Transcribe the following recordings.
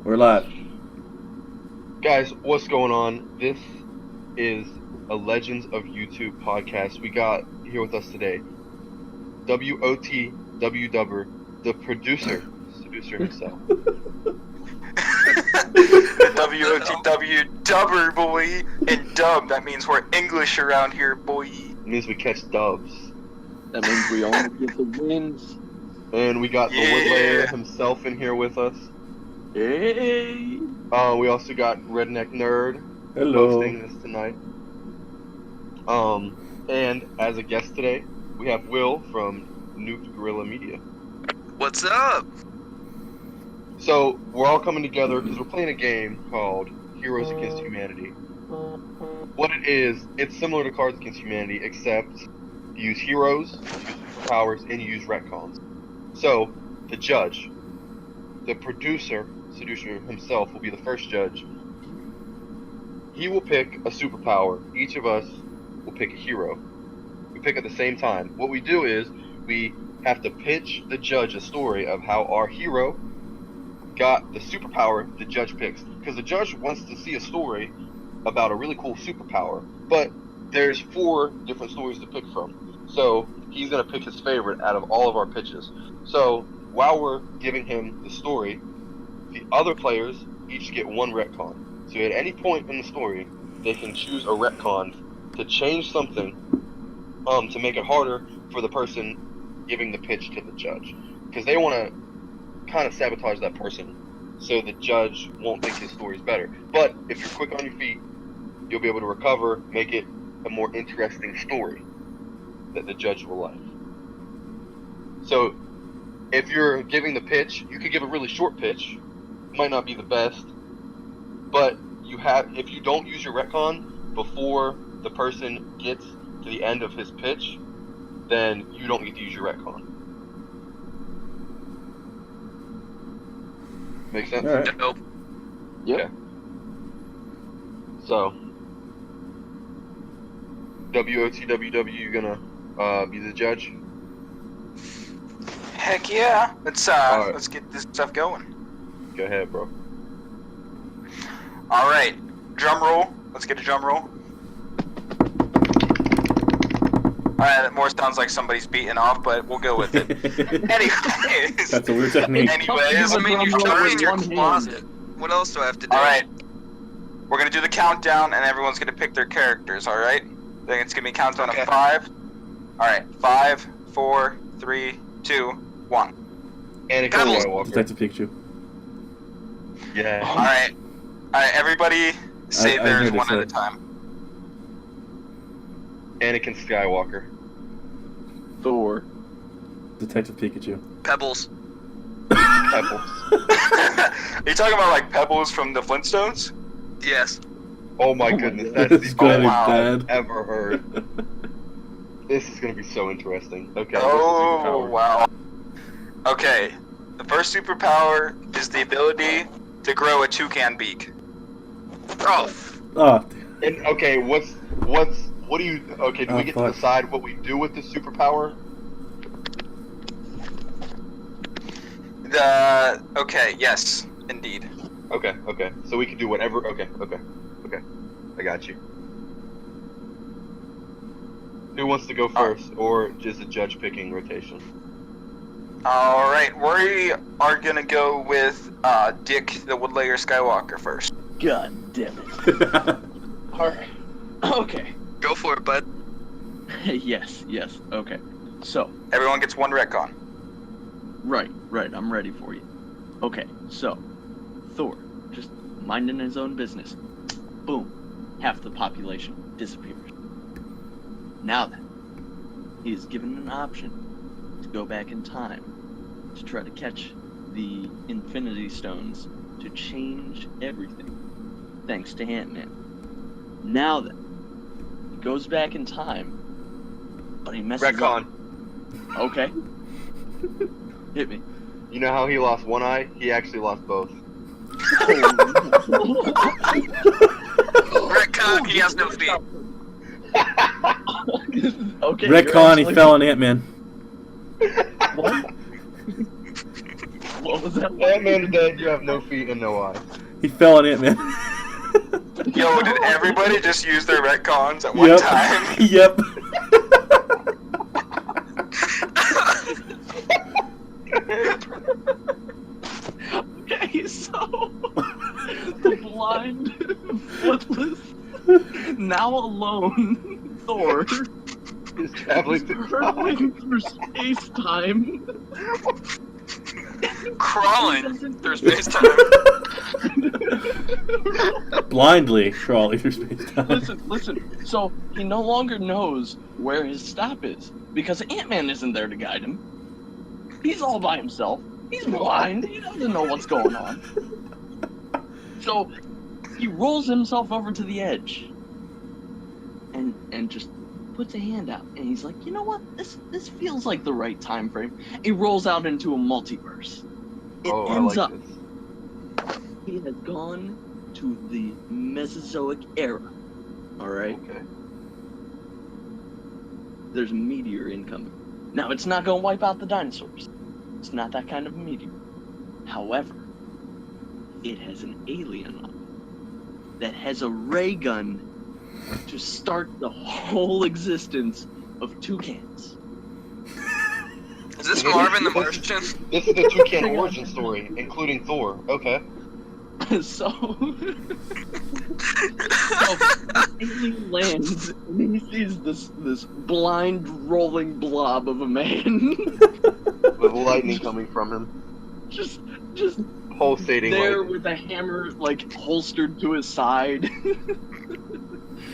We're live. Guys, what's going on? This is a Legends of YouTube podcast. We got here with us today WOTW Dubber, the seducer himself. The WOTW Dubber, boy. And dub, that means we're English around here, boy. It means we catch dubs. That means we only get the wins. And we got the Woodlayer himself in here with us. Hey! We also got Redneck Nerd hosting this tonight. And as a guest today, we have Will from Nuked Gorilla Media. What's up? So, we're all coming together because we're playing a game called Heroes Against Humanity. What it is, it's similar to Cards Against Humanity, except you use heroes, you use superpowers, and you use retcons. So, the judge, the seducer himself, will be the first judge. He will pick a superpower. Each of us will pick a hero. We pick at the same time. What we do is, we have to pitch the judge a story of how our hero got the superpower the judge picks. Because the judge wants to see a story about a really cool superpower, but there's 4 different stories to pick from. So he's going to pick his favorite out of all of our pitches. So while we're giving him the story, the other players each get 1 retcon. So at any point in the story, they can choose a retcon to change something to make it harder for the person giving the pitch to the judge. Because they want to kind of sabotage that person so the judge won't think his story's better. But if you're quick on your feet, you'll be able to recover, make it a more interesting story that the judge will like. So if you're giving the pitch, you could give a really short pitch. It might not be the best, but if you don't use your retcon before the person gets to the end of his pitch, then you don't get to use your retcon. Make sense? All right. Nope. Yep. Okay. So, WOTWW, you gonna be the judge? Heck yeah. Let's get this stuff going. Go ahead, bro. Alright. Drum roll. Let's get a drum roll. Alright, that more sounds like somebody's beating off, but we'll go with it. Anyways. That's a weird technique. Anyways. I mean, you're Drum roll in your with one closet. What else do I have to do? Alright. We're gonna do the countdown, and everyone's gonna pick their characters, alright? Then it's gonna be a countdown of 5. Alright, 5, 4, 3, 2, 1. Anakin Pebbles. Skywalker. Detective Pikachu. Yeah. Alright, everybody say I theirs know one this at a time. Anakin Skywalker. Thor. Detective Pikachu. Pebbles. Pebbles. Are you talking about like Pebbles from the Flintstones? Yes. Oh my Oh my goodness, God. that's It's the gonna only be wow. bad. I've ever heard. This is gonna be so interesting. Okay. Oh, wow. Okay, the first superpower is the ability to grow a toucan beak. Oh, Oh, And okay, what do you? Okay, do we get to fuck. decide what we do with the superpower? Okay, yes, indeed. Okay. So we can do whatever. Okay. I got you. Who wants to go first, or just a judge picking rotation? Alright, we are gonna go with Dick the Woodlayer Skywalker first. God damn it. Alright. Okay. go for it, bud. yes. Okay. So, Everyone gets 1 retcon. right. I'm ready for you. Okay, so, Thor, just minding his own business. Boom. Half the population disappears. Now then, he is given an option to go back in time to try to catch the Infinity Stones to change everything, thanks to Ant-Man. Now then, he goes back in time, but he messes Retcon. up. Okay. Hit me. You know how he lost one eye? He actually lost both. Retcon, he has no feet. Okay. Retcon, he fell on Ant-Man. What? What was that? Ant-Man's dead, you have no feet and no eyes. He fell on Ant-Man. Yo, did everybody just use their retcons at one Yep. time? Yep. Okay, so the blind, footless, now alone Thor He's traveling is hurtling through space-time. Crawling through space time. Blindly crawling through space-time. Listen. So he no longer knows where his stop is because Ant-Man isn't there to guide him. He's all by himself. He's blind. He doesn't know what's going on. So he rolls himself over to the edge and just puts a hand out. And he's like, you know what? This feels like the right time frame. He rolls out into a multiverse. It ends up he has gone to the Mesozoic era. All right. Okay. There's a meteor incoming. Now, it's not going to wipe out the dinosaurs. It's not that kind of a meteor. However, it has an alien on it that has a ray gun to start the whole existence of toucans. Is this Marvin the Martian? This is the Toucan origin story, including Thor. Okay. So alien lands and he sees this blind rolling blob of a man With lightning coming from him. just Pulsating there lightning. with a hammer like holstered to his side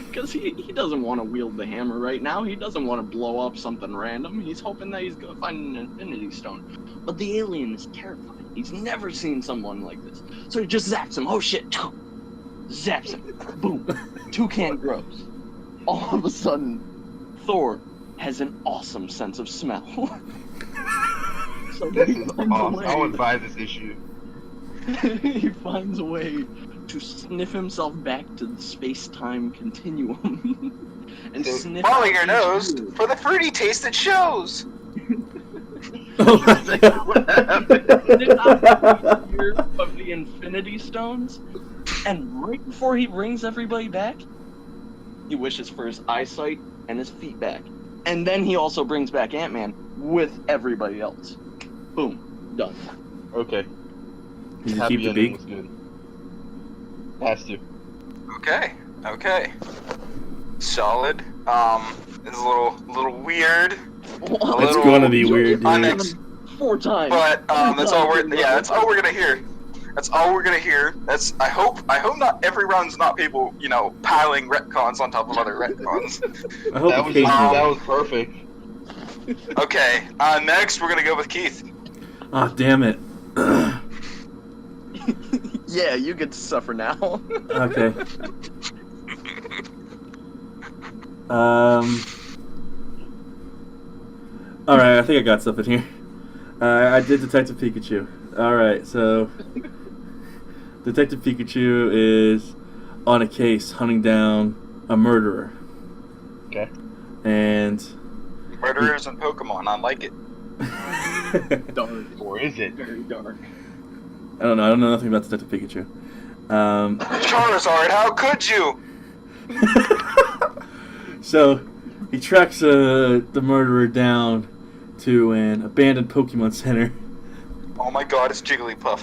because he doesn't want to wield the hammer right now. He doesn't want to blow up something random. He's hoping that he's gonna find an infinity stone, but the alien is terrified. He's never seen someone like this. So he just zaps him. Oh shit. Zaps him. Boom. Toucan grows. All of a sudden, Thor has an awesome sense of smell. So This he is finds a awesome. I would way- buy this issue. he finds a way to sniff himself back to the space-time continuum. And So, sniff Follow out your each nose year. for the fruity taste it shows. Oh my Sniff God. out each year of the Infinity Stones, and right before he brings everybody back, he wishes for his eyesight and his feet back. And then he also brings back Ant-Man with everybody else. Boom. Done. Okay. Did you Happy keep the ending beak? was good. Has to. Okay. Solid. It's a little weird, It's gonna be weird, dude. unex- 4 times. but that's all we're gonna hear. That's all we're gonna hear. I hope not every round's not people, piling retcons on top of other retcons. I hope That was occasionally. that was perfect. Okay, next we're gonna go with Keith. Ah, damn it. Yeah, you get to suffer now. Okay. Alright, I think I got something here. I did Detective Pikachu. Alright, so Detective Pikachu is on a case hunting down a murderer. Okay. And Murderers and Pokemon. I like it. Dark. Or is it? Very dark. I don't know nothing about Detective Pikachu. Charizard, how could you? So he tracks the murderer down to an abandoned Pokemon Center. Oh my God, it's Jigglypuff.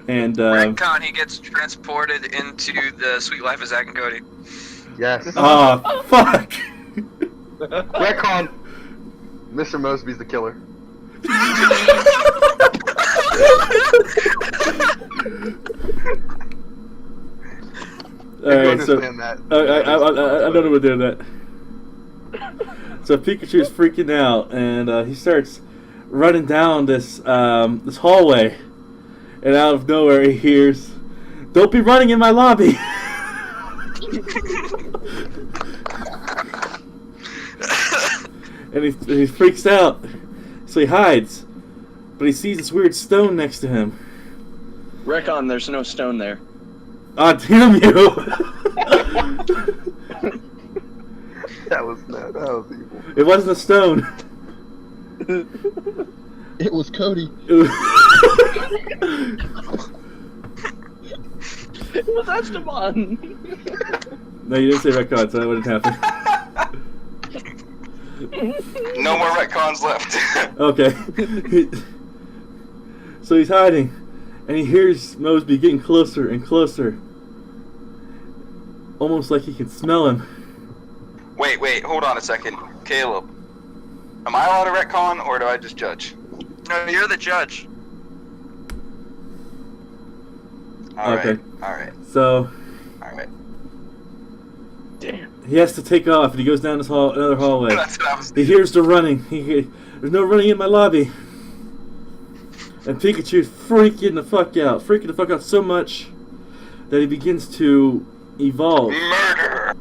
And Retcon, he gets transported into the Sweet Life of Zack and Cody. Yes. oh fuck! Retcon. Mr. Mosby's the killer. All right, I so understand that. I don't know what doing that. So Pikachu's freaking out, and he starts running down this this hallway, and out of nowhere he hears, "Don't be running in my lobby." And he freaks out, so he hides, but he sees this weird stone next to him. Retcon, there's no stone there. Ah, damn you! That was evil. It wasn't a stone. It was Cody. It was Esteban. No, you didn't say retcon, so that wouldn't happen. No more retcons left. Okay. So he's hiding, and he hears Mosby getting closer and closer. Almost like he can smell him. Wait, hold on a second. Caleb, am I allowed to retcon, or do I just judge? No, you're the judge. Okay. Alright. So Damn. he has to take off, and he goes down this another hallway. That's what I was He hears the running. There's no running in my lobby. And Pikachu's freaking the fuck out so much that he begins to evolve. Murder!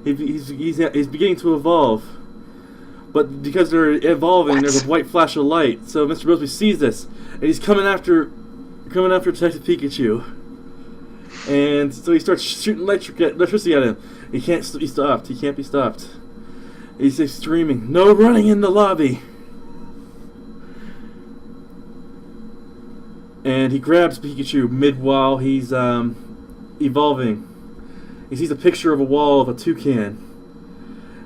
He's beginning to evolve. But because they're evolving, there's a white flash of light. So Mr. Mosby sees this, and he's coming after Detective Pikachu. And so he starts shooting electricity at him. He can't be stopped. He can't be stopped. He's screaming, "No running in the lobby!" And he grabs Pikachu while he's evolving. He sees a picture of a wall of a toucan.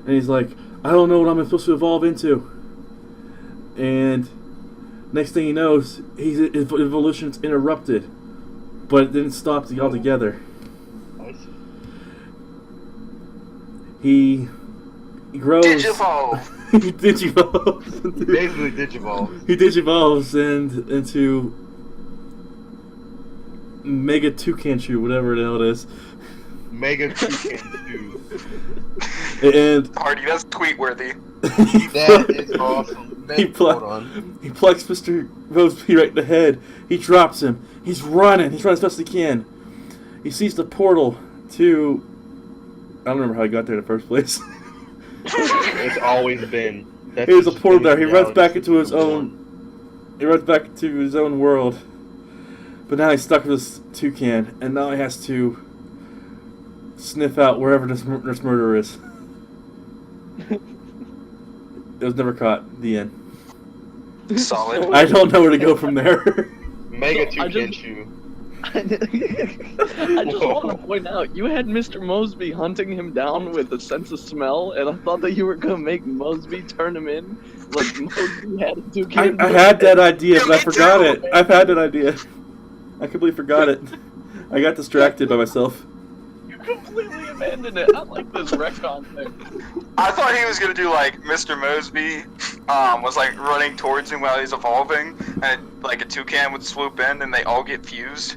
And he's like, "I don't know what I'm supposed to evolve into." And next thing he knows, his evolution's interrupted. But it didn't stop altogether. He grows. Digivolve! He digivolves. Basically digivolves. He digivolves into Mega Toucanchu, whatever the hell it is. Mega Toucan 2. And Hardy, that's tweet-worthy. That is awesome. Hold on. He plucks Mr. Mosby right in the head. He drops him. He's running. He's running as best he can. He sees the portal to... I don't remember how he got there in the first place. It's always been. There's a portal there. He runs back into his own... He runs back into his own world. But now he's stuck with this toucan. And now he has to sniff out wherever this murderer is. It was never caught. The end. Solid. I don't know where to go from there. Mega Toucanchu. I just want to point out, you had Mr. Mosby hunting him down with a sense of smell, and I thought that you were going to make Mosby turn him in. Like, Mosby had a toucan. I had that idea, but I forgot it. I've had that idea. I completely forgot it. I got distracted by myself. You completely abandoned it. I like this retcon thing. I thought he was gonna do like Mr. Mosby was like running towards him while he's evolving, and like a toucan would swoop in and they all get fused.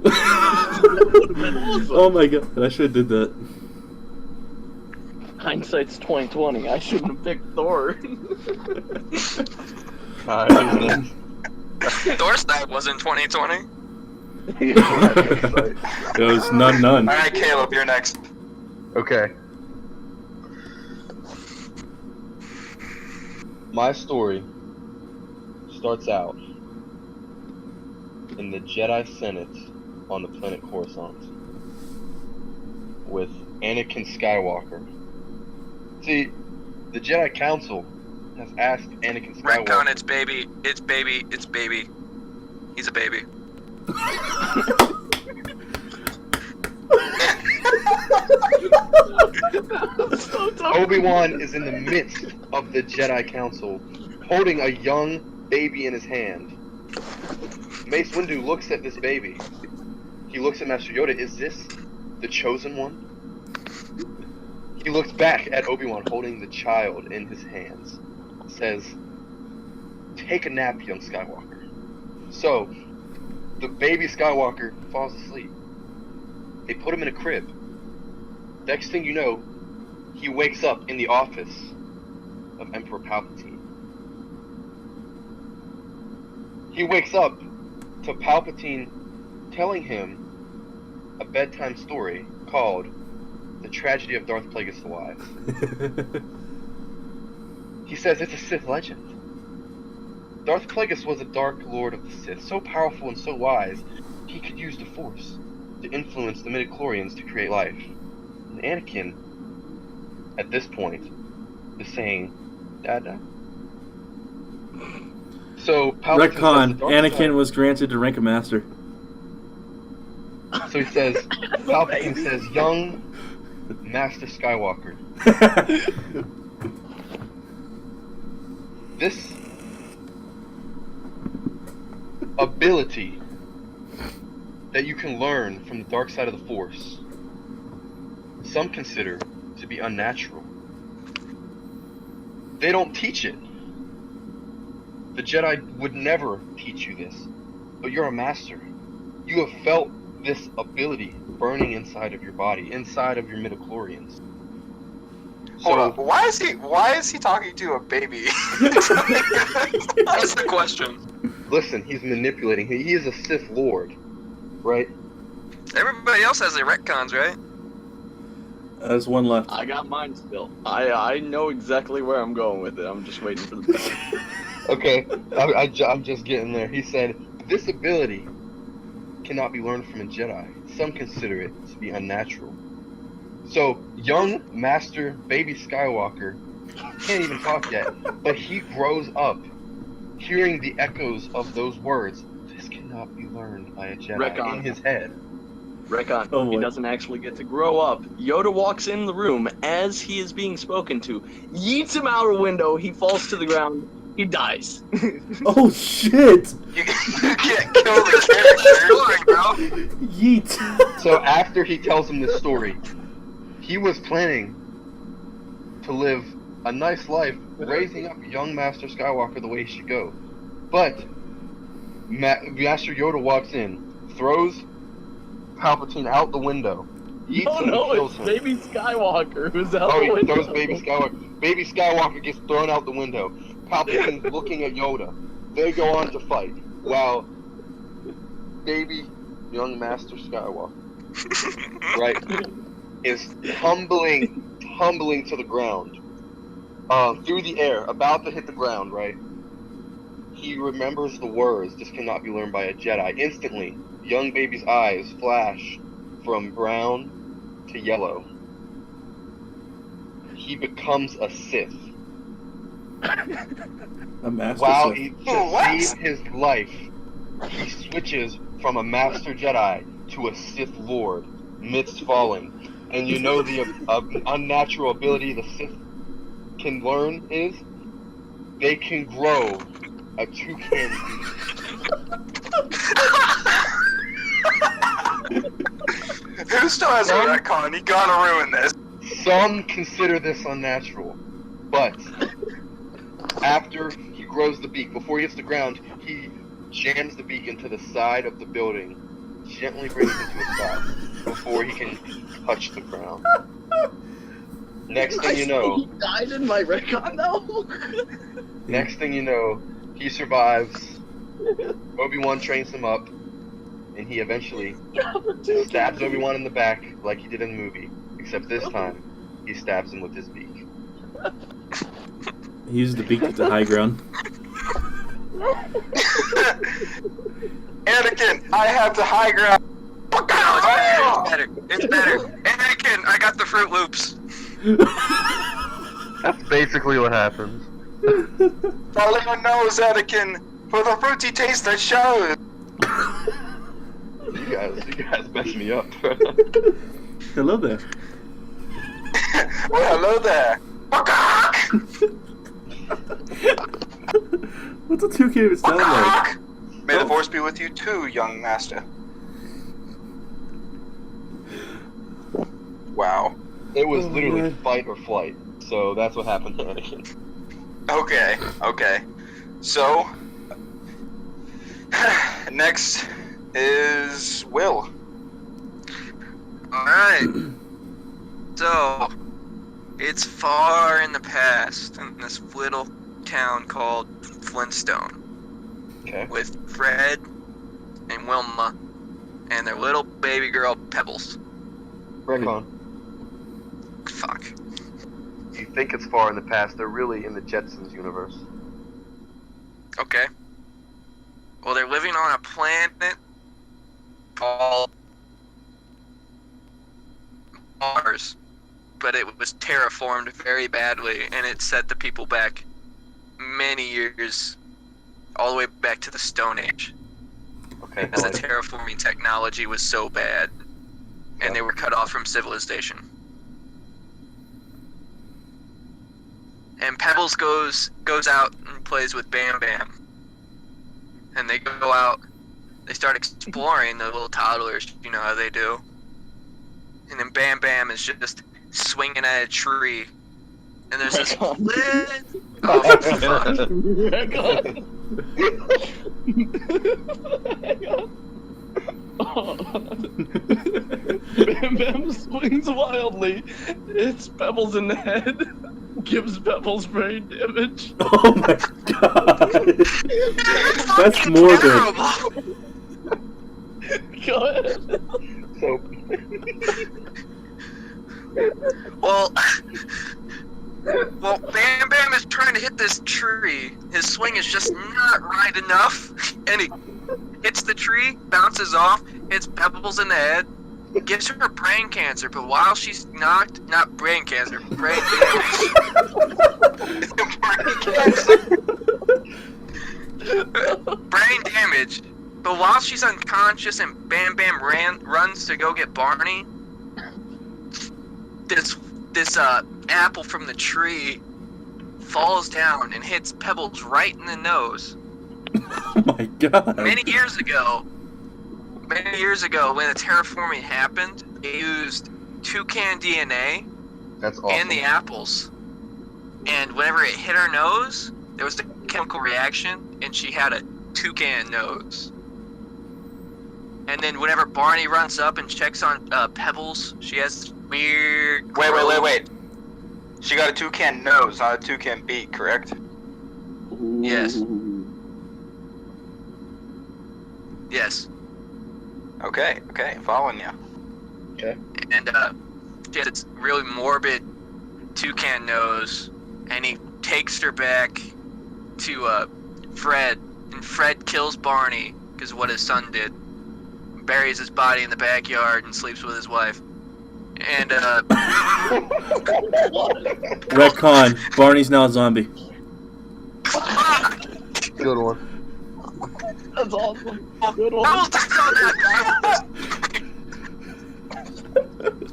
That would have been awesome. Oh my god, I should have did that. Hindsight's 2020. I shouldn't have picked Thor. Thor's side wasn't 2020. It was none. Alright, Caleb, you're next. Okay. My story starts out in the Jedi Senate on the planet Coruscant with Anakin Skywalker. See, the Jedi Council has asked Anakin Skywalker. Retcon, it's baby. It's baby. It's baby. He's a baby. Obi-Wan is in the midst of the Jedi Council, holding a young baby in his hand. Mace Windu looks at this baby. He looks at Master Yoda. Is this the chosen one? He looks back at Obi-Wan holding the child in his hands. Says, "Take a nap, young Skywalker." So, the baby Skywalker falls asleep. They put him in a crib. Next thing you know, he wakes up in the office of Emperor Palpatine. He wakes up to Palpatine telling him a bedtime story called The Tragedy of Darth Plagueis the Wise. He says it's a Sith legend. Darth Plagueis was a Dark Lord of the Sith, so powerful and so wise, he could use the Force to influence the midichlorians to create life. And Anakin, at this point, is saying, Dada. So Palpatine says Retcon. the dark Anakin side- was granted to rank of master. So he says, Palpatine says, young Master Skywalker. This ability that you can learn from the dark side of the Force, some consider to be unnatural. They don't teach it. The Jedi would never teach you this, but you're a master. You have felt this ability burning inside of your body, inside of your midichlorians. Hold up. Why is he talking to a baby? That's the question. Listen, he's manipulating. He is a Sith Lord, right? Everybody else has their retcons, right? There's one left. I got mine still. I know exactly where I'm going with it. I'm just waiting for the bell. Okay, I'm just getting there. He said, this ability cannot be learned from a Jedi. Some consider it to be unnatural. So, young Master Baby Skywalker can't even talk yet, but he grows up hearing the echoes of those words. This cannot be learned by a Jedi Retcon. in his head. Retcon. Oh, He boy. doesn't actually get to grow up. Yoda walks in the room as he is being spoken to, yeets him out a window, he falls to the ground, he dies. Oh shit! You can't kill the character. Bro. Yeet. So after he tells him this story, he was planning to live a nice life, raising up young Master Skywalker the way he should go. But Master Yoda walks in, throws Palpatine out the window, eats him and kills It's him. Baby Skywalker who's out Oh, the he window. throws Baby Skywalker. Baby Skywalker gets thrown out the window. Palpatine's looking at Yoda. They go on to fight. While baby young Master Skywalker, right, is tumbling to the ground, through the air, about to hit the ground, right? He remembers the words, this cannot be learned by a Jedi. Instantly, young baby's eyes flash from brown to yellow. He becomes a Sith. A master. While Sith. he, to What? save his life, he switches from a Master Jedi to a Sith Lord midst falling. And you know the unnatural ability the Sith can learn is they can grow a toucan beak. Who still has a retcon? You gotta ruin this. Some consider this unnatural, but after he grows the beak, before he hits the ground, he jams the beak into the side of the building, gently brings it to a stop before he can touch the ground. Next thing you know, He died in my retcon though? next thing you know, he survives. Obi-Wan trains him up, and he eventually stabs Obi-Wan in the back like he did in the movie, except this time he stabs him with his beak. He used the beak to high ground. Anakin, I have the high ground. No, it's better. It's better. Anakin, I got the Fruit Loops. That's basically what happens. Follow your nose, Anakin, for the fruity taste that shows. You guys messed me up. Hello there. Well, hello there. What's a toucan sound like? May the force be with you too, young master. Wow. It was Oh, literally man. fight or flight, so that's what happened to Anakin. Okay. So, next is Will. Alright. So, it's far in the past in this little town called Flintstone Okay. with Fred and Wilma and their little baby girl Pebbles. Retcon. Fuck. You think it's far in the past, they're really in the Jetsons universe. Okay. Well, they're living on a planet called Mars. but it was terraformed very badly, and it set the people back many years, all the way back to the Stone Age. Okay. Because the terraforming technology was so bad, and they were cut off from civilization. And Pebbles goes out and plays with Bam Bam. And they go out, they start exploring, the little toddlers, you know how they do. And then Bam Bam is just swinging at a tree. And there's this lid. Oh, fuck. Bam Bam swings wildly. Hits Pebbles in the head. Gives Pebbles brain damage. Oh my god. That's morbid. Go ahead. So, Well, Bam Bam is trying to hit this tree. His swing is just not right enough, and he hits the tree, bounces off, hits Pebbles in the head, gives her brain cancer. But while she's knocked, not brain cancer, brain damage. Brain damage. But while she's unconscious and Bam Bam runs to go get Barney, this apple from the tree falls down and hits Pebbles right in the nose. Oh my god. Many years ago, when the terraforming happened, they used toucan DNA that's awesome. in the apples. And whenever it hit her nose, there was a chemical reaction, and she had a toucan nose. And then whenever Barney runs up and checks on Pebbles, she has this weird... Wait. She got a toucan nose, not a toucan beak, correct? Yes. Yes. Okay, following you. Okay. And she has this really morbid toucan nose, and he takes her back to Fred, and Fred kills Barney, because of what his son did. Buries his body in the backyard and sleeps with his wife. And Retcon. Barney's now a zombie. Good one. That's awesome. Good I one. was just on that.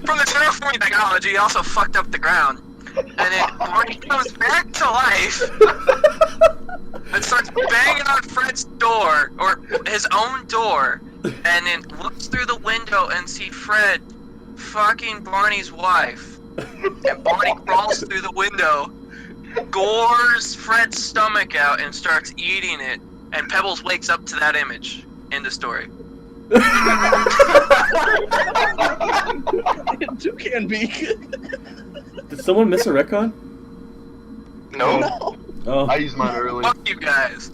From the terraforming technology, he also fucked up the ground. And then Barney comes back to life and starts banging on Fred's door, or his own door, and then looks through the window and see Fred fucking Barney's wife. And Barney crawls through the window, gores Fred's stomach out, and starts eating it. And Pebbles wakes up to that image. End of story. Toucan beak. Did someone miss a retcon? No. Oh. I used mine early. Fuck you guys.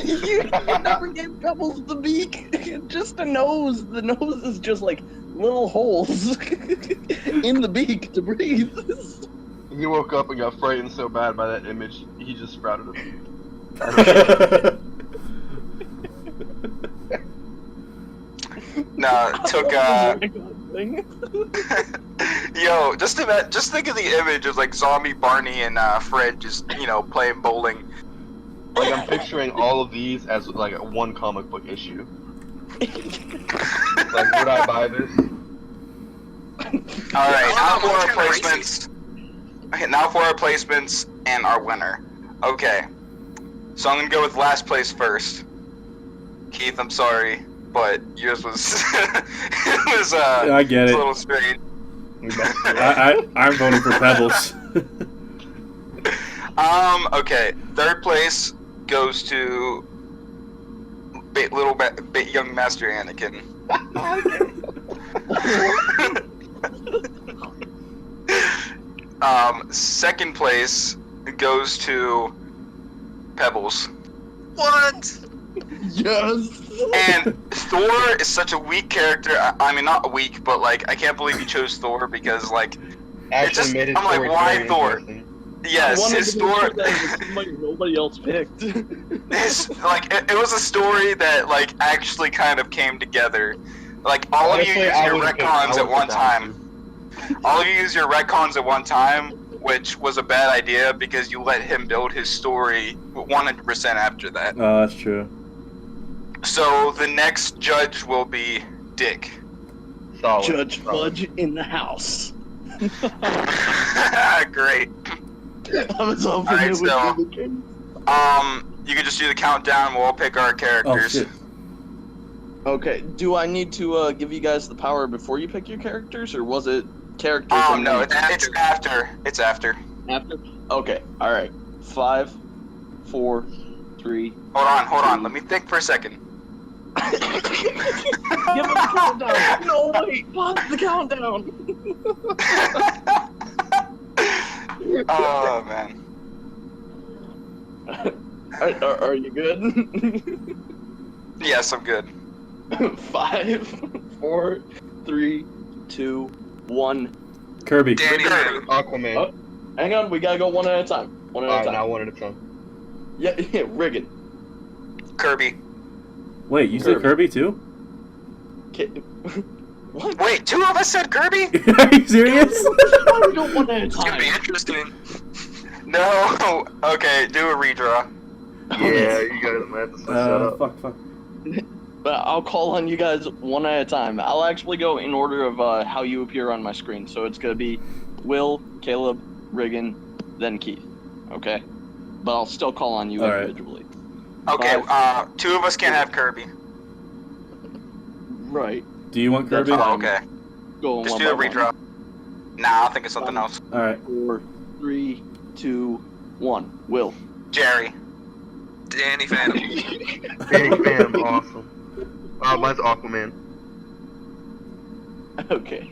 You never gave Pebbles the beak. Just a nose. The nose is just like little holes in the beak to breathe. He woke up and got frightened so bad by that image, he just sprouted a No, it took yo, just think of the image of like zombie Barney and Fred just playing bowling. Like, I'm picturing all of these as like a one comic book issue. Like, would I buy this? All right, now for our Montana placements. Okay, now for our placements and our winner. Okay, so I'm gonna go with last place first. Keith, I'm sorry, but yours was it was I get a it. little strange. I'm voting for Pebbles. Okay, third place goes to young Master Anakin. Second place goes to Pebbles. What? Yes. And Thor is such a weak character. I mean, not weak, but like I can't believe you chose Thor because like Actually just- made his I'm like, story why very Thor? interesting. yes, his Thor. Like nobody else picked. It was a story that like actually kind of came together. Like all Honestly, of you used I your would've picked- retcons I at would've one picked that time. All of you use your retcons at one time, which was a bad idea because you let him build his story 100% after that. Oh, that's true. So the next judge will be Dick. Solid. Judge solid. Fudge in the house. Great. I was hoping Alright, it would so- be the case. You can just do the countdown. We'll pick our Oh characters. shit. Okay, do I need to give you guys the power before you pick your characters, or was it characters? and No, then it's after. It's after. after? Okay, alright. 5, 4, 3. Hold on. Let me think for a second. Give me the countdown! No, wait! Pause the countdown! Oh man. Are you good? Yes, I'm good. 5, 4, 3, 2, 1. Kirby. Danny Kirby. Phantom. Aquaman. Oh. Hang on, we gotta go one at a time. One at a Alright, time. now one at a time. Yeah, Riggin. Kirby. Wait, you said Kirby. Kirby too? What? Wait, 2 of us said Kirby? Are you serious? Why we go one at a It's gonna be time? interesting. No. Okay, do a redraw. Yeah, you guys might have to switch that up. Fuck. But I'll call on you guys one at a time. I'll actually go in order of how you appear on my screen. So it's gonna be Will, Caleb, Riggin, then Keith. Okay? But I'll still call on you All right. individually. Okay, 2 of us can't have Kirby. Right. Do you want Kirby? That's Oh, fine. okay. Go Just one do a by one. redraw. Nah, I'll think of something else. Alright. 4, 3, 2, 1. Will. Jerry. Danny Phantom. Danny Phantom, awesome. Mine's Aquaman. Okay.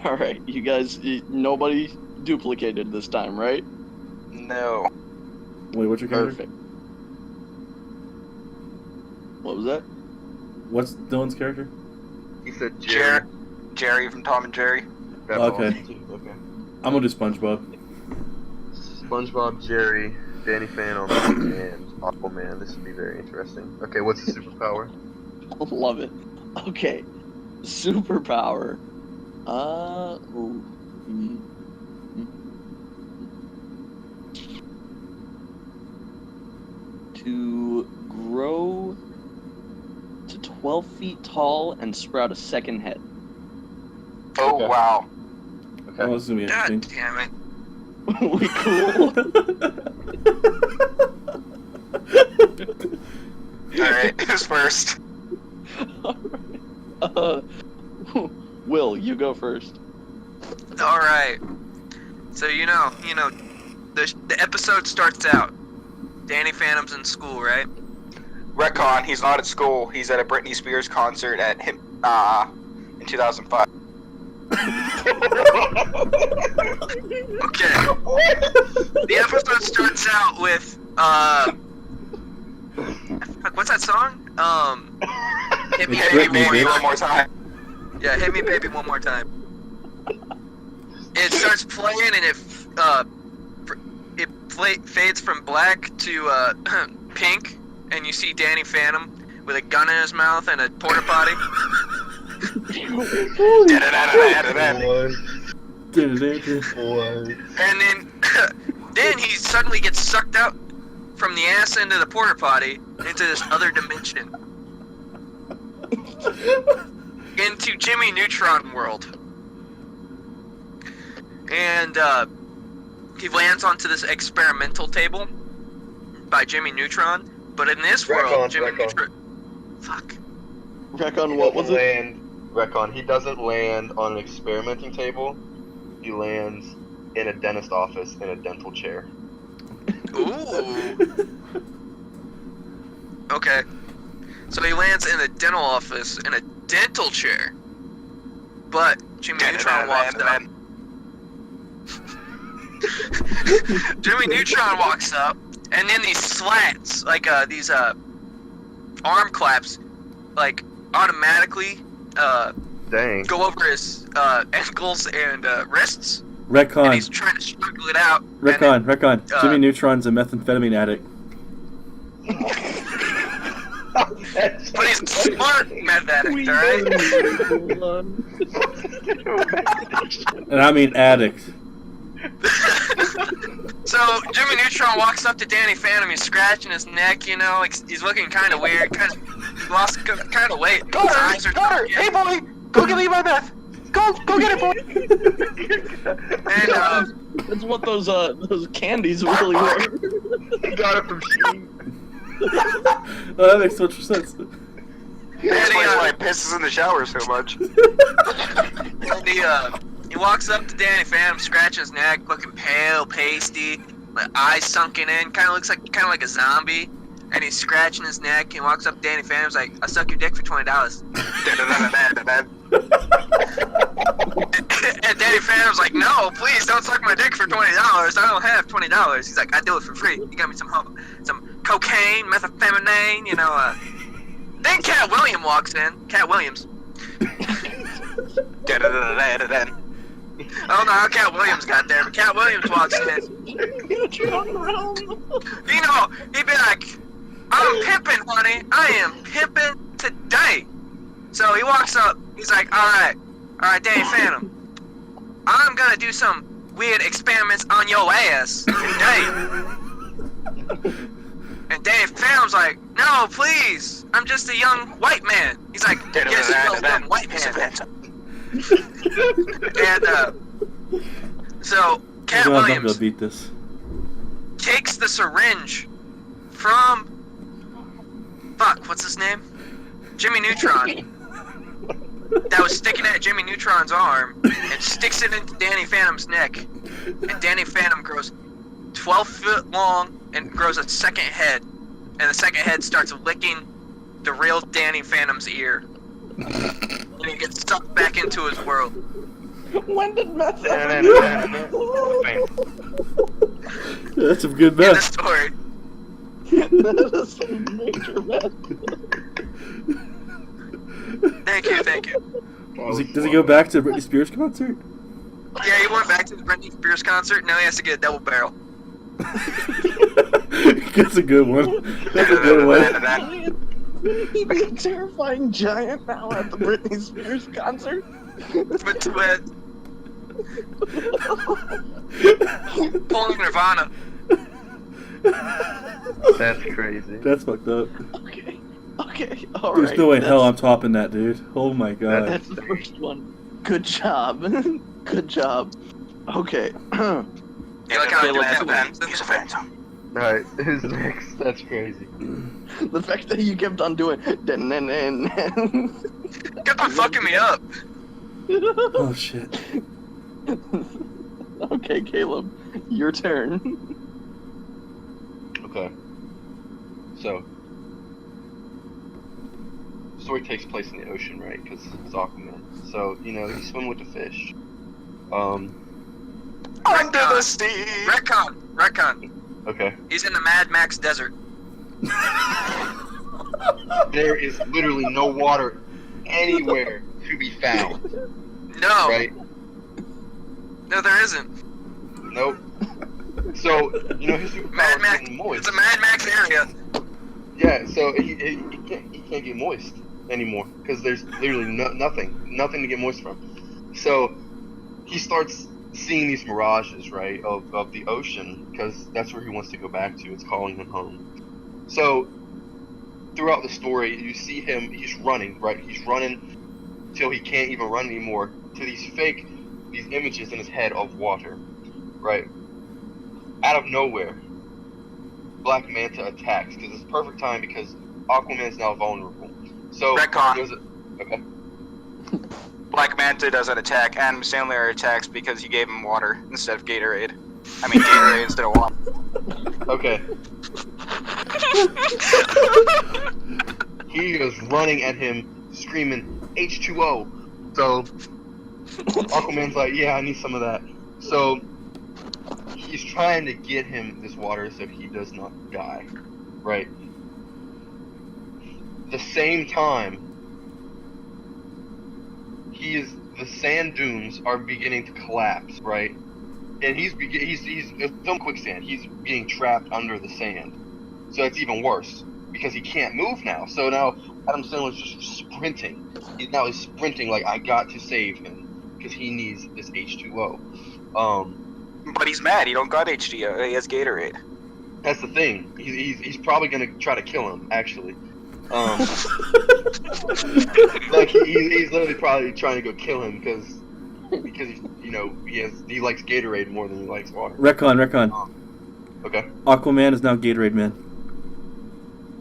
Alright, you guys, nobody duplicated this time, right? No. Wait, what's your character? Perfect. What was that? What's Dylan's character? He said Jerry. Jerry from Tom and Jerry. That's Okay. awesome, too. Okay. I'm gonna do SpongeBob. SpongeBob, Jerry, Danny Phantom, and Aquaman. This would be very interesting. Okay, what's his superpower? Love it. Okay. Superpower. Ooh. To grow to 12 feet tall and sprout a second head. Oh, Okay. wow. Okay. Oh, this is gonna be God interesting. damn it. We cool? Alright, who's first? uh, Will, you go first. All right. So the episode starts out. Danny Phantom's in school, right? Retcon, he's not at school. He's at a Britney Spears concert at him in 2005. Okay. The episode starts out with fuck, what's that song? Hit me, It's baby, Britney, one bitch. more One more time. Yeah, hit me, baby, one more time. It starts playing, and it fades from black to pink, and you see Danny Phantom with a gun in his mouth and a porta potty. Boy. And then he suddenly gets sucked out from the ass end of the porta potty into this other dimension, into Jimmy Neutron world. And he lands onto this experimental table by Jimmy Neutron. But in this world, Jimmy Neutron. Fuck. Recon, what was it? Retcon, he doesn't land on an experimenting table. He lands in a dentist office in a dental chair. Ooh. Okay. So he lands in a dental office in a dental chair. But Jimmy Neutron walks up. Jimmy Neutron walks up, and then these slats, like these arm claps, like automatically Dang. go over his ankles and wrists, and Retcon. he's trying to struggle it out. Retcon. Jimmy Neutron's a methamphetamine addict. But he's a smart meth addict, alright? And I mean addict. So Jimmy Neutron walks up to Danny Phantom. He's scratching his neck, you know, like he's looking kind of weird, kind of lost kind of weight. His eyes are dark. Hey boy, go get me my meth. Go get it, boy. And That's what those candies really were. He got it from Sheen. Oh, that makes so much sense. That's why he pisses in the shower so much. and he walks up to Danny Phantom, scratching his neck, looking pale, pasty, like eyes sunken in, kind of looks like a zombie. And he's scratching his neck. And walks up to Danny Phantom's like, "I'll suck your dick for $20." And Danny Phantom's like, "No, please don't suck my dick for $20. I don't have $20." He's like, "I do it for free. You got me some cocaine, methamphetamine, you know." Then Cat Williams walks in. Cat Williams. I don't know how Cat Williams got there, but Cat Williams walks in. You know, he'd be like, "I'm pimping, honey. I am pimping today." So he walks up. He's like, all right, Danny Phantom. I'm gonna do some weird experiments on your ass today. And Danny Phantom's like, "No, please. I'm just a young white man." He's like, "Yes, you're a young white man." And so Cat I'm gonna Williams beat this. takes the syringe from what's his name? Jimmy Neutron. That was sticking at Jimmy Neutron's arm and sticks it into Danny Phantom's neck. And Danny Phantom grows 12 foot long and grows a second head. And the second head starts licking the real Danny Phantom's ear. And he gets sucked back into his world. When did meth That's some good In the meth. story. That is some major meth. Thank you. Does he go back to the Britney Spears concert? Yeah, he went back to the Britney Spears concert. Now he has to get a double barrel. That's a good one. That's a good one. He'd be a terrifying giant now at the Britney Spears concert. With pulling Nirvana. That's crazy. That's fucked up. Okay, alright. There's no way in hell I'm topping that, dude. Oh my god. That's the first one. Good job. Good job. Okay. You like how I do that? He's a phantom. Alright, who's next? That's crazy. The fact that you kept on doing Kept on fucking me up. Oh shit. Okay, Caleb, your turn. Okay. So, the story takes place in the ocean, right? Because it's Aquaman. So, you know, you swim with the fish. Under the sea. Retcon. Okay. He's in the Mad Max desert. There is literally no water anywhere to be found, No. right? No, there isn't. Nope. So, you know, his Mad superpower Max. is getting moist. It's a Mad Max area. Yeah, so he can't get moist anymore because there's literally nothing to get moist from. So he starts seeing these mirages, right, of the ocean because that's where he wants to go back to. It's calling him home. So throughout the story, you see him. He's running, right? He's running till he can't even run anymore to these images in his head of water, right? Out of nowhere, Black Manta attacks because it's perfect time because Aquaman's now vulnerable. So Retcon. Okay. Black Manta doesn't attack. Adam Sandler attacks because you gave him water instead of Gatorade. I mean Gatorade instead of water. Okay. He is running at him, screaming H2O. So Aquaman's like, yeah, I need some of that. So he's trying to get him this water so he does not die, right? The same time, the sand dunes are beginning to collapse, right? And he's on quicksand. He's being trapped under the sand, so it's even worse because he can't move now. So now Adam Sandler's just sprinting. He's sprinting like I got to save him, because he needs this H2O. But he's mad. He don't got HDO. He has Gatorade. That's the thing. He's probably gonna try to kill him. Actually, like he's literally probably trying to go kill him because he likes Gatorade more than he likes water. Retcon. Okay. Aquaman is now Gatorade Man.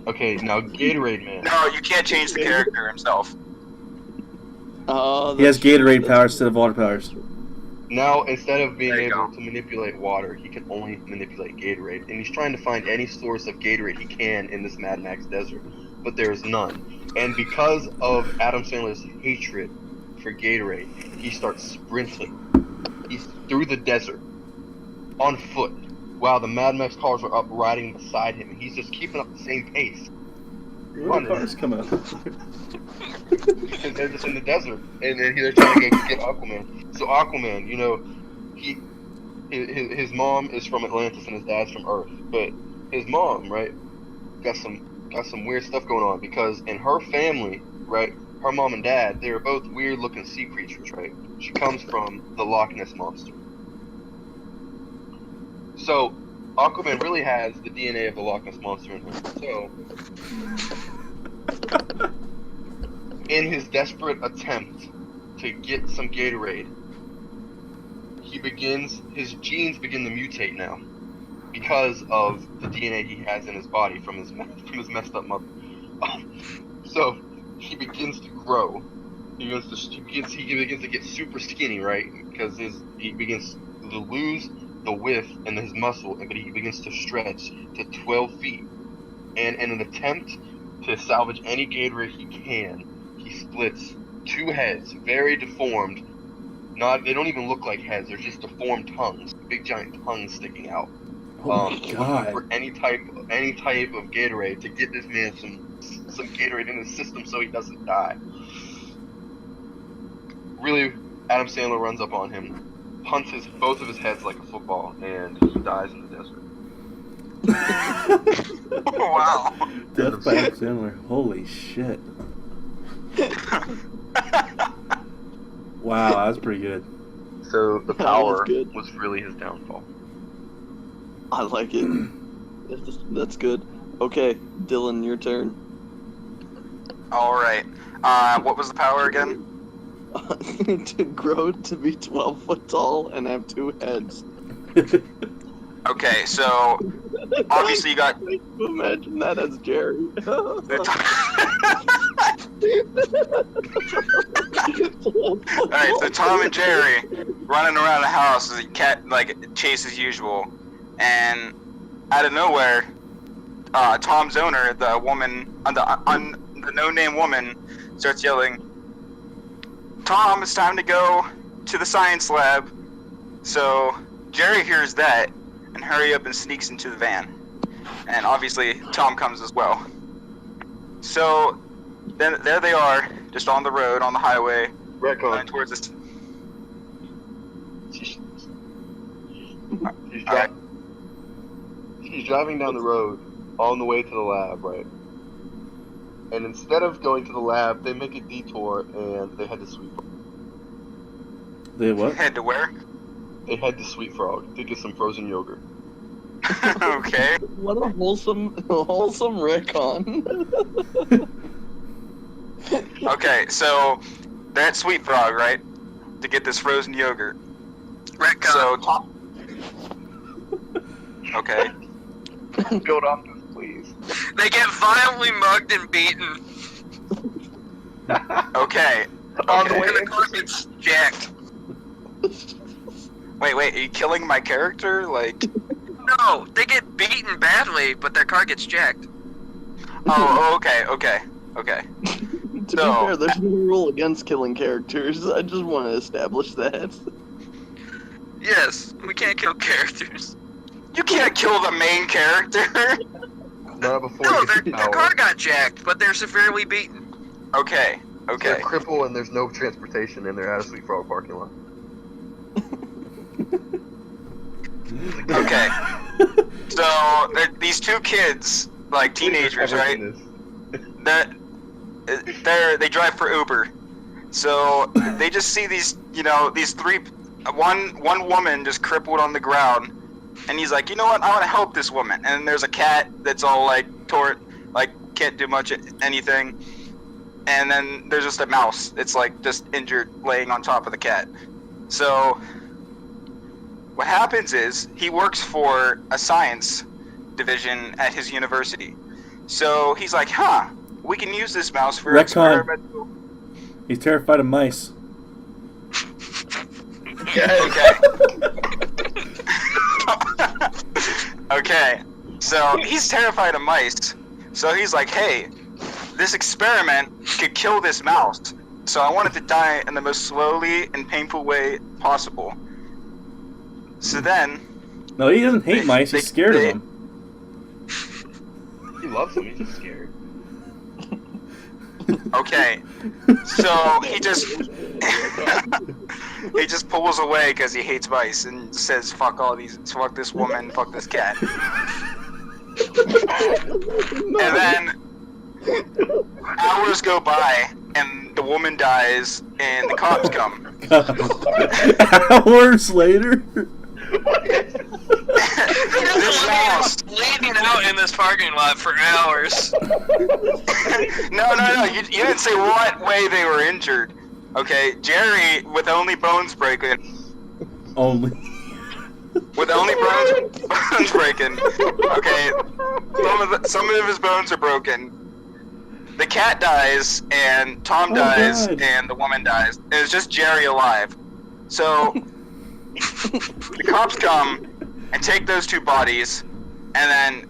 Okay. Now Gatorade Man. No, you can't change the character himself. He has Gatorade powers instead of water powers. Now, instead of being There you able go. to manipulate water, he can only manipulate Gatorade, and he's trying to find any source of Gatorade he can in this Mad Max desert, but there is none. And because of Adam Sandler's hatred for Gatorade, he starts sprinting. He's through the desert on foot, while the Mad Max cars are up riding beside him, and he's just keeping up the same pace. Where did cars come out? Because they're just in the desert, and then they're trying to go get Aquaman. So Aquaman, his mom is from Atlantis and his dad's from Earth, but his mom, right, got some weird stuff going on because in her family, right, her mom and dad, they're both weird-looking sea creatures, right? She comes from the Loch Ness monster. So Aquaman really has the DNA of the Loch Ness monster in him. So, in his desperate attempt to get some Gatorade, his genes begin to mutate now because of the DNA he has in his body from his messed up mother. So he begins to grow. He begins to get super skinny, right? Because he begins to lose the width and his muscle, but he begins to stretch to 12 feet. And in an attempt to salvage any Gatorade he can, he splits two heads, very deformed. They don't even look like heads; they're just deformed tongues, big giant tongues sticking out. Oh my Looking God. for any type of Gatorade to get this man some Gatorade in his system so he doesn't die. Really, Adam Sandler runs up on him, punches both of his heads like a football, and he dies in the desert. Wow. Death by Adam Sandler. Holy shit. Wow, that's pretty good. So the That was power good. was really his downfall. I like it. That's good. Okay, Dylan, your turn. All right. What was the power again? To grow to be 12 foot tall and have two heads. Okay, so obviously you got. Imagine that as Jerry. Alright, so Tom and Jerry running around the house as a cat chase as usual, and out of nowhere, Tom's owner, the woman, the no-name woman, starts yelling, "Tom, it's time to go to the science lab." So Jerry hears that and hurry up and sneaks into the van, and obviously Tom comes as well. So then there they are, just on the road, on the highway, going Retcon. towards this. She's driving down the road on the way to the lab, right? And instead of going to the lab, they make a detour and they head to Sweet Frog. They what? Head to where? They head to Sweet Frog to get some frozen yogurt. Okay. What a wholesome retcon. Okay, so they're at Sweet Frog, right? To get this frozen yogurt. Retcon. So Tom. Okay. Build off this, please. They get violently mugged and beaten. Okay. On the Okay. way And the car gets jacked. Wait, are you killing my character? Like. No, they get beaten badly, but their car gets jacked. Oh, okay. To be No. fair, there's no rule against killing characters. I just want to establish that. Yes, we can't kill characters. You can't kill the main character. Not before No, he their gets power. car got jacked, but they're severely beaten. Okay. They're crippled and there's no transportation and they're at a Sweet Frog parking lot. Okay. So these two kids, like teenagers, right? They drive for Uber. So they just see these you know, one woman just crippled on the ground, and he's like, you know what, I want to help this woman. And there's a cat that's all like can't do much anything, and then there's just a mouse. It's like just injured, laying on top of the cat. So what happens is he works for a science division at his university. So he's like, we can use this mouse for Retcon. experimental. He's terrified of mice. Okay. Okay. So he's terrified of mice. So he's like, hey, this experiment could kill this mouse. So I want it to die in the most slowly and painful way possible. So then... No, he doesn't hate mice. He's scared of them. He loves them. He's just scared. Okay. So he just... he just pulls away because he hates mice and says, fuck this woman, fuck this cat. And then hours go by, and the woman dies, and the cops come. Hours later? This mouse. Bleeding out in this parking lot for hours. No. You didn't say what way they were injured. Okay, Jerry with only bones breaking. Only. With only bones breaking. Okay, some of his bones are broken. The cat dies, and Tom dies, God. and the woman dies. And it's just Jerry alive. So the cops come and take those two bodies, and then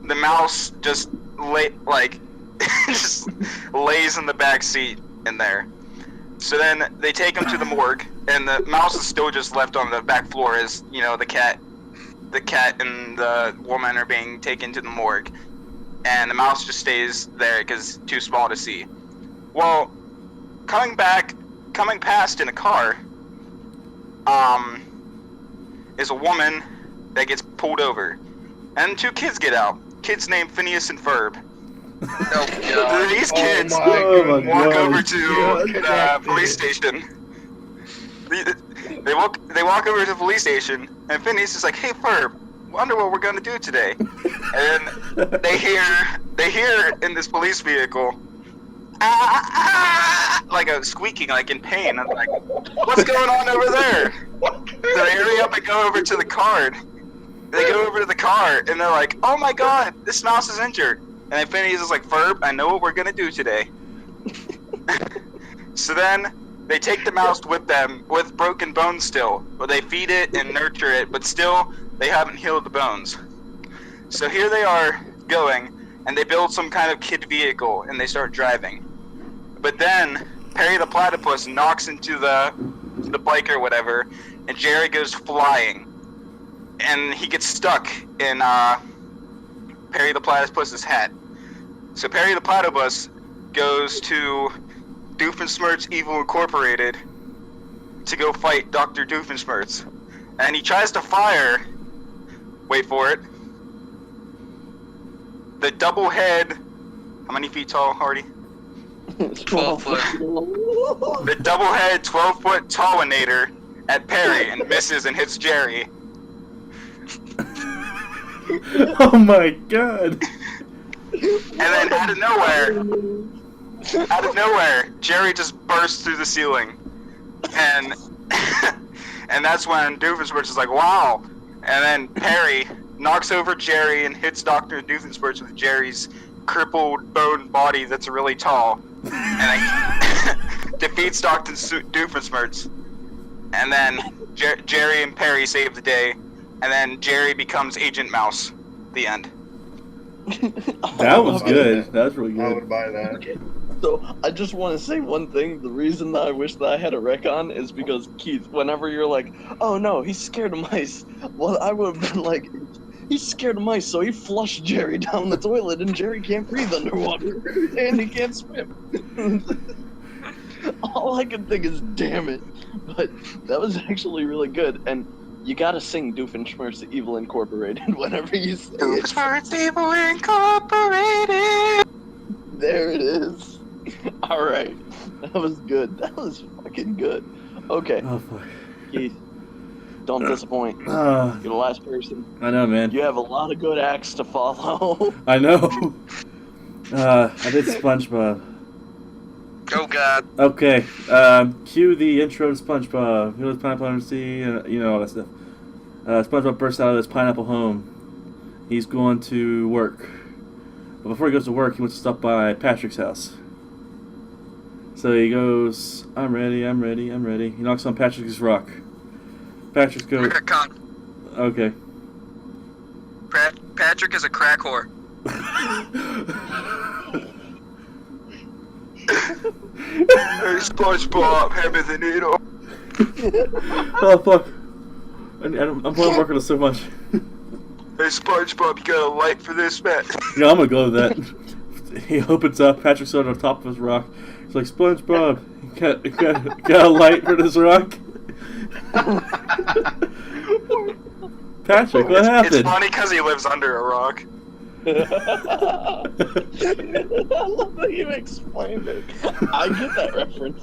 the mouse just just lays in the back seat in there. So then they take him to the morgue, and the mouse is still just left on the back floor as, you know, the cat and the woman are being taken to the morgue. And the mouse just stays there because it's too small to see. Well, coming past in a car, is a woman that gets pulled over. And two kids get out. Kids named Phineas and Ferb. These kids walk over to the police station. They walk over to the police station, and Phineas is like, "Hey, Ferb, wonder what we're gonna do today." And they hear in this police vehicle, like a squeaking, like in pain. I'm like, "What's going on over there?" So they hurry up and go over to the car. They go over to the car, and they're like, "Oh my God, this mouse is injured." And then Phineas is like, "Ferb, I know what we're gonna do today." So then they take the mouse with them, with broken bones still. But they feed it and nurture it, but still they haven't healed the bones. So here they are going, and they build some kind of kid vehicle, and they start driving. But then Perry the Platypus knocks into the bike or whatever, and Jerry goes flying. And he gets stuck in Perry the Platypus's hat. So Perry the Platypus goes to Doofenshmirtz Evil Incorporated to go fight Dr. Doofenshmirtz. And he tries to fire, wait for it, the double head, how many feet tall, Hardy? 12 foot. The double head 12-foot Tallinator at Perry and misses and hits Jerry. Oh my God. And then out of nowhere, Jerry just bursts through the ceiling. And and that's when Doofenshmirtz is like, wow. And then Perry knocks over Jerry and hits Dr. Doofenshmirtz with Jerry's crippled bone body that's really tall. And defeats Dr. Doofenshmirtz. And then Jerry and Perry save the day. And then Jerry becomes Agent Mouse. The end. That was good. That was really I good. would buy that. Okay, so I just want to say one thing. The reason that I wish that I had a retcon is because, Keith, whenever you're like, oh no, he's scared of mice, well, I would have been like, he's scared of mice, so he flushed Jerry down the toilet, and Jerry can't breathe underwater, and he can't swim. All I can think is, damn it. But that was actually really good, and you gotta sing Doofenshmirtz Evil Incorporated whenever you say it. Doofenshmirtz Evil Incorporated! There it is. Alright. That was good. That was fucking good. Okay, Oh fuck. Keith, don't disappoint. Uh, You're the last person. I know, man. You have a lot of good acts to follow. I know. I did SpongeBob. Oh God. Okay. Cue the intro to SpongeBob. He was pineapple under the sea, you know all that stuff. SpongeBob bursts out of his pineapple home. He's going to work. But before he goes to work, he wants to stop by Patrick's house. So he goes, I'm ready, I'm ready, I'm ready. He knocks on Patrick's rock. Patrick's goes, Retcon. okay. Patrick is a crack whore. Hey, SpongeBob, hammer the needle. Oh, fuck. I'm working on so much. Hey, SpongeBob, you got a light for this, man? Yeah, I'm gonna go with that. He opens up, Patrick's on the top of his rock. He's like, SpongeBob, you got a light for this rock? Patrick, what happened? It's funny because he lives under a rock. I love that you explained it. I get that reference.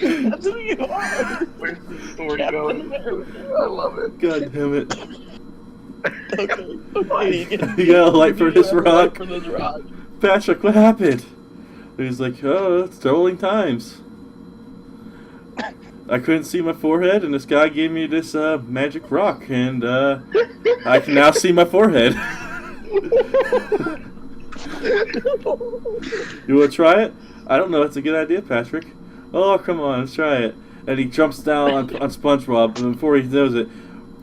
That's who you are. Where's the story Captain going? America. I love it. God damn it. Okay. You got a light for this rock? For this rock. Patrick, what happened? He's like, oh, it's rolling times. I couldn't see my forehead, and this guy gave me this magic rock, and I can now see my forehead. You want to try it? I don't know. It's a good idea, Patrick. Oh, come on, let's try it. And he jumps down on SpongeBob, and before he knows it,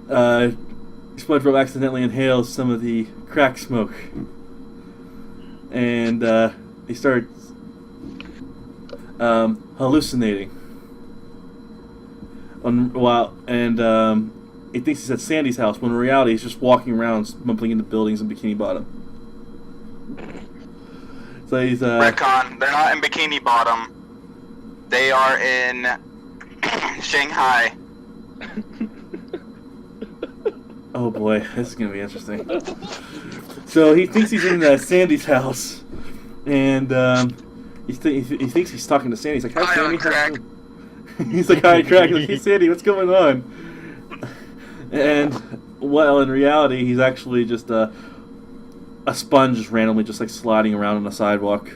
SpongeBob accidentally inhales some of the crack smoke. And he starts hallucinating. He thinks he's at Sandy's house, when in reality he's just walking around, mumbling into buildings in Bikini Bottom. So he's Retcon, they're not in Bikini Bottom. They are in Shanghai. oh boy, this is gonna be interesting. So he thinks he's in Sandy's house, and he thinks he's talking to Sandy. He's like, "Hi, Hi, Sandy." on crack. He's like, "Hi, crack." He's like, "Hey, Sandy, what's going on?" And well, in reality, he's actually just a sponge, just randomly, just like sliding around on the sidewalk,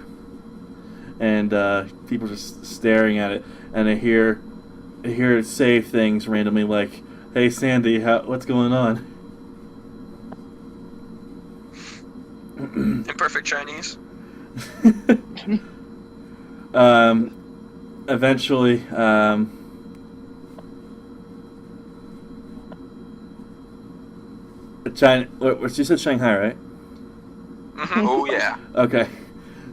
and people just staring at it, and they hear it say things randomly like, "Hey, Sandy, what's going on?" Imperfect Chinese. Eventually, China. What you said, Shanghai, right? Mm-hmm. Oh yeah. Okay.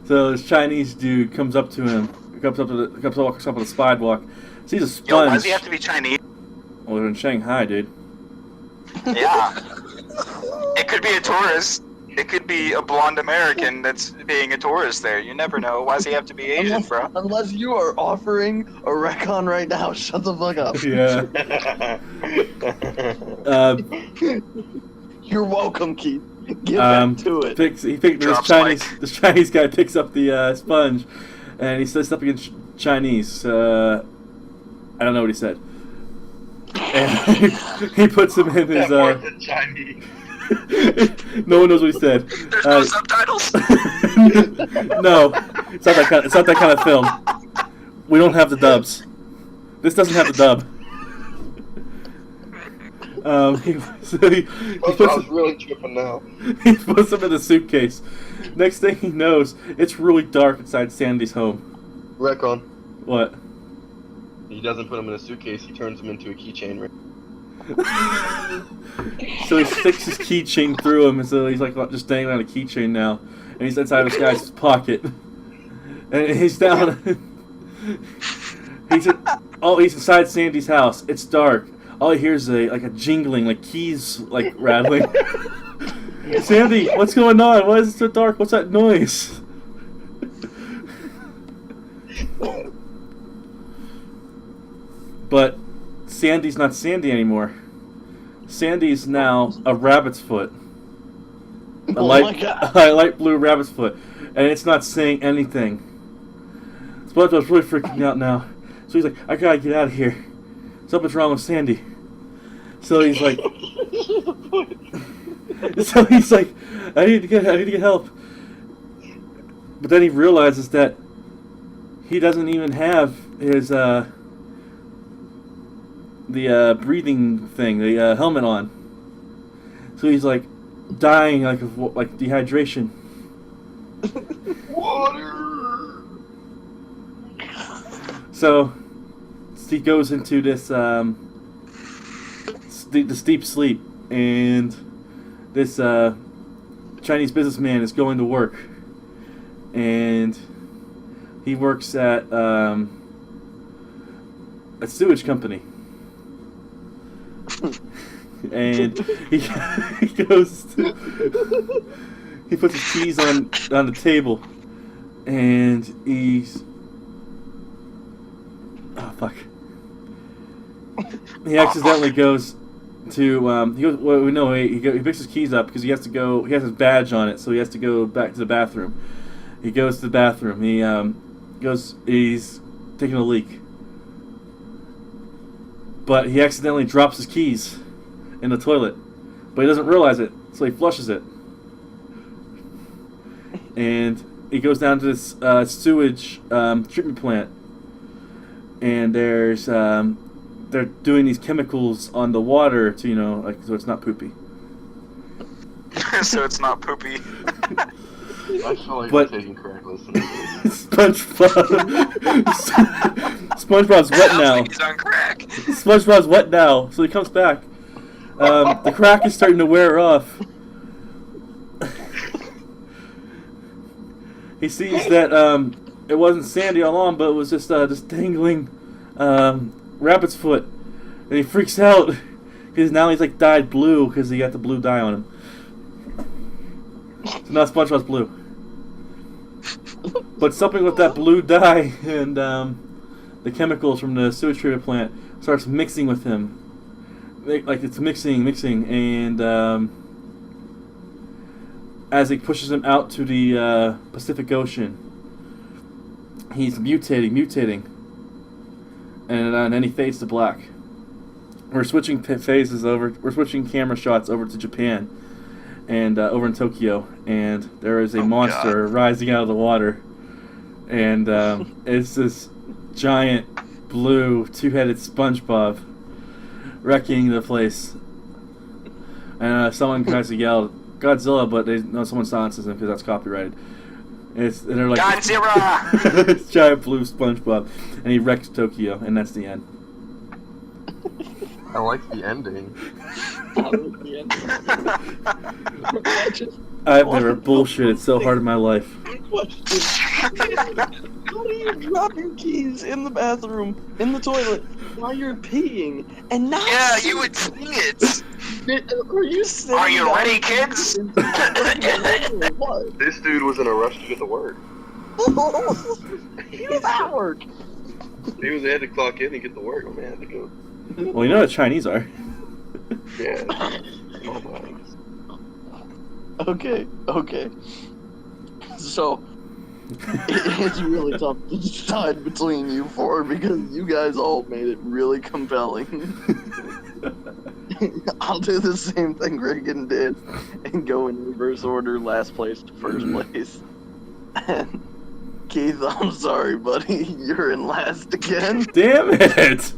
So this Chinese dude comes up to him, walks up on the sidewalk, sees a sponge. Yo, why does he have to be Chinese? Well, they're in Shanghai, dude. Yeah. It could be a tourist. It could be a blonde American that's being a tourist there. You never know. Why does he have to be Asian, bro? Unless you are offering a retcon right now, shut the fuck up. Yeah. You're welcome, Keith. Get back to it. This Chinese guy picks up the sponge, and he says something in Chinese. I don't know what he said. And he puts him in his. Chinese. No one knows what he said. There's no subtitles. No, it's not that kind of film. We don't have the dubs. This doesn't have the dub. He I was really tripping now. He puts him in a suitcase. Next thing he knows, it's really dark inside Sandy's home. Retcon. What? He doesn't put him in a suitcase, he turns him into a keychain ring. So he sticks his keychain through him, and so he's like just dangling on a keychain now, and he's inside this guy's pocket, and he's down. He's inside Sandy's house. It's dark. All he hears is a jingling, like keys like rattling. Sandy, what's going on? Why is it so dark? What's that noise? But Sandy's not Sandy anymore. Sandy's now a rabbit's foot. A light blue rabbit's foot. And it's not saying anything. SpongeBob's really freaking out now. So he's like, I gotta get out of here. Something's wrong with Sandy. So he's like, I need to get help. But then he realizes that he doesn't even have his the breathing thing, the helmet on. So he's like dying like of dehydration. Water. So he goes into this the deep sleep, and this Chinese businessman is going to work, and he works at a sewage company. And he goes to, he puts his keys on the table, and he's fuck. He accidentally goes to he picks his keys up because he has his badge on it, so he has to go back to the bathroom. He goes to the bathroom. He's taking a leak, but he accidentally drops his keys in the toilet, but he doesn't realize it, so he flushes it. And he goes down to this sewage treatment plant, and there's they're doing these chemicals on the water to so it's not poopy. So it's not poopy. I feel like But- we're taking correct listening. SpongeBob's wet Sounds now. like he's on crack. SpongeBob's wet now, so he comes back. The crack is starting to wear off. He sees that it wasn't Sandy all along, but it was just dangling rabbit's foot, and he freaks out because now he's like dyed blue because he got the blue dye on him. So now SpongeBob's blue. But something with that blue dye and the chemicals from the sewage treatment plant starts mixing with him. Like it's mixing, and as it pushes him out to the Pacific Ocean, he's mutating, and then he fades to black. We're switching phases over. We're switching camera shots over to Japan, and over in Tokyo, and there is a monster rising out of the water, and it's this giant blue two-headed SpongeBob wrecking the place. And someone tries to yell Godzilla, but someone silences him because that's copyrighted. And they're like Godzilla! it's giant blue SpongeBob, and he wrecks Tokyo, and that's the end. I like the ending. I've never bullshitted so hard in my life. How do you drop your keys in the bathroom, in the toilet, while you're peeing, and not? Yeah, you would see it. Are you sitting Are you down ready, kids? What? This dude was in a rush to get to work. How does that work? He had to clock in and get to work. Oh man, had to go. Well, you know what Chinese are. Yeah. Oh my. Okay. So, it's really tough to decide between you four because you guys all made it really compelling. I'll do the same thing Reagan did and go in reverse order, last place to first place. And Keith, I'm sorry, buddy, you're in last again. Damn it!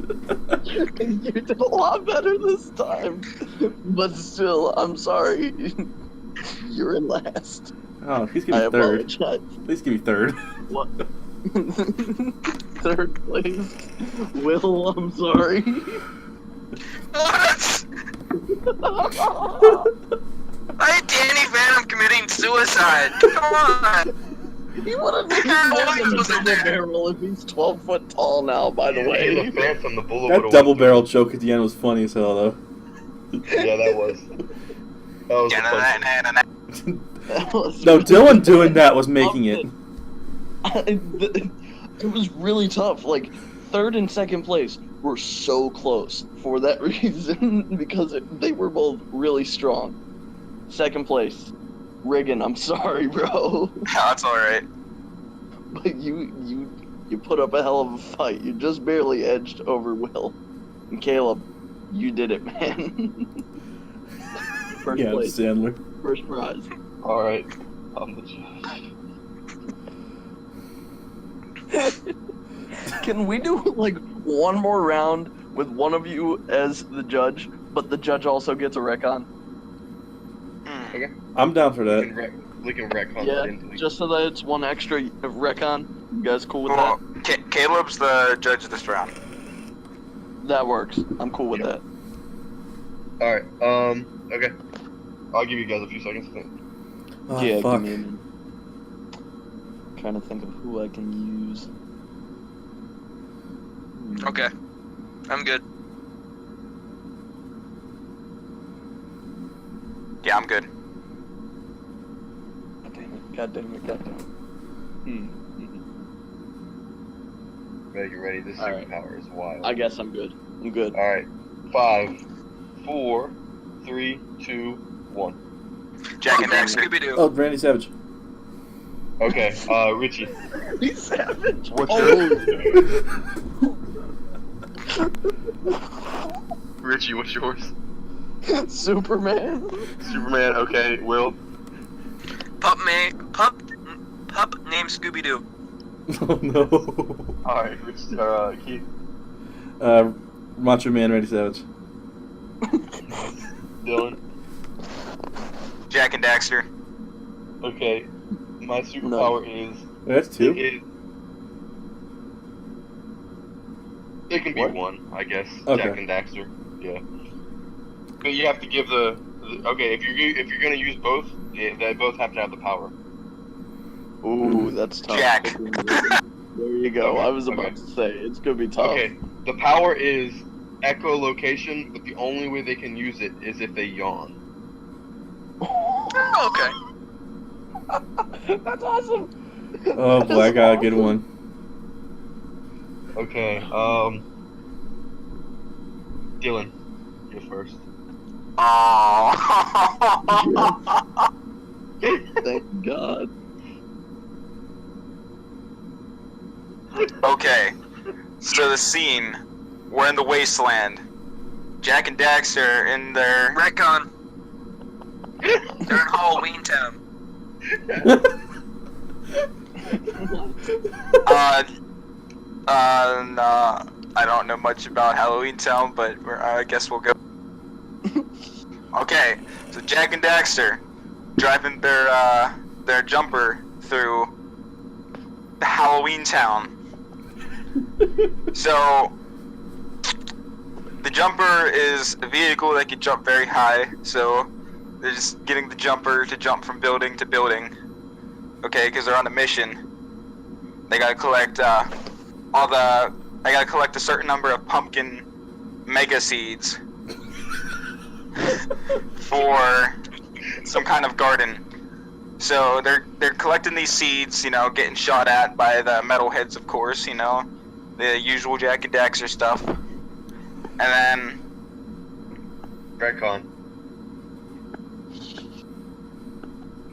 You did a lot better this time. But still, I'm sorry. You're in last. Oh, he's I gonna be third. apologize. Please give me third. What? Third place. Will, I'm sorry. What? I had Danny Phantom committing suicide. Come on. He would have been Why in the was it double there? barrel if he's 12 foot tall now, by the In the way. Phantom, the bullet That would've double went barrel joke at the end was funny as hell, though. through. Yeah, that was. That was the fun. That was No, Dylan doing that was making it. It was really tough. Like, third and second place were so close for that reason because they were both really strong. Second place, Reagan, I'm sorry, bro. That's alright. But you You put up a hell of a fight. You just barely edged over Will. And Caleb, you did it, man. First Yeah, place. Sandler. First prize. Alright. I'm the judge. Can we do like one more round with one of you as the judge, but the judge also gets a retcon? Okay. I'm down for We that. can retcon Yeah, that into the... just so that it's one extra retcon. You guys cool with Well, Caleb's the judge this round. that? That works. I'm cool with that. Alright, okay. I'll give you guys a few seconds to think. Oh, yeah, fuck. give me a minute. Trying to think of who I can use. Okay. I'm good. Yeah, I'm good. God damn it. Are you ready? This Alright. superpower is wild. I guess I'm good. I'm good. Alright. 5, 4, 3, 2, 1. Jack and Name Daxter. Scooby-Doo. Oh, Randy Savage. Okay, Richie. He's savage. What's Richie, what's yours? Superman. Superman, okay. Will? Pup named Scooby-Doo. Oh no. Alright, Keith. Macho Man, Randy Savage. Dylan? Jack and Daxter. Okay. My superpower is... That's two. It can be What? one, I guess. Okay. Jack and Daxter. Yeah. But you have to give the okay, if you're gonna use both, they both have to have the power. Ooh, that's tough. Jack. There you go. Okay, I was about okay. to say, it's gonna be tough. Okay. The power is echolocation, but the only way they can use it is if they yawn. Oh, okay. That's awesome. Oh boy, I got a good one. Okay, Dylan, you're first. Aww. Thank God. Okay, so the scene, we're in the wasteland. Jack and Daxter in their... Retcon. They're in Halloween Town. No, I don't know much about Halloween Town, but I guess we'll go. Okay, so Jack and Daxter driving their jumper through the Halloween Town. So the jumper is a vehicle that can jump very high, so they're just getting the jumper to jump from building to building. Okay, because they're on a mission. They gotta collect I gotta collect a certain number of pumpkin mega seeds for some kind of garden. So they're collecting these seeds, you know, getting shot at by the metalheads, of course, you know, the usual Jack and Daxter stuff. And then Retcon.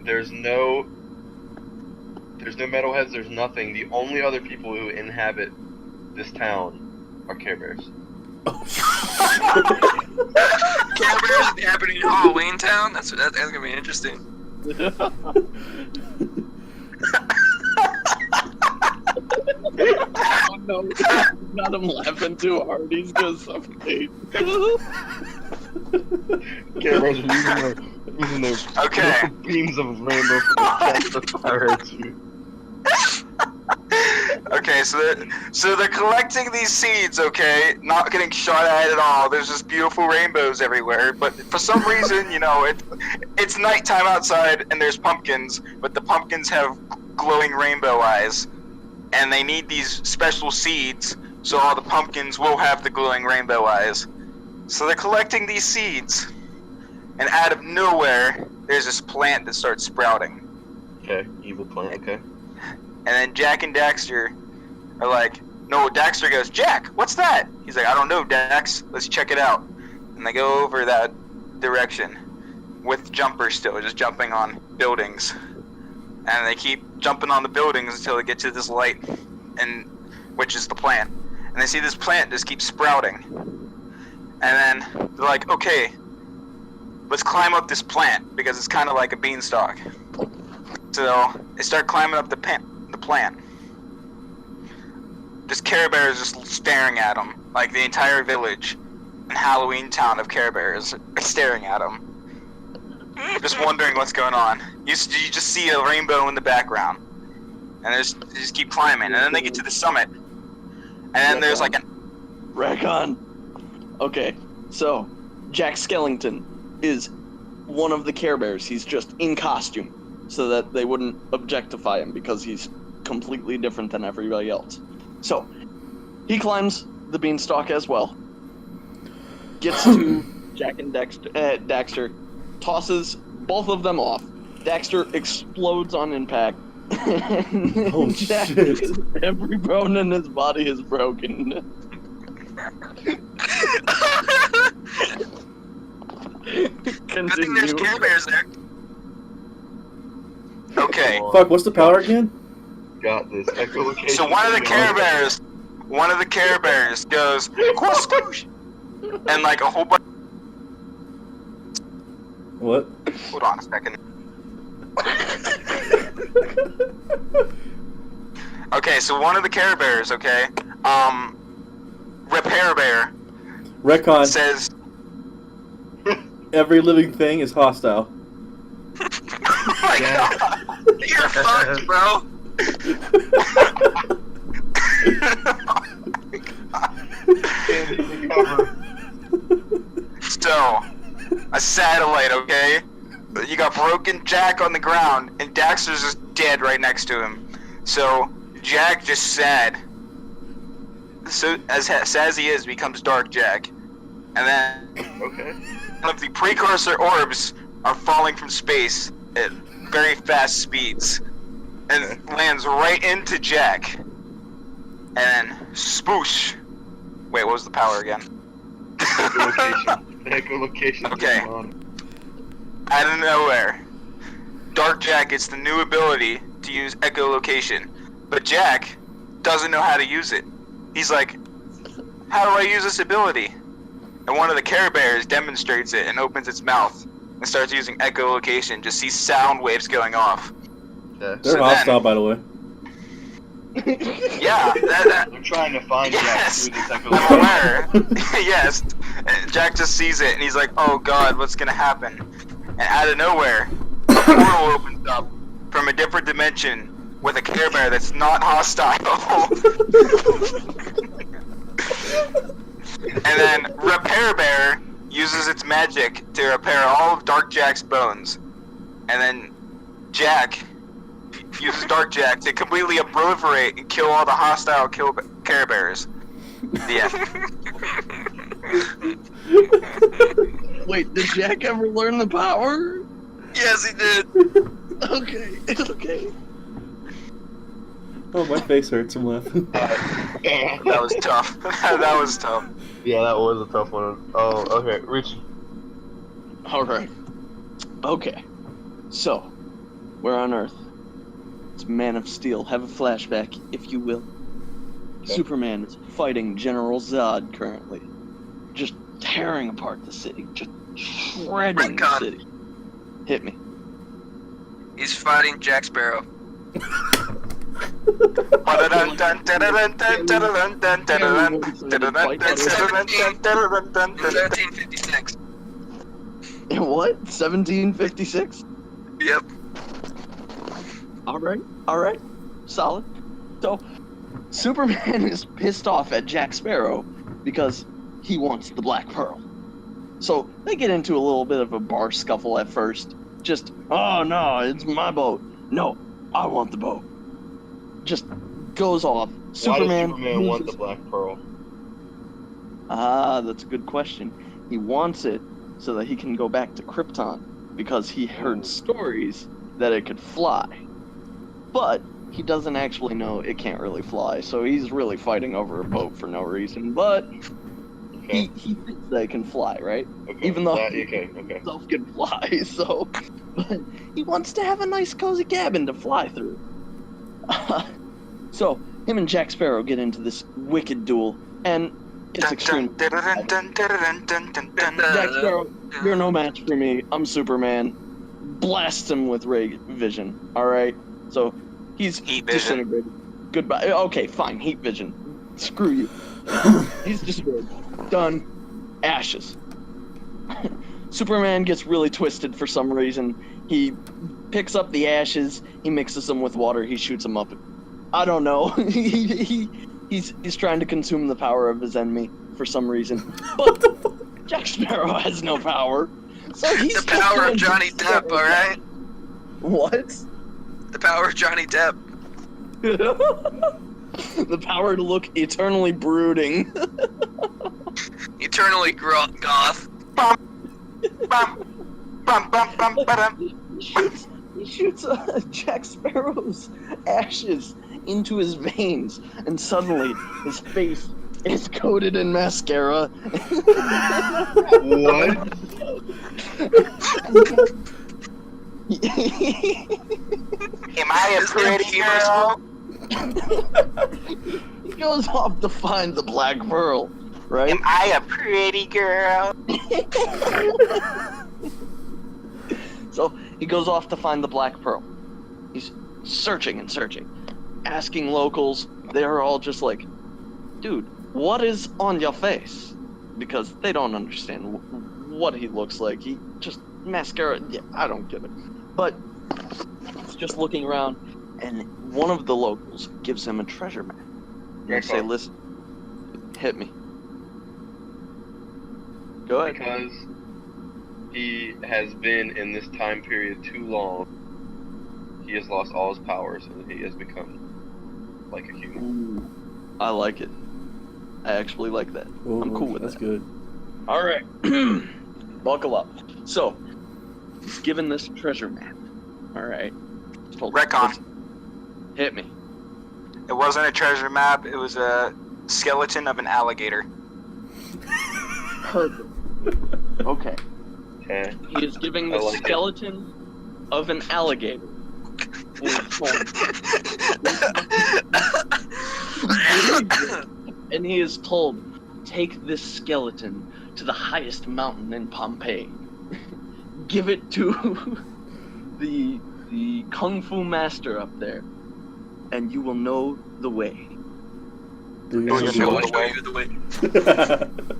There's no metalheads, there's nothing. The only other people who inhabit this town are Care Bears. Care Bears happening in Halloween Town? That's gonna be interesting. Oh no, not him laughing too hard. He's gonna suffocate. Care Bears are using their Okay. beams of rainbow for the fire at you. Okay, so they're collecting these seeds, okay, not getting shot at all. There's just beautiful rainbows everywhere, but for some reason, you know, it's nighttime outside and there's pumpkins, but the pumpkins have glowing rainbow eyes, and they need these special seeds so all the pumpkins will have the glowing rainbow eyes. So they're collecting these seeds, and out of nowhere, there's this plant that starts sprouting. Okay, evil plant, okay. And then Jack and Daxter are like, no, Daxter goes, Jack, what's that? He's like, I don't know, Dax, let's check it out. And they go over that direction with jumpers still, just jumping on buildings. And they keep jumping on the buildings until they get to this light. And which is the plant. And they see this plant just keep sprouting. And then they're like, okay, let's climb up this plant because it's kind of like a beanstalk. So they start climbing up the plant. This Care Bear is just staring at them, like the entire village and Halloween town of Care Bears are staring at them. Just wondering what's going on. You just see a rainbow in the background, and they just keep climbing, and then they get to the summit, and then there's like an retcon. Okay, so Jack Skellington is one of the Care Bears. He's just in costume, so that they wouldn't objectify him because he's completely different than everybody else. So he climbs the beanstalk as well. Gets to Jack and Daxter, tosses both of them off. Daxter explodes on impact. Oh, Jack, shit. every bone in his body is broken. Good thing there's Care Bears there. okay. Fuck, what's the power again? Got this. Echolocation. So one of the Care Bears goes, "Squoosh, squoosh," and like a whole bunch. What? Hold on a second. Okay, so one of the Care Bears, okay, Repair Bear Retcon. says, Every living thing is hostile. "Oh my Yeah. god, You're fucked, bro. Can't even cover. So, a satellite, okay? You got broken Jack on the ground, and Daxter's just dead right next to him. So, Jack just sad. So, as sad as he is, becomes Dark Jack. And then, Okay. one of the precursor orbs are falling from space at very fast speeds. And lands right into Jack. And then, spoosh. Wait, what was the power again? Echolocation. Echolocation. Okay. is on. Out of nowhere, Dark Jack gets the new ability to use echolocation, but Jack doesn't know how to use it. He's like, how do I use this ability? And one of the Care Bears demonstrates it and opens its mouth and starts using echolocation, just sees sound waves going off. Okay. They're So hostile, by the way. Yeah, that They're trying to find Yes, Jack through this I'm echolocation. aware. Yes. And Jack just sees it and he's like, oh god, what's gonna happen? And out of nowhere, a portal opens up from a different dimension with a Care Bear that's not hostile. And then Repair Bear uses its magic to repair all of Dark Jack's bones. And then Jack uses Dark Jack to completely proliferate and kill all the hostile Care Bears. The end. Wait, did Jack ever learn the power? Yes, he did. Okay, okay. Oh, my face hurts from laughing. That was tough. That was tough. Yeah, that was a tough one. Oh, okay. Richie. Alright. Okay. So, we're on Earth. It's Man of Steel. Have a flashback, if you will. Okay. Superman is fighting General Zod currently. Just tearing apart the city. Just shredding the Retcon. city. Hit me. He's fighting Jack Sparrow. 1356. What? 1756? Yep. Alright. Solid. So, Superman is pissed off at Jack Sparrow because he wants the Black Pearl. So, they get into a little bit of a bar scuffle at first. Just, oh no, it's my boat. No, I want the boat. Just goes off. Why does Superman want the Black Pearl? Ah, that's a good question. He wants it so that he can go back to Krypton because he heard stories that it could fly. But he doesn't actually know it can't really fly, so he's really fighting over a boat for no reason. But Okay. he thinks that it can fly, right? Okay. Even though Okay. himself can fly, so but he wants to have a nice cozy cabin to fly through. So him and Jack Sparrow get into this wicked duel, and it's extreme. Jack Sparrow, you're no match for me. I'm Superman. Blast him with ray vision. All right. So he's Heat vision. disintegrated. Goodbye. Okay, fine. Heat vision. Screw you. He's disintegrated. Done. Ashes. Superman gets really twisted for some reason. He picks up the ashes. He mixes them with water. He shoots them up. I don't know. He's trying to consume the power of his enemy for some reason. But Jack Sparrow has no power. So he's The power of Johnny Depp, alright? What? The power of Johnny Depp. The power to look eternally brooding. Eternally goth. He shoots Jack Sparrow's ashes into his veins, and suddenly his face is coated in mascara. What? Am I a pretty girl? He goes off to find the Black Pearl, right? Am I a pretty girl? So he goes off to find the Black Pearl. He's searching and searching, asking locals. They're all just like, dude, what is on your face? Because they don't understand what he looks like. He just mascara. Yeah, I don't get it. But he's just looking around, and one of the locals gives him a treasure map. They say, listen, hit me. Go ahead. Because he has been in this time period too long, he has lost all his powers and he has become like a human. Ooh, I like it. I actually like that. Ooh, I'm cool with that's that. good. All right. Buckle up. So, he's given this treasure map. All right. He's told, Retcon. "Listen, hit me." It wasn't a treasure map, it was a skeleton of an alligator. Perfect. Okay. Okay. He is giving I the like it. skeleton of an alligator. And he is told, take this skeleton to the highest mountain in Pompeii. Give it to the kung fu master up there, and you will know the way. Do Oh, you you know know the the way. the way.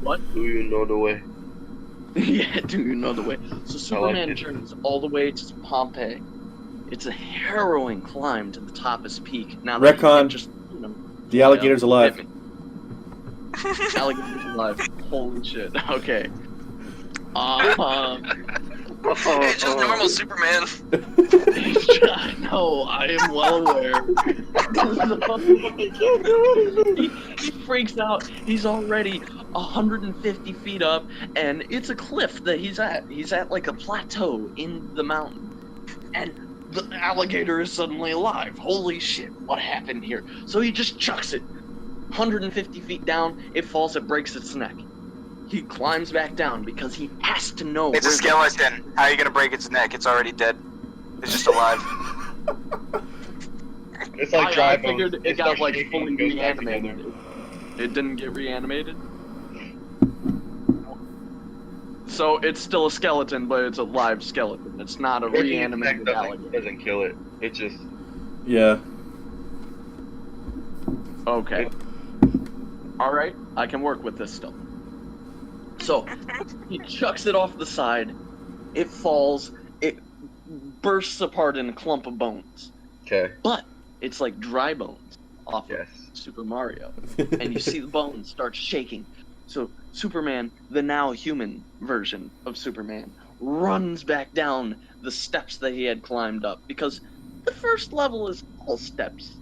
What? Do you know the way? Yeah, do you know the way? So Superman it. journeys all the way to Pompeii. It's a harrowing climb to the top of his peak. Now that he Retcon. can just, you know, The alligator's alive. hit me. Alligator's alive. Holy shit. Okay. It's just normal Superman. I know, I am well aware. He freaks out. He's already 150 feet up, and it's a cliff that he's at. He's at like a plateau in the mountain. And the alligator is suddenly alive. Holy shit, what happened here? So he just chucks it. 150 feet down, it falls, it breaks its neck. He climbs back down because he has to know. It's a where the- skeleton. How are you gonna break its neck? It's already dead. It's just alive. It's like I dry figured bones. it got starts like shaking fully and goes back reanimated. together. It didn't get reanimated. So it's still a skeleton, but it's a live skeleton. It's not a Breaking its reanimated neck alligator. doesn't kill it. It just Yeah. Okay. All right, I can work with this still. So he chucks it off the side. It falls. It bursts apart in a clump of bones. okay. But it's like dry bones off Yes. of Super Mario. And you see the bones start shaking. So Superman, the now human version of Superman, runs back down the steps that he had climbed up, because the first level is all steps.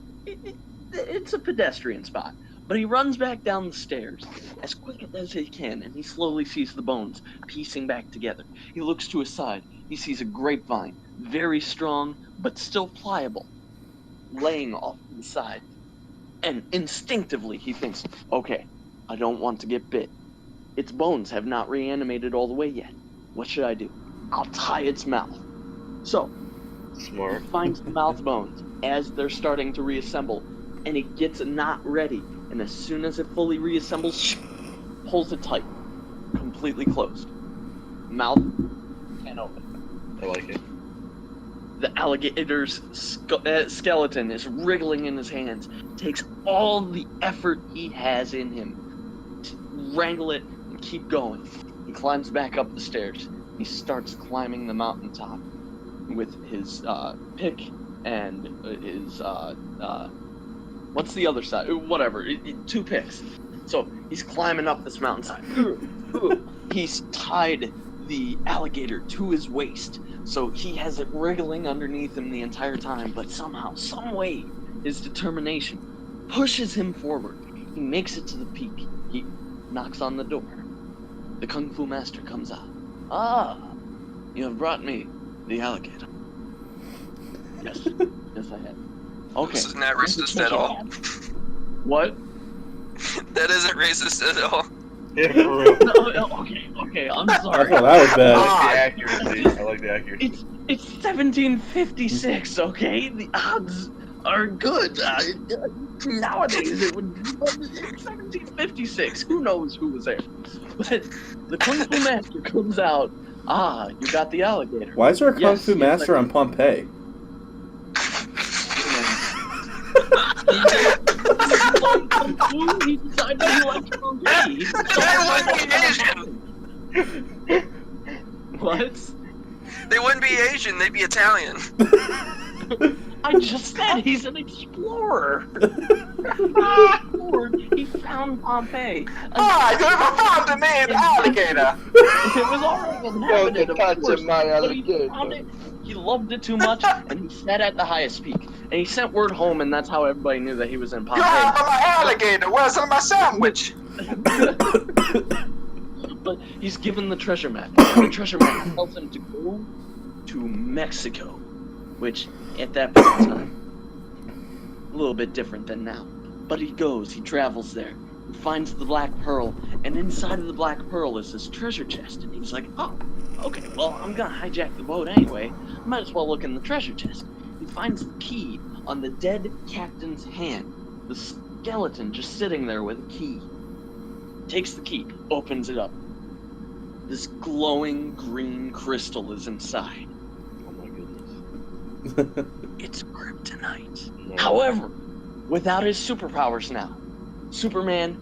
It's a pedestrian spot. But he runs back down the stairs as quick as he can, and he slowly sees the bones piecing back together. He looks to his side. He sees a grapevine, very strong but still pliable, laying off to the side. And instinctively he thinks, okay, I don't want to get bit. Its bones have not reanimated all the way yet. What should I do? I'll tie its mouth. So, Smart. he finds the mouth bones as they're starting to reassemble, and he gets a knot ready. And as soon as it fully reassembles, pulls it tight, completely closed. Mouth can't open. I like it. The alligator's skeleton is wriggling in his hands. Takes all the effort he has in him to wrangle it and keep going. He climbs back up the stairs. He starts climbing the mountaintop with his pick and his what's the other side? Whatever. 2 picks. So he's climbing up this mountainside. He's tied the alligator to his waist, so he has it wriggling underneath him the entire time, but somehow, some way, his determination pushes him forward. He makes it to the peak. He knocks on the door. The Kung Fu Master comes out. Ah, you have brought me the alligator. Yes, yes I have. Okay. This is not racist at all. What? That isn't racist at all. Yeah, for real. No, okay, I'm I sorry. thought that was I bad. like the accuracy. I like the accuracy. It's 1756, okay? The odds are good. Nowadays it would be 1756. Who knows who was there? But the Kung Fu Master comes out. Ah, you got the alligator. Why is there a Kung Yes, Fu yes, Master I on Pompeii? He decided he liked Pompeii. They wouldn't be Asian. What? They wouldn't be Asian. They'd be Italian. I just said he's an explorer. He found Pompeii. Ah, you never found an alligator! It was already inhabited, of course, my but he found it. He loved it too much, and he sat at the highest peak. And he sent word home, and that's how everybody knew that he was in You have Pompeii. my alligator! Where's my sandwich? But he's given the treasure map. The treasure map tells him to go to Mexico, which, at that point in time, a little bit different than now. But he goes, he travels there, he finds the Black Pearl, and inside of the Black Pearl is this treasure chest. And he's like, oh, okay, well, I'm gonna hijack the boat anyway. Might as well look in the treasure chest. He finds the key on the dead captain's hand. The skeleton just sitting there with a key. Takes the key, opens it up. This glowing green crystal is inside. Oh my goodness. It's kryptonite. No. However, without his superpowers now, Superman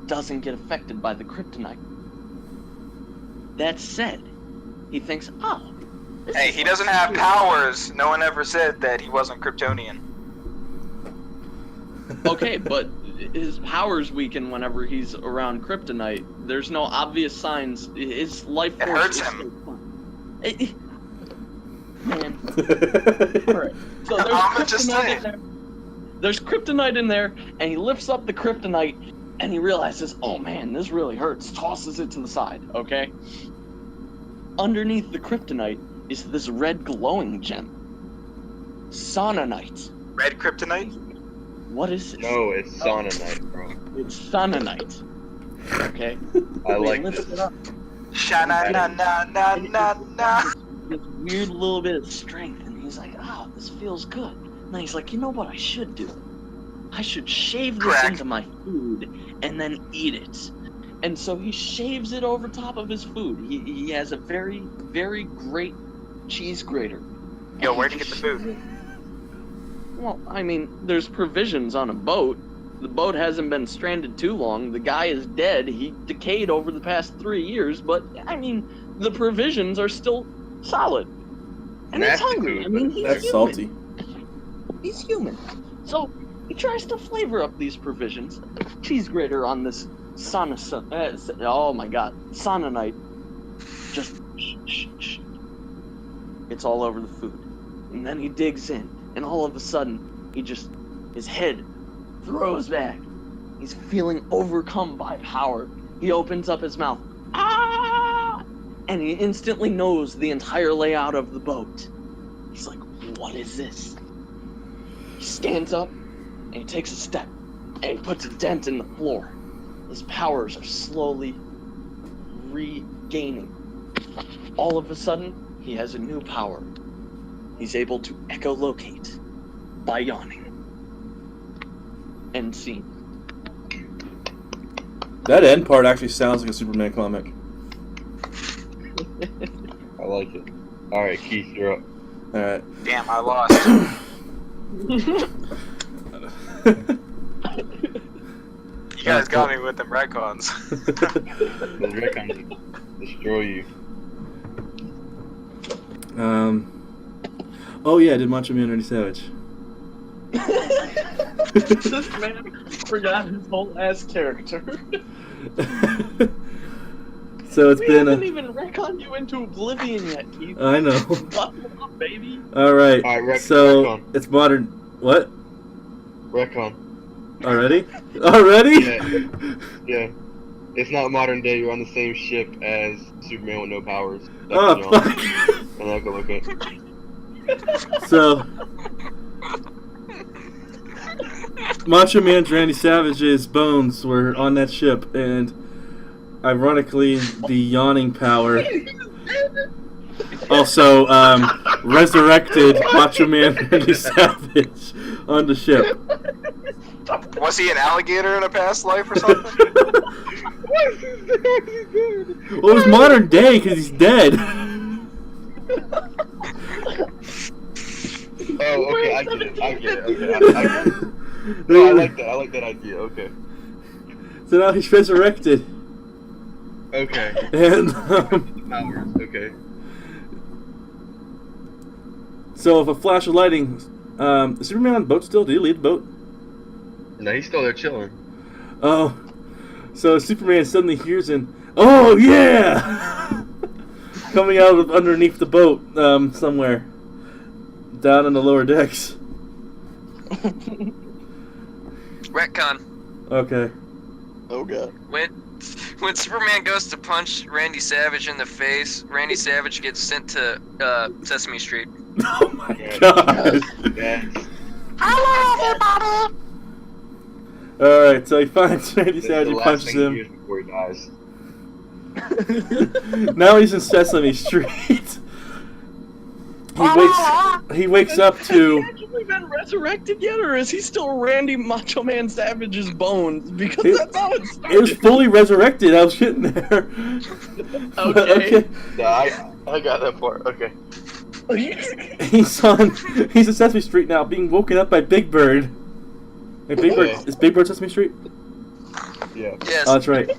doesn't get affected by the kryptonite. That said, he thinks, oh, this Hey, is he like doesn't have super- powers. No one ever said that he wasn't Kryptonian. Okay, but his powers weaken whenever he's around kryptonite. There's no obvious signs. His life It force hurts is him. Man. Alright. So there's I'm just kryptonite saying. in there. There's kryptonite in there, and he lifts up the kryptonite, and he realizes, oh man, this really hurts. Tosses it to the side, okay? Underneath the kryptonite is this red glowing gem. Sononite. Red Kryptonite? What is this? No, it's Sononite, bro. It's sononite. Okay? I He like lifts this. it up, Shana na na na and it na gives na. this weird little bit of strength, and he's like, oh, this feels good. And then he's like, you know what I should do? I should shave this Crack. into my food and then eat it. And so he shaves it over top of his food. He has a very, very great cheese grater. Yo, where'd you get the food? Well, I mean, there's provisions on a boat. The boat hasn't been stranded too long. The guy is dead. He decayed over the past 3 years, but, I mean, the provisions are still solid. And he's Nasty hungry. food, I mean, but he's That's human. salty. He's human. So he tries to flavor up these provisions. Cheese grater on this oh my god, sononite. Just shh. It's all over the food. And then he digs in, and all of a sudden, his head throws back. He's feeling overcome by power. He opens up his mouth. Ah! And he instantly knows the entire layout of the boat. He's like, what is this? He stands up, and he takes a step, and he puts a dent in the floor. His powers are slowly regaining. All of a sudden, he has a new power. He's able to echolocate by yawning. End scene. That end part actually sounds like a Superman comic. I like it. Alright, Keith, you're up. Alright. Damn, I lost. You guys got me with them retcons. Those retcons destroy you. Oh yeah, I did Macho Man Randy Savage. This man forgot his whole ass character. So it's We been haven't even retconned you into oblivion yet, Keith. I know. Buckle up, baby. Alright, Alright, so retcon. it's modern. What? Retcon. Already? Already? Yeah. It's not modern day, you're on the same ship as Superman with no powers. That's Oh, John. fuck. I'm not gonna look at. So, Macho Man's Randy Savage's bones were on that ship, and ironically, the yawning power also resurrected Macho Man Randy Savage on the ship. Was he an alligator in a past life or something? Well, it was modern day because he's dead. Oh, okay, I get it. Okay, I get it. No, I like that. I like that idea. Okay. So now he's resurrected. Okay. And Powers. Okay. so, if a flash of lightning, is Superman on the boat still? Did he leave the boat? No, he's still there chilling. Oh, so Superman suddenly hears him. Oh yeah, coming out of underneath the boat, somewhere down in the lower decks. Retcon. Okay. Oh god. When Superman goes to punch Randy Savage in the face, Randy Savage gets sent to Sesame Street. Oh my Yeah. god. Yes. Hello, everybody. All right, so he finds Randy This is Savage, the he last punches thing he him. hears before he dies. Now he's in Sesame Street. He wakes up Has to. he actually been resurrected yet, or is he still Randy Macho Man Savage's bones? Because It- that's how it It started. was fully resurrected. I was getting there. But, Okay. Yeah, I got that part. Okay. He's in Sesame Street now, being woken up by Big Bird. Hey, Big Bird, Yeah. is Big Bird Sesame Street? Yeah. Yes. Oh, that's right.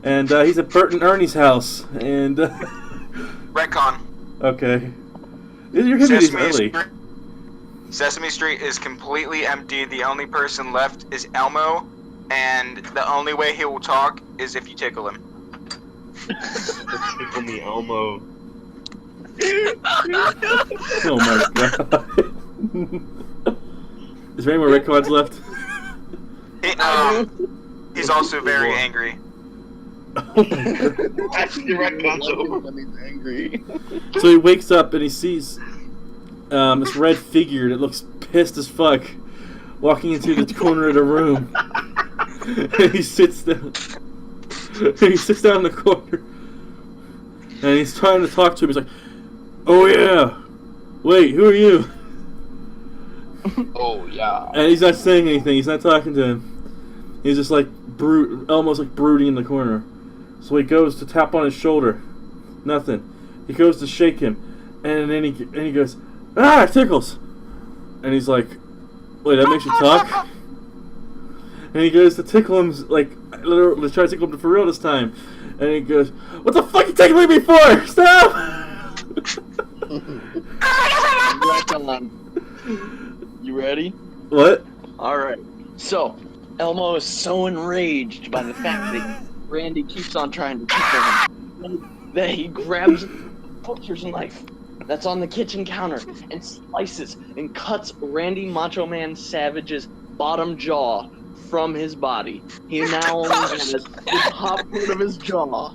And he's at Bert and Ernie's house, and Retcon. okay, you're hitting these early. Sesame Street is completely empty. The only person left is Elmo, and the only way he will talk is if you tickle him. Tickle me, Elmo. Oh my god! Is there any more retcons left? He's also very angry. Oh my god. Actually, retcon's over. When he's angry. So he wakes up and he sees this red figure that looks pissed as fuck walking into the corner of the room. And he sits down. He sits down in the corner. And he's trying to talk to him. He's like, "Oh yeah, wait, who are you?" Oh, yeah. And he's not saying anything. He's not talking to him. He's just like almost like brooding in the corner. So he goes to tap on his shoulder. Nothing. He goes to shake him, and then he goes, "Ah, it tickles." And he's like, "Wait, that makes you talk?" And he goes to tickle him, like literally try to tickle him for real this time. And he goes, "What the fuck you tickling me for? Stop!" Retcon. You ready? What? Alright. So, Elmo is so enraged by the fact that Randy keeps on trying to tickle him that he grabs a butcher's knife that's on the kitchen counter and slices and cuts Randy Macho Man Savage's bottom jaw from his body. He now only has the top part of his jaw.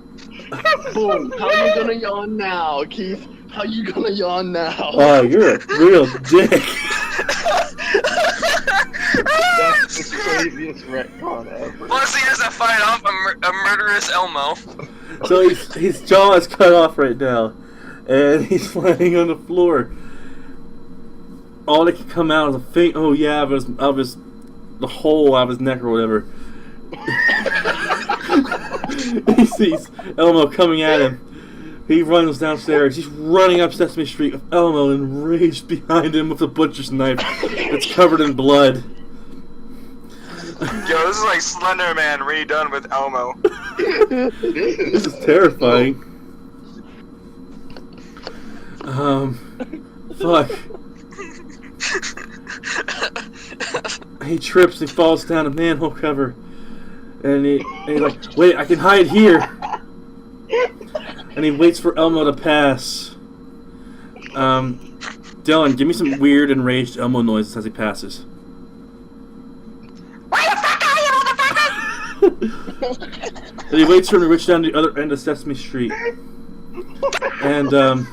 Boom. How you gonna yawn now, Keith? How you gonna yawn now? Oh, you're a real dick. That's the craziest retcon ever. Plus, he has to fight off a murderous Elmo. So his jaw is cut off right now, and he's laying on the floor. all that could come out is a faint "oh yeah" of his the hole out of his neck or whatever. He sees Elmo coming at him. He runs downstairs. He's running up Sesame Street with Elmo enraged behind him with a butcher's knife that's covered in blood. Yo, this is like Slender Man redone with Elmo. This is terrifying. Fuck. He trips and he falls down a manhole cover. And he's like, wait, I can hide here. And he waits for Elmo to pass. Dylan, give me some weird enraged Elmo noises as he passes. Where the fuck are you, motherfucker? And he waits for him to reach down to the other end of Sesame Street. And, Elmo,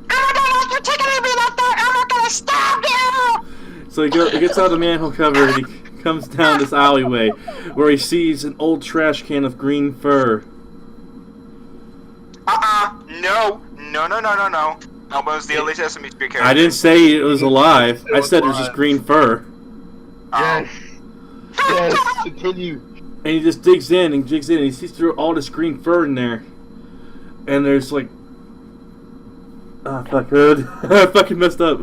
don't you take any meat out there! Elmo gonna stab you! so he gets out of the manhole cover and he comes down this alleyway where he sees an old trash can of green fur. No. Elmo's the only Sesame Street character. I didn't say it was alive. I said it was just green fur. Yes. Yes. Continue. And he just digs in and he sees through all this green fur in there. And there's like... Ah, fuck, good. I fucking messed up.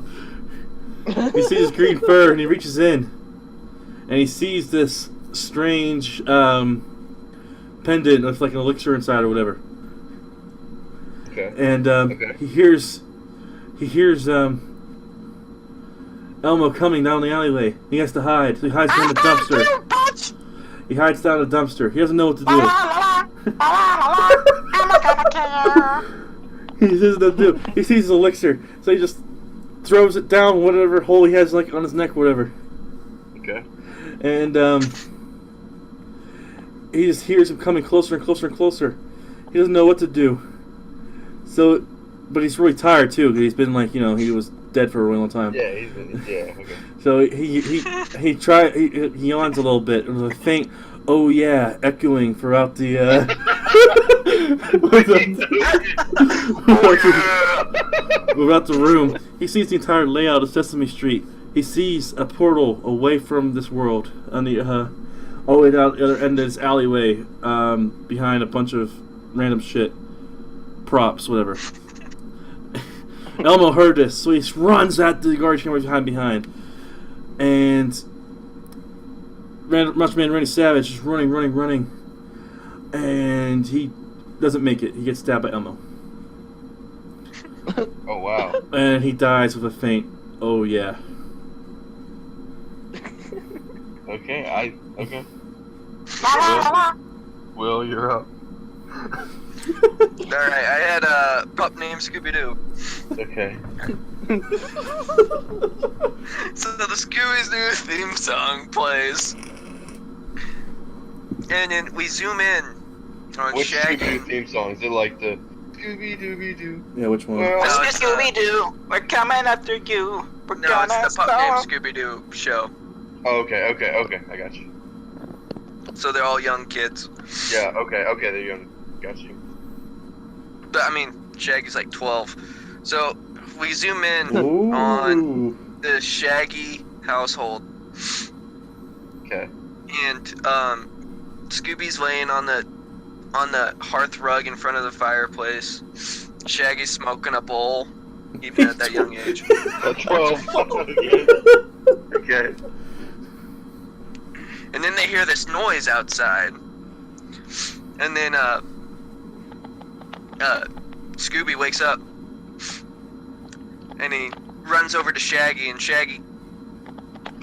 He sees this green fur and he reaches in. And he sees this strange pendant with like an elixir inside or whatever. Okay. And Okay. he hears Elmo coming down the alleyway. He has to hide. So he hides behind the dumpster. He hides down the dumpster. He doesn't know what to do. Elmo gonna kill you! He doesn't know what to do. He sees his elixir, so he just throws it down whatever hole he has like on his neck or whatever. Okay. And he just hears him coming closer and closer and closer. He doesn't know what to do. So, but he's really tired too, because he's been like, he was dead for a really long time. Yeah, okay. So he yawns a little bit, and there's a faint "oh yeah" echoing throughout the throughout the room. He sees the entire layout of Sesame Street. He sees a portal away from this world on the all the way down the other end of this alleyway, behind a bunch of random shit, props, whatever. Elmo heard this, so he runs at the garbage can behind. And Macho Man Randy Savage is running. And he doesn't make it. He gets stabbed by Elmo. Oh, wow. And he dies with a faint "oh yeah." Okay, okay. Will, you're up. Alright, I had a pup named Scooby-Doo. Okay. So the Scooby-Doo theme song plays. And then we zoom in on What's Shaggy. Scooby-Doo theme song? Is it like the Scooby-Dooby-Doo? Yeah, which one? Well, No, it's Scooby-Doo, we're coming after you. We're No, it's the pup named Scooby-Doo show. oh, okay, I got you. So they're all young kids. Yeah, okay, they're young. Got you. But I mean, Shaggy's like 12. So we zoom in on Ooh. the Shaggy household. Okay. And Scooby's laying on the hearth rug in front of the fireplace. Shaggy's smoking a bowl, even at that young age. At 12. Okay. And then they hear this noise outside. And then Scooby wakes up. And he runs over to Shaggy, and he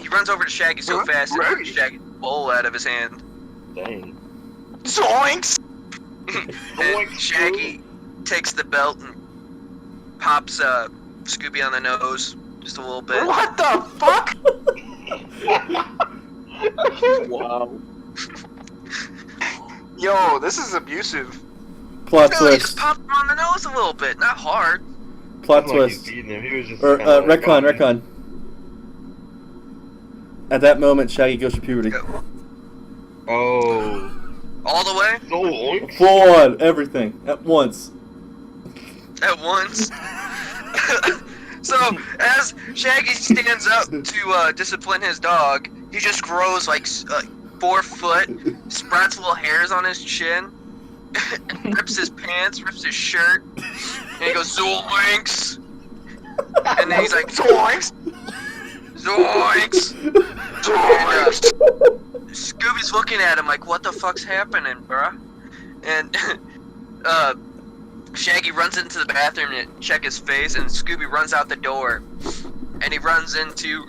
runs over to Shaggy so fast that he knocks Shaggy's bowl out of his hand. Dang. Zoinks! And Shaggy takes the belt and pops Scooby on the nose just a little bit. What the fuck? Wow. Yo, this is abusive. Plot No, he just twist. popped him on the nose a little bit, not hard. Plot Like he's twist. beating him. He was just Or kinda like, retcon. At that moment, Shaggy goes to puberty. Oh. All the way? So oink. Full on everything at once. At once? So as Shaggy stands up to discipline his dog, he just grows like 4 foot, sprouts little hairs on his chin, rips his pants, rips his shirt, and he goes zoinks. And then he's like zoinks, zoinks. And, Scooby's looking at him like, what the fuck's happening, bruh? And Shaggy runs into the bathroom to check his face, and Scooby runs out the door, and he runs into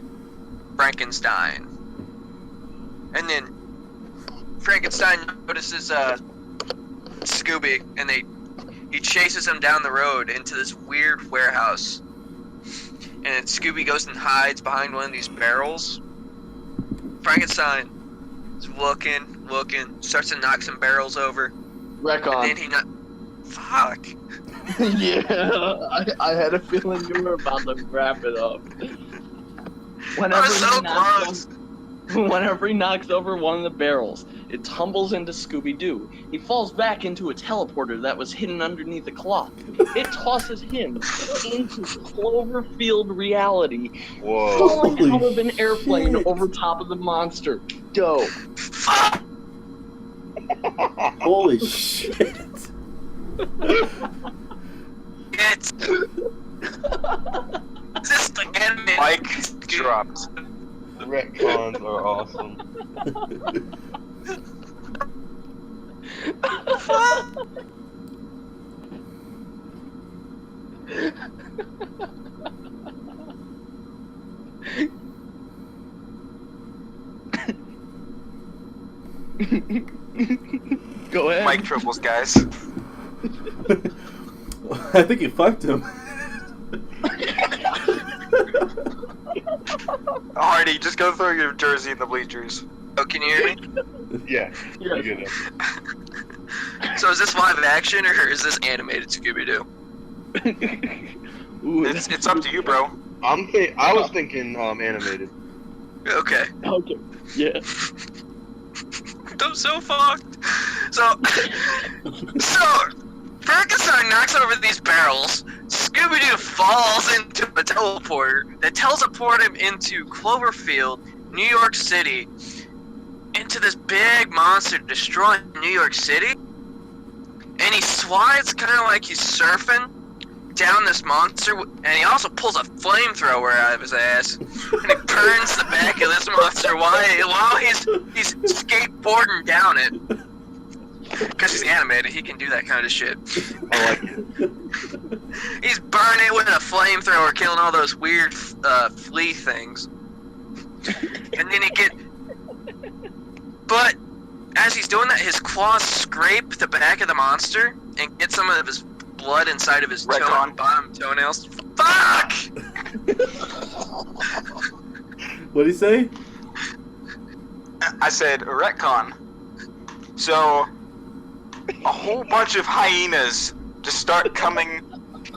Frankenstein. And then Frankenstein notices Scooby, and he chases him down the road into this weird warehouse. And then Scooby goes and hides behind one of these barrels. Frankenstein is looking, starts to knock some barrels over. Retcon. And then fuck. Yeah, I had a feeling you were about to wrap it up. Whenever he knocks over one of the barrels, it tumbles into Scooby-Doo. He falls back into a teleporter that was hidden underneath a clock. It tosses him into Cloverfield reality, Whoa. falling out of an airplane over top of the monster. Go. Holy shit. It's this the anime. Mike dropped. Retcons are awesome. Go ahead. Mike triples, guys. I think you fucked him. Hardy, just go throw your jersey in the bleachers. Oh, can you hear me? Yeah. You're good. So is this live action or is this animated Scooby-Doo? Ooh, It's up to you, bro. I was thinking animated. Okay. okay. Yeah. I'm so fucked. So Frankenstein knocks over these barrels. Scooby-Doo falls into a teleporter that teleport him into Cloverfield, New York City, into this big monster destroying New York City. And he slides kind of like he's surfing down this monster, and he also pulls a flamethrower out of his ass, and he burns the back of this monster while he's skateboarding down it. Because he's animated, he can do that kind of shit. I like it. He's burning it with a flamethrower, killing all those weird flea things. And then but as he's doing that, his claws scrape the back of the monster and get some of his blood inside of his bottom toenails. Fuck! What'd he say? I said retcon. So, a whole bunch of hyenas just start coming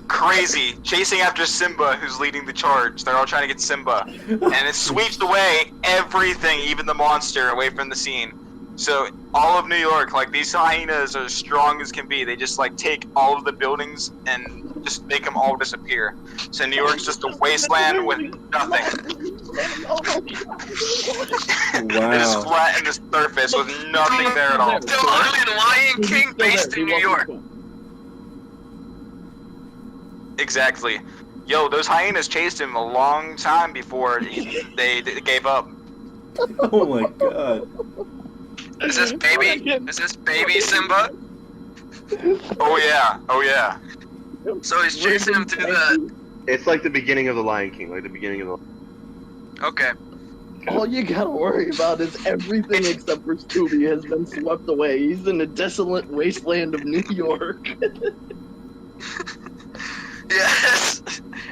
crazy, chasing after Simba, who's leading the charge. They're all trying to get Simba. And it sweeps away everything, even the monster, away from the scene. So, all of New York, like, these hyenas are as strong as can be. They just, like, take all of the buildings and just make them all disappear. So, New York's just a wasteland with nothing. They just flatten the surface with nothing there at all. Totally Lion King based in New York. Exactly. Yo, those hyenas chased him a long time before they gave up. Oh my god. Is this baby Simba? Oh yeah, oh yeah. So he's chasing him through the... It's like the beginning of the Lion King, Okay. All you gotta worry about is everything except for Scooby has been swept away. He's in a desolate wasteland of New York. Yes.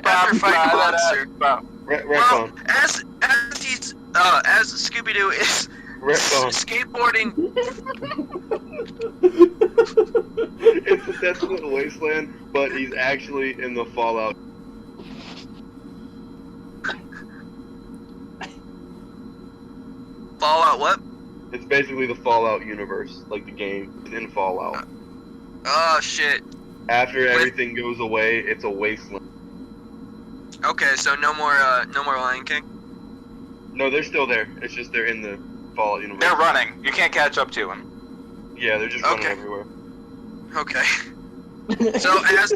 After fighting a monster. Retcon. Well, as Scooby-Doo is skateboarding. It's a desolate wasteland, but he's actually in the Fallout. Fallout what? It's basically the Fallout universe, like the game. It's in Fallout. Oh shit. After everything goes away, it's a wasteland. Okay, so no more Lion King. No, they're still there. It's just they're in the Fallout universe. They're running. You can't catch up to them. Yeah, they're just running Okay. everywhere. Okay. So as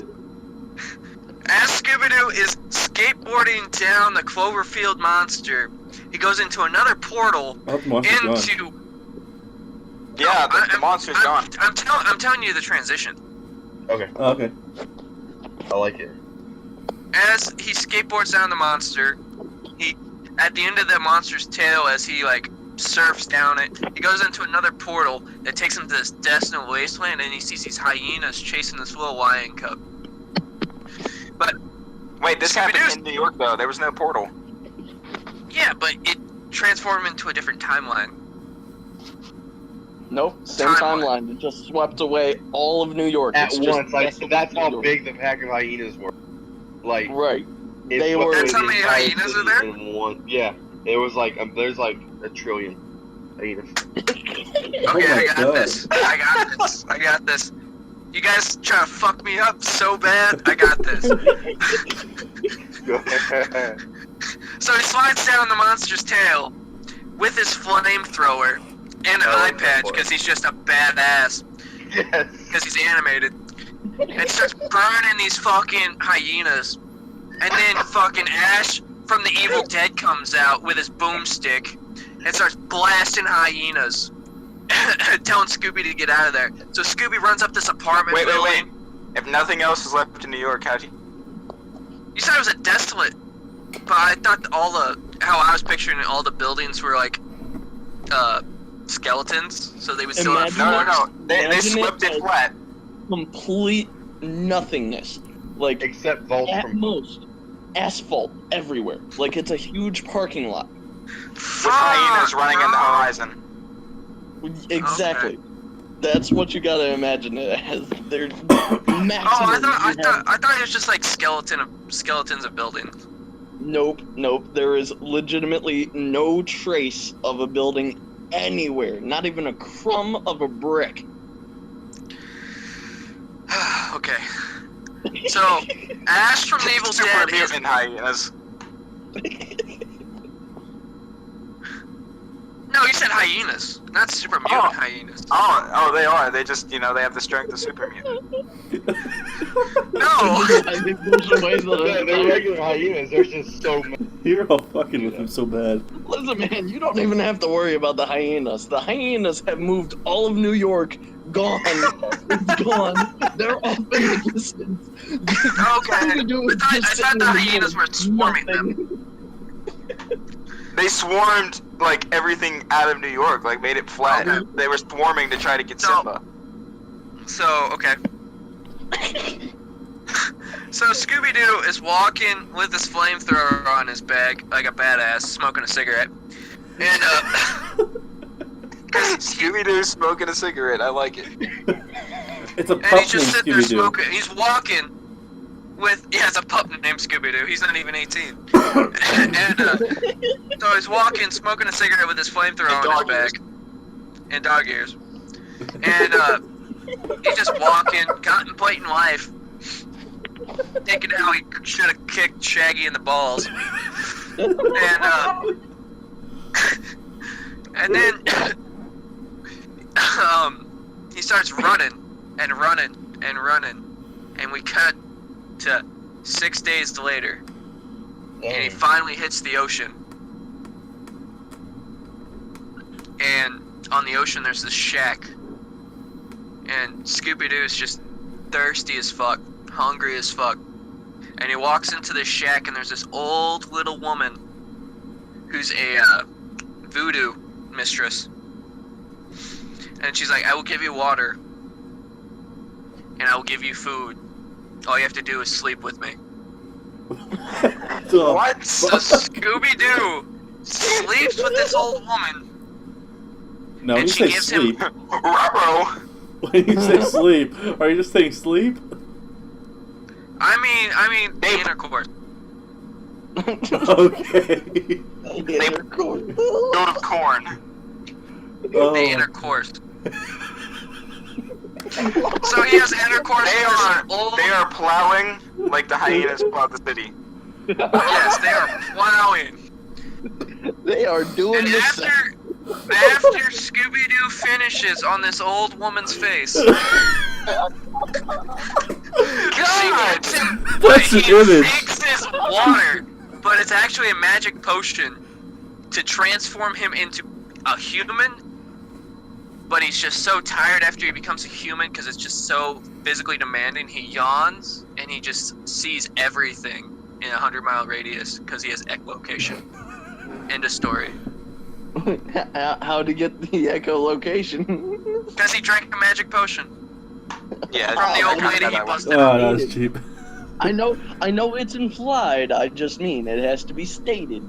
Scooby-Doo is skateboarding down the Cloverfield monster, he goes into another portal I hope the monster's gone. into. Yeah, No, the monster's gone. I'm telling you the transition. Okay, Oh, okay. I like it. As he skateboards down the monster, at the end of the monster's tail, as he like surfs down it, he goes into another portal that takes him to this desolate wasteland, and he sees these hyenas chasing this little lion cub. But Wait, this happened Scooby-Doo's- in New York though. There was no portal. yeah, but it transformed him into a different timeline. Nope, same Timeline. timeline. It just swept away all of New York. At It's just once, like desolate that's New how York. big the pack of hyenas were. Like Right. it They swept were- away That's how the many entire hyenas city are there? in one. Yeah, it was like there's like a trillion hyenas. Okay, Oh my I got God. this. I got this. You guys trying to fuck me up so bad? I got this. So he slides down the monster's tail with his flamethrower and an Oh, eye patch boy. because he's just a badass. Yes. Because he's animated. And starts burning these fucking hyenas. And then fucking Ash from the Evil Dead comes out with his boomstick and starts blasting hyenas. Telling Scooby to get out of there. So Scooby runs up this apartment Wait. building. If nothing else is left in New York, how'd you? You said it was a desolate, but I thought how I was picturing it, all the buildings were like, skeletons, so they would still have Imagine floors. No. They Imagine swept it it like- flat. Complete nothingness. Like, Except vaults at from most, asphalt everywhere. Like, it's a huge parking lot. With hyenas running in the horizon. Exactly. That's what you gotta imagine it as. They're maximum. I you have- thought it was just like skeletons of buildings. Nope. There is legitimately no trace of a building anywhere. Not even a crumb of a brick. Okay. So Ash from the Evil Super Dead is mutant hyenas. no, you said hyenas, not super mutant Oh. hyenas. Oh, they are. They just, they have the strength of super mutant. No. I think there's a way that They're regular hyenas. There's just so many. You're all fucking with him so bad. Listen, man, you don't even have to worry about the hyenas. The hyenas have moved all of New York. Gone. It's gone. They're off in the distance. Okay. I thought the hyenas were swarming them. They swarmed like everything out of New York, like made it flat. Okay. They were swarming to try to get So- Simba. So, okay. So Scooby-Doo is walking with his flamethrower on his back, like a badass, smoking a cigarette. And, Scooby-Doo smoking a cigarette. I like it. It's a and pup he's just named sitting there Scooby-Doo. smoking. He's walking with, it's a pup named Scooby-Doo. He's not even 18. And, so he's walking, smoking a cigarette with his flamethrower And on his dog ears. back. And dog ears. And, he's just walking, contemplating life. Thinking how he should have kicked Shaggy in the balls. And then he starts running and running and running, and we cut to 6 days later, and he finally hits the ocean. And on the ocean there's this shack, and Scooby-Doo is just thirsty as fuck, hungry as fuck, and he walks into this shack, and there's this old little woman who's a voodoo mistress, and she's like, I will give you water, and I will give you food. All you have to do is sleep with me. So, What? So Scooby-Doo sleeps with this old woman, no, when and you she say gives sleep, him. Ruh-roh. when you say sleep, are you just saying sleep? I mean, They- intercourse. Okay. Field of corn. Oh. The intercourse. So he has intercourse with this old. They are plowing like the hyenas plow the city. Yes, they are plowing. They are doing And this. after Scooby-Doo finishes on this old woman's face, she gets him, but That's he an image. thinks it's water, but it's actually a magic potion to transform him into a human. But he's just so tired after he becomes a human because it's just so physically demanding. He yawns and he just sees everything in a 100-mile radius because he has echolocation. End of story. How to get the echolocation? Because he drank a magic potion Yeah, from the old lady he that one. busted Oh, up. that was cheap. I know it's implied. I just mean it has to be stated.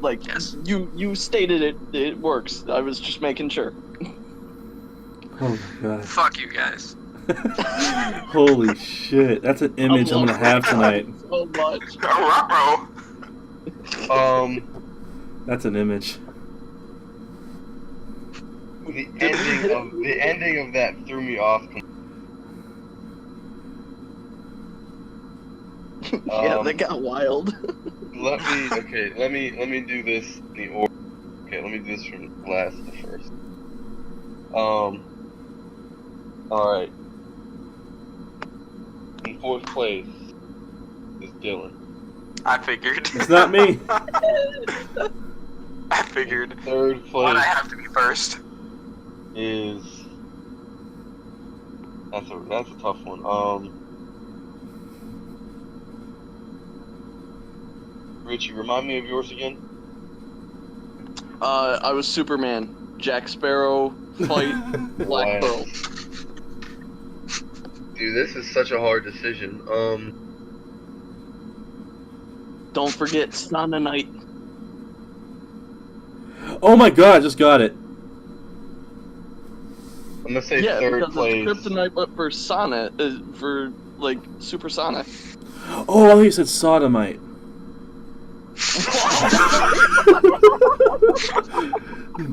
Like Yes. you stated it. It works. I was just making sure. Oh my god. Fuck you guys. Holy shit. That's an image I'm gonna have tonight. So much. Ruh-roh. That's an image. The ending of that threw me off. Yeah, that got wild. Let me do this in the order. Okay, let me do this from last to first. Alright. In fourth place is Dylan. I figured. It's not me. I figured. Third Why'd I place have to be first? is that's a tough one. Richie, remind me of yours again. I was Superman. Jack Sparrow fight Black Wow. Pearl. Dude, this is such a hard decision. Don't forget Sana Knight. Oh my god, I just got it. I'm gonna say Yeah, third because place. it's Kryptonite, but for Sana, for like Super Sonic. Oh, I thought you said sodomite.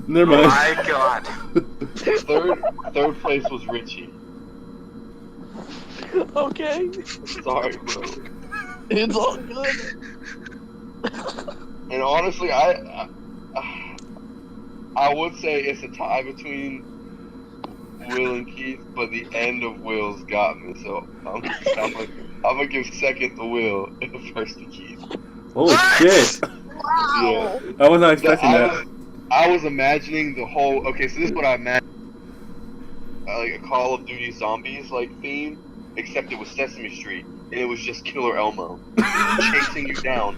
Never mind. My God. Third place was Richie. Okay, Sorry, bro. it's all good. And honestly, I would say it's a tie between Will and Keith, but the end of Will's got me. So I'm gonna give second to Will and first to Keith. Holy shit. Yeah. I was not expecting that. I was imagining the whole. Okay, so this is what I imagined. Like a Call of Duty Zombies like theme, except it was Sesame Street, and it was just Killer Elmo chasing you down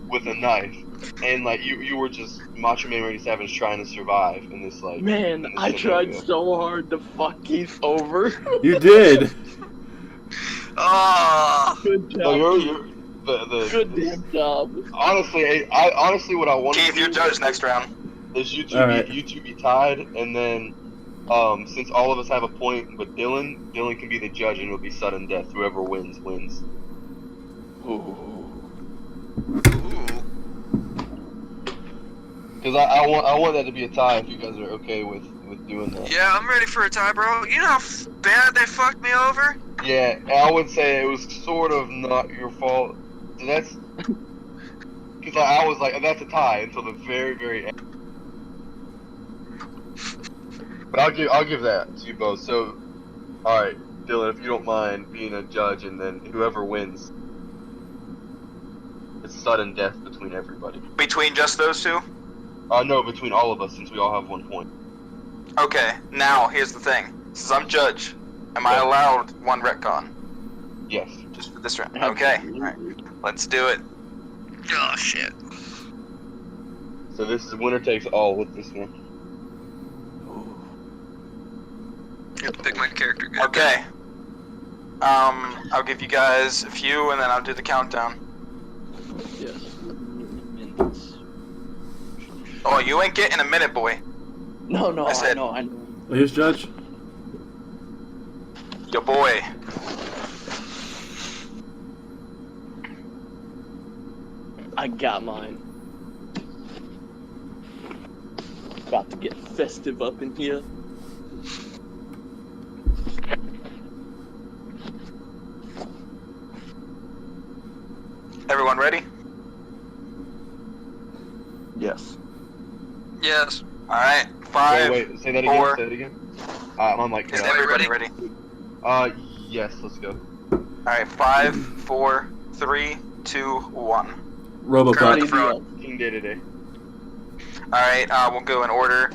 with a knife, and like you were just Macho Man Randy Savage trying to survive in this like. Man, in this I tried scenario. so hard to fuck Keith over. You did. Oh, Good job. No, Keith. you're the Good damn job. honestly, what I want Keith, to you're do judge next round. is you All right. two be tied, and then since all of us have a point, but Dylan can be the judge, and it'll be sudden death. Whoever wins. Ooh. Because I want that to be a tie. If you guys are okay with doing that. yeah, I'm ready for a tie, bro. You know how bad they fucked me over? Yeah, and I would say it was sort of not your fault. So that's because I was like, that's a tie until the very, very end. But I'll give that to you both. So, all right, Dylan, if you don't mind being a judge, and then whoever wins, it's sudden death between everybody. Between just those two? No, between all of us, since we all have 1 point. Okay, now here's the thing. Since I'm judge, am I allowed one retcon? Yes. Just for this round? Okay, alright. Let's do it. Oh, shit. So this is winner takes all with this one. You have to pick my character. Good. Okay. I'll give you guys a few and then I'll do the countdown. Yes. Oh, you ain't getting a minute, boy. No, I said- I know. Well, here's Judge. Your boy. I got mine. About to get festive up in here. Everyone ready? Yes. Yes. All right, 5, Wait, say that 4. again. Say that again. I'm like, Is cut out. everybody ready? Yes, let's go. All right, 5, 4, 3, 2, 1. Kermit RoboCop. the Frog. King Day today. All right, we'll go in order.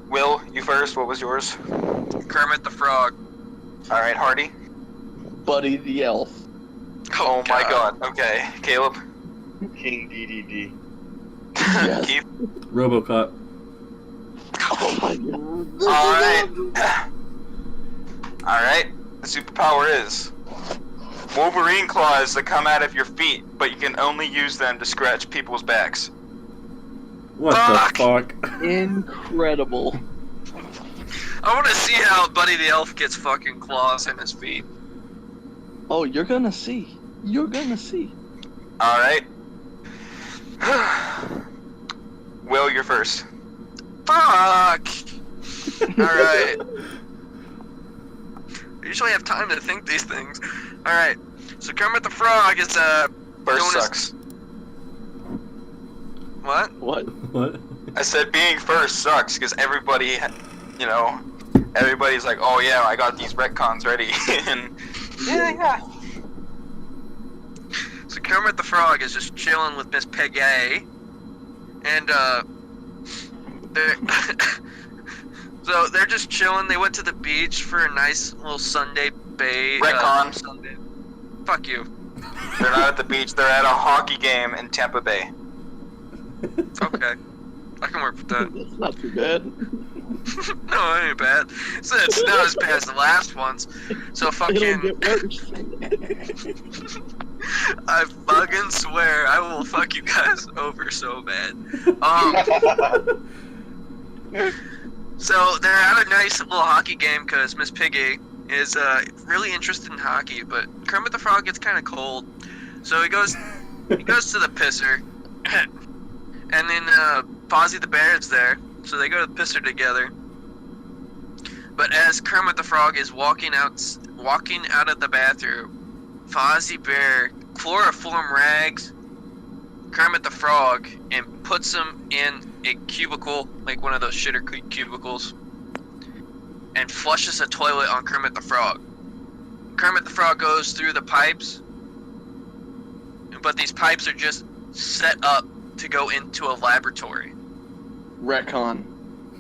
Will, you first. What was yours? Kermit the Frog. All right, Hardy. Buddy the Elf. Oh my God. Okay, Caleb. King DDD. Yes. Keith. RoboCop. Oh my God. All right. All right. The superpower is Wolverine claws that come out of your feet, but you can only use them to scratch people's backs. What Fuck. the fuck? Incredible. I want to see how Buddy the Elf gets fucking claws in his feet. Oh, you're gonna see. You're gonna see. All right. Will, you're first. Fuck! Alright. I usually have time to think these things. Alright. So Kermit the Frog is, First doing his- sucks. What? What? What? I said being first sucks because everybody, you know, everybody's like, oh yeah, I got these retcons ready. And yeah. So Kermit the Frog is just chilling with Miss Peggy. And, they're... So they're just chilling. They went to the beach for a nice little Sunday bay. Retcon. Sunday. Fuck you. They're not at the beach, they're at a hockey game in Tampa Bay. Okay. I can work with that. That's not too bad. No, it ain't bad. So it's not as bad as the last ones. So It'll fucking... get worse. I fucking swear I will fuck you guys over so bad. So they're at a nice little hockey game because Miss Piggy is really interested in hockey, but Kermit the Frog gets kind of cold, so he goes to the pisser, and then Fozzie the Bear is there, so they go to the pisser together. But as Kermit the Frog is walking out of the bathroom, Fozzie Bear chloroform rags Kermit the Frog and puts him in a cubicle, like one of those shitter cubicles, and flushes a toilet on Kermit the Frog. Kermit the Frog goes through the pipes, but these pipes are just set up to go into a laboratory. Retcon.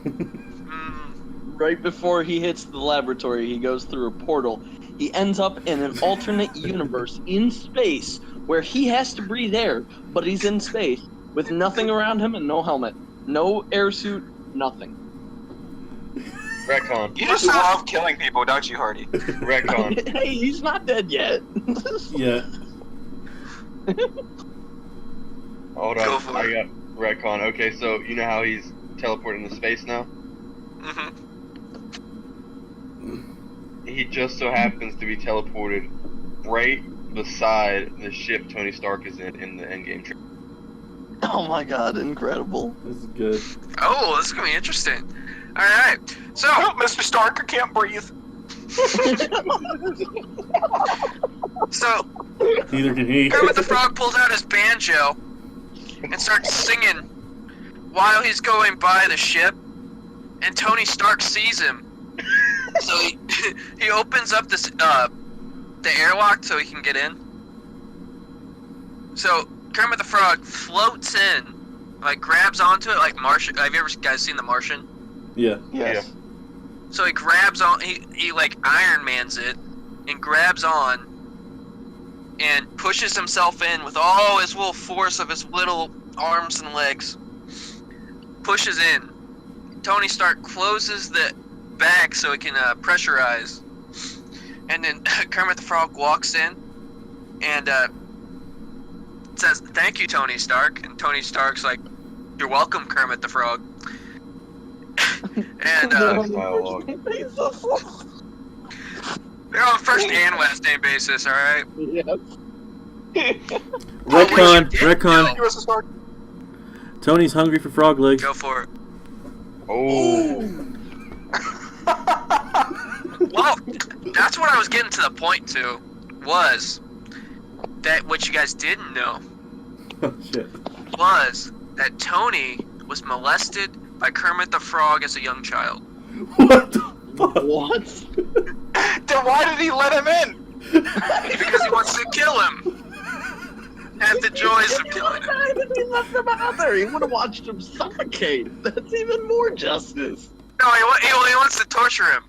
Mm, Right before he hits the laboratory, he goes through a portal. He ends up in an alternate universe in space where he has to breathe air, but he's in space with nothing around him and no helmet. No air suit, nothing. Retcon. You just love killing people, don't you, Hardy? Retcon. Hey, he's not dead yet. Yeah. Hold Go on, for I it. got retcon. Okay, so you know how he's teleporting into space now? mhm. He just so happens to be teleported right beside the ship Tony Stark is in the Endgame trailer. Oh my god, incredible. This is good. Oh, this is gonna be interesting. All right, so Help, Mr. Stark, I can't breathe. so Neither can he. Kermit the Frog pulls out his banjo and starts singing while he's going by the ship, and Tony Stark sees him. So he opens up this the airlock so he can get in. So Kermit the Frog floats in, like grabs onto it like Martian. Have you ever guys seen The Martian? Yeah. Yes. So he grabs on, he like Iron Mans it, and grabs on, and pushes himself in with all his little force of his little arms and legs. Pushes in. Tony Stark closes the back so it can pressurize. And then Kermit the Frog walks in and says, "Thank you, Tony Stark." And Tony Stark's like, "You're welcome, Kermit the Frog." And Dialogue. they're on first and last name basis, alright? Yes. Retcon. did Retcon. Mr. Stark. Tony's hungry for frog legs. Go for it. Oh. Well, that's what I was getting to the point to, was that what you guys didn't know Oh, shit. was that Tony was molested by Kermit the Frog as a young child. What the fuck? What? Then why did he let him in? Because he wants to kill him. Have the joys of killing him. Why did he left him out there? He would have watched him suffocate. That's even more justice. No, he wants to torture him.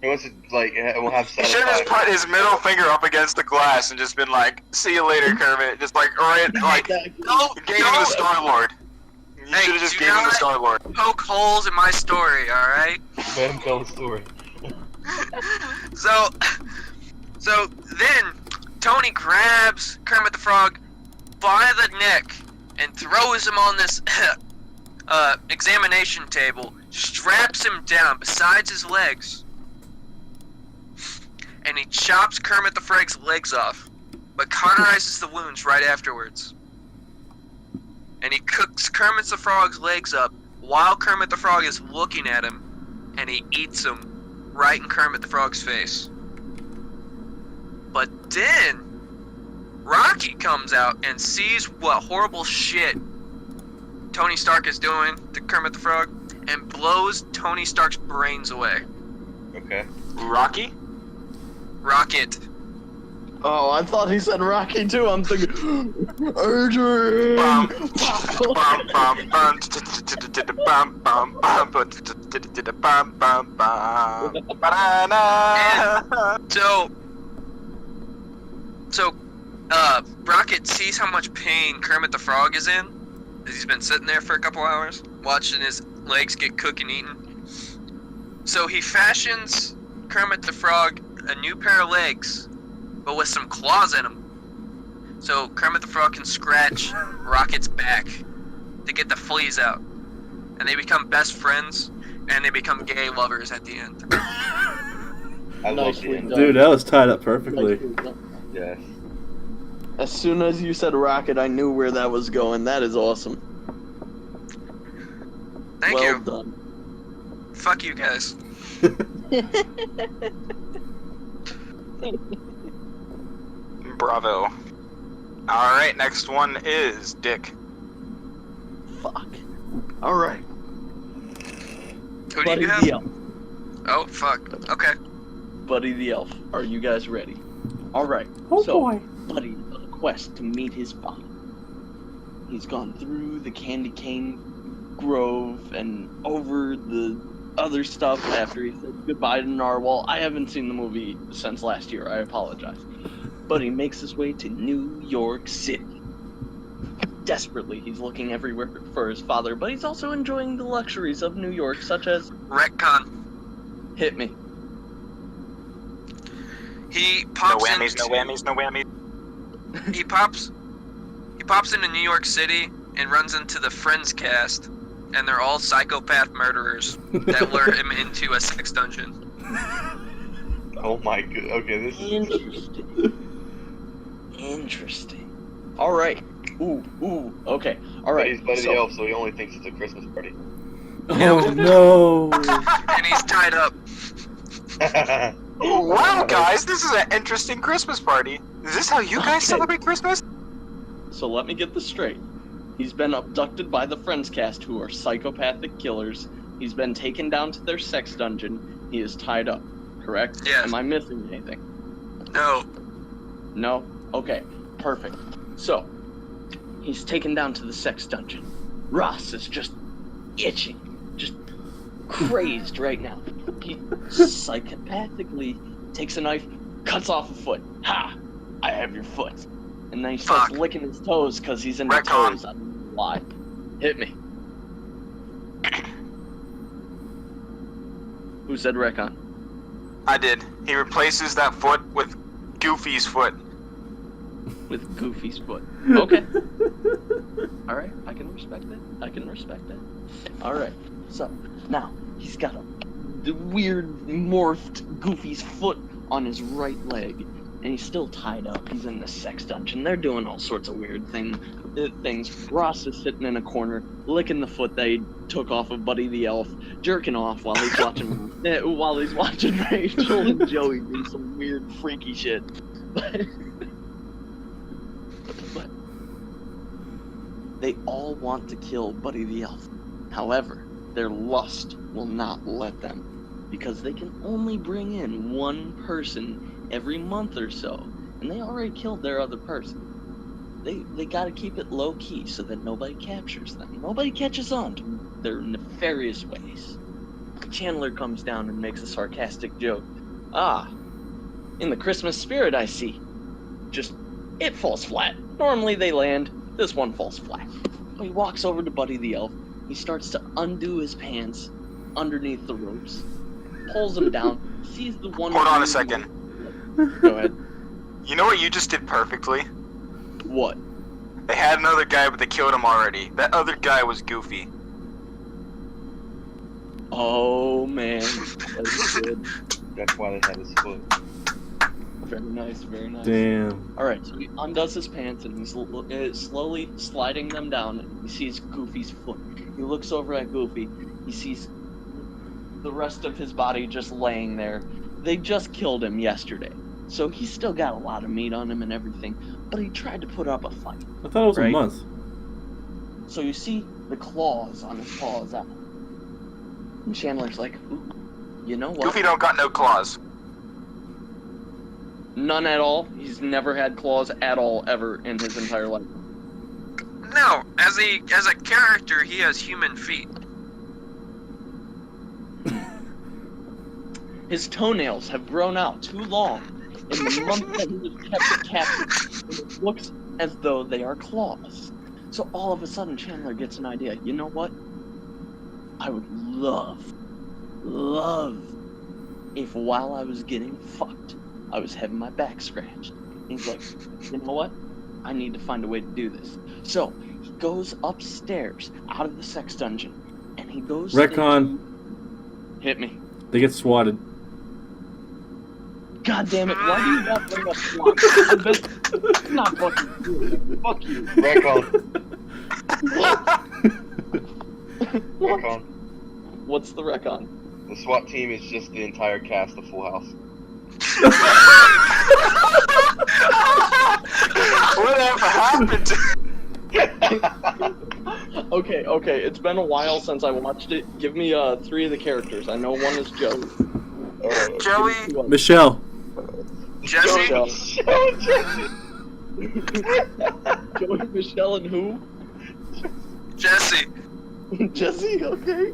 He wants to, like, we'll have He should have just put his middle finger up against the glass and just been like, "See you later, Kermit." Just like, right, like, No, gave him the Star Lord. You Hey, should have just do gave him the not- Star Lord. poke holes in my story, alright? Let him tell the story. So then Tony grabs Kermit the Frog by the neck and throws him on this examination table, straps him down besides his legs, and he chops Kermit the Frog's legs off, but cauterizes the wounds right afterwards. And he cooks Kermit the Frog's legs up while Kermit the Frog is looking at him, and he eats them right in Kermit the Frog's face. But then Rocky comes out and sees what horrible shit Tony Stark is doing to Kermit the Frog and blows Tony Stark's brains away. Okay. Rocky? Rocket. Oh, I thought he said Rocky too. I'm thinking, Adrian. Bum, bum, bum, bum, bum, bum, bum, bum, bum, banana. So, Rocket sees how much pain Kermit the Frog is in, as he's been sitting there for a couple hours, watching his legs get cooked and eaten. So he fashions Kermit the Frog a new pair of legs, but with some claws in them. So Kermit the Frog can scratch Rocket's back to get the fleas out. And they become best friends, and they become gay lovers at the end. I love Nicely the end. done. Dude, that was tied up perfectly. Yes. As soon as you said Rocket, I knew where that was going. That is awesome. Thank well you. done. Fuck you guys. Bravo. Alright, next one is Dick. Fuck. All right. Who do Buddy you the have? Elf. Oh, fuck. Okay. Buddy the Elf. Are you guys ready? All right. Oh, so, boy. Buddy on a quest to meet his father. He's gone through the candy cane grove and over the other stuff after he said goodbye to Narwhal. I haven't seen the movie since last year. I apologize. But he makes his way to New York City. Desperately, he's looking everywhere for his father, but he's also enjoying the luxuries of New York, such as Retcon. hit me. He No pops whammies, no into, whammies, no whammies. He pops into New York City and runs into the Friends cast, and they're all psychopath murderers that lure him into a sex dungeon. Oh my god. Okay, this is. Interesting. All right. Ooh. Okay. All But right. he's Buddy so, the Elf, so he only thinks it's a Christmas party. Oh, no. And he's tied up. Wow, guys, this is an interesting Christmas party. Is this how you guys Okay. celebrate Christmas? So let me get this straight. He's been abducted by the Friends cast, who are psychopathic killers. He's been taken down to their sex dungeon. He is tied up. Correct? Yes. Am I missing anything? No. No? Okay, perfect. So, he's taken down to the sex dungeon. Ross is just itching, just crazed right now. He psychopathically takes a knife, cuts off a foot. Ha! I have your foot. And then he starts Fuck. licking his toes because he's into Retcon. toes. I don't know why. Hit me. Who said Recon? I did. He replaces that foot with Goofy's foot. With Goofy's foot. Okay. Alright, I can respect that. Alright, so now he's got the weird morphed Goofy's foot on his right leg, and he's still tied up. He's in the sex dungeon. They're doing all sorts of weird things. Ross is sitting in a corner, licking the foot they took off of Buddy the Elf, jerking off while he's watching Rachel and Joey do some weird They all want to kill Buddy the Elf. However, their lust will not let them, because they can only bring in one person every month or so, and they already killed their other person. They gotta keep it low key so that nobody captures them. Nobody catches on to their nefarious ways. Chandler comes down and makes a sarcastic joke. Ah, in the Christmas spirit, I see. Just, it falls flat. Normally they land, this one falls flat. He walks over to Buddy the Elf. He starts to undo his pants underneath the ropes, pulls them down, sees the one... Hold on a second. Go ahead. You know what you just did perfectly? What? They had another guy, but they killed him already. That other guy was Goofy. Oh, man. That's good. That's why they had his foot. Very nice, very nice. Damn. Alright, so he undoes his pants and he's slowly sliding them down, and he sees Goofy's foot. He looks over at Goofy. He sees the rest of his body just laying there. They just killed him yesterday, so he's still got a lot of meat on him and everything, but he tried to put up a fight. I thought it was Right. a month. So you see the claws on his paws out. And Chandler's like, ooh, you know what? Goofy don't got no claws. None at all. He's never had claws at all, ever, in his entire life. No, as a character, he has human feet. His toenails have grown out too long in the month that he was kept captive, and it looks as though they are claws. So all of a sudden, Chandler gets an idea. You know what? I would love, if while I was getting fucked, I was having my back scratched. And he's like, you know what? I need to find a way to do this. So he goes upstairs out of the sex dungeon, and he goes Retcon. Hit me. They get swatted. God damn it, why do you not bring up SWAT? I'm not fucking you. Fuck you. Retcon. Retcon. What's the recon? The SWAT team is just the entire cast of Full House. Whatever happened to... Okay, it's been a while since I watched it. Give me 3 of the characters. I know one is Joey. Joey, Michelle. Jesse, Joey, Michelle, and who? Jesse. Jesse, okay.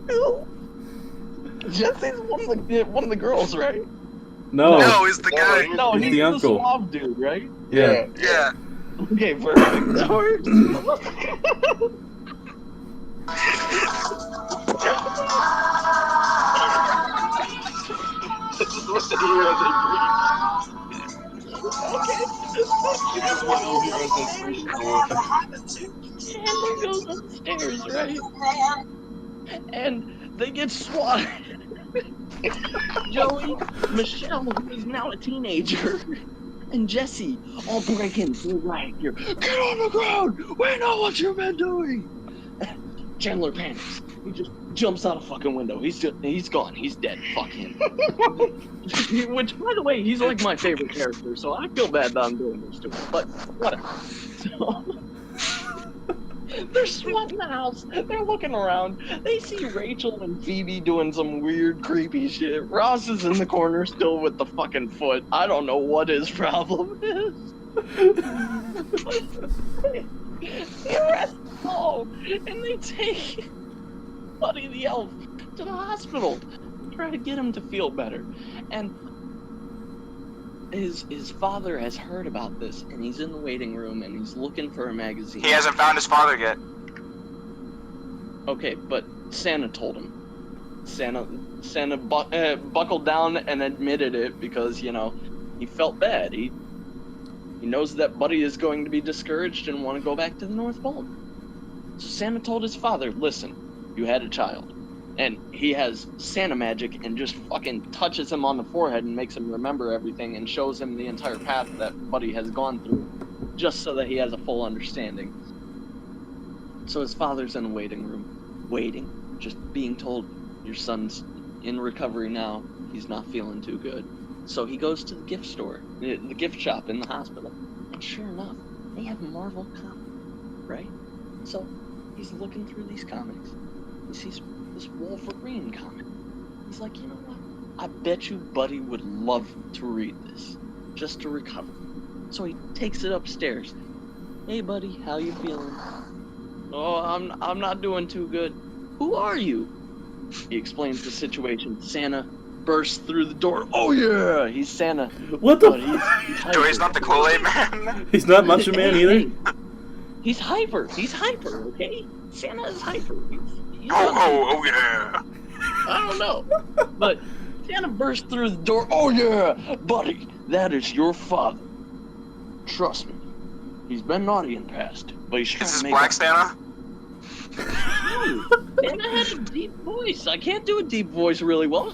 Jesse's one of the girls, right? No. No, he's the guy. No, He's he's the the uncle. suave dude, right? Yeah. Yeah. Okay, perfect. That works. This is what the heroes in This is what the heroes in Greece for. Chandler goes upstairs, right? And they get swatted. Joey, Michelle, who is now a teenager, and Jesse all break into the riot gear. Get on the ground! We know what you've been doing! Chandler panics. He just jumps out a fucking window. He's gone. He's dead. Fuck him. Which, by the way, he's like my favorite character, so I feel bad that I'm doing this to him. But whatever. So, they're swatting the house. They're looking around. They see Rachel and Phoebe doing some weird, creepy shit. Ross is in the corner still with the fucking foot. I don't know what his problem is. They arrest them all, and they take Buddy the Elf to the hospital. Try to get him to feel better. And his father has heard about this, and he's in the waiting room, and he's looking for a magazine. he hasn't found his father yet. Okay, but Santa told him. Santa buckled down and admitted it because, you know, he felt bad. He knows that Buddy is going to be discouraged and want to go back to the North Pole. So Santa told his father, listen, you had a child. And he has Santa magic and just fucking touches him on the forehead and makes him remember everything and shows him the entire path that Buddy has gone through, just so that he has a full understanding. So his father's in the waiting room, waiting, just being told, your son's in recovery now, he's not feeling too good. So he goes to the gift store, the gift shop in the hospital, and sure enough, they have Marvel comics, right? So he's looking through these comics. He sees this Wolverine comic. He's like, you know what? I bet you Buddy would love to read this, just to recover. So he takes it upstairs. Hey, Buddy, how you feeling? Oh, I'm not doing too good. Who are you? He explains the situation. Santa bursts through the door. Oh yeah, he's Santa. What the? But he's Joey's not the Kool-Aid Man. He's not Macho Man either. Hey, he's hyper. He's hyper. Okay, Santa is hyper. He's Oh yeah. I don't know, but Santa bursts through the door. Oh yeah, Buddy, that is your father. Trust me, he's been naughty in the past, but he's trying Is to this make Black up. Santa? No, Santa has a deep voice. I can't do a deep voice really well.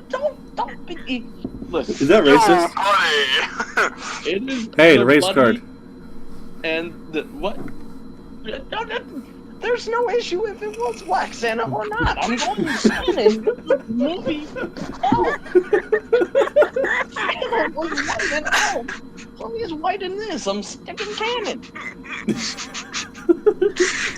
Don't be. Listen, Is that racist? Oh, buddy. it is. Hey, the race Buddy card. And the what? There's no issue if it was Black Santa or not. I'm going to Santa in the movie Elf. Santa was white in Elf. So he's white in this. I'm sticking canon.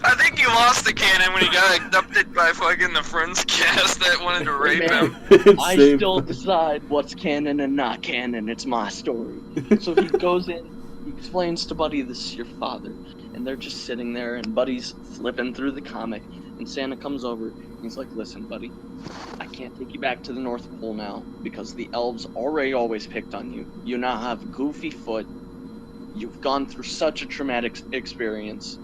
I think you lost the cannon when he got abducted by fucking the Friends cast that wanted to rape him. I Same. still decide what's canon and not canon. It's my story. So he goes in, he explains to Buddy, this is your father. And they're just sitting there, and Buddy's flipping through the comic. And Santa comes over, and he's like, listen, Buddy, I can't take you back to the North Pole now, because the elves already always picked on you. You now have a goofy foot. You've gone through such a traumatic experience.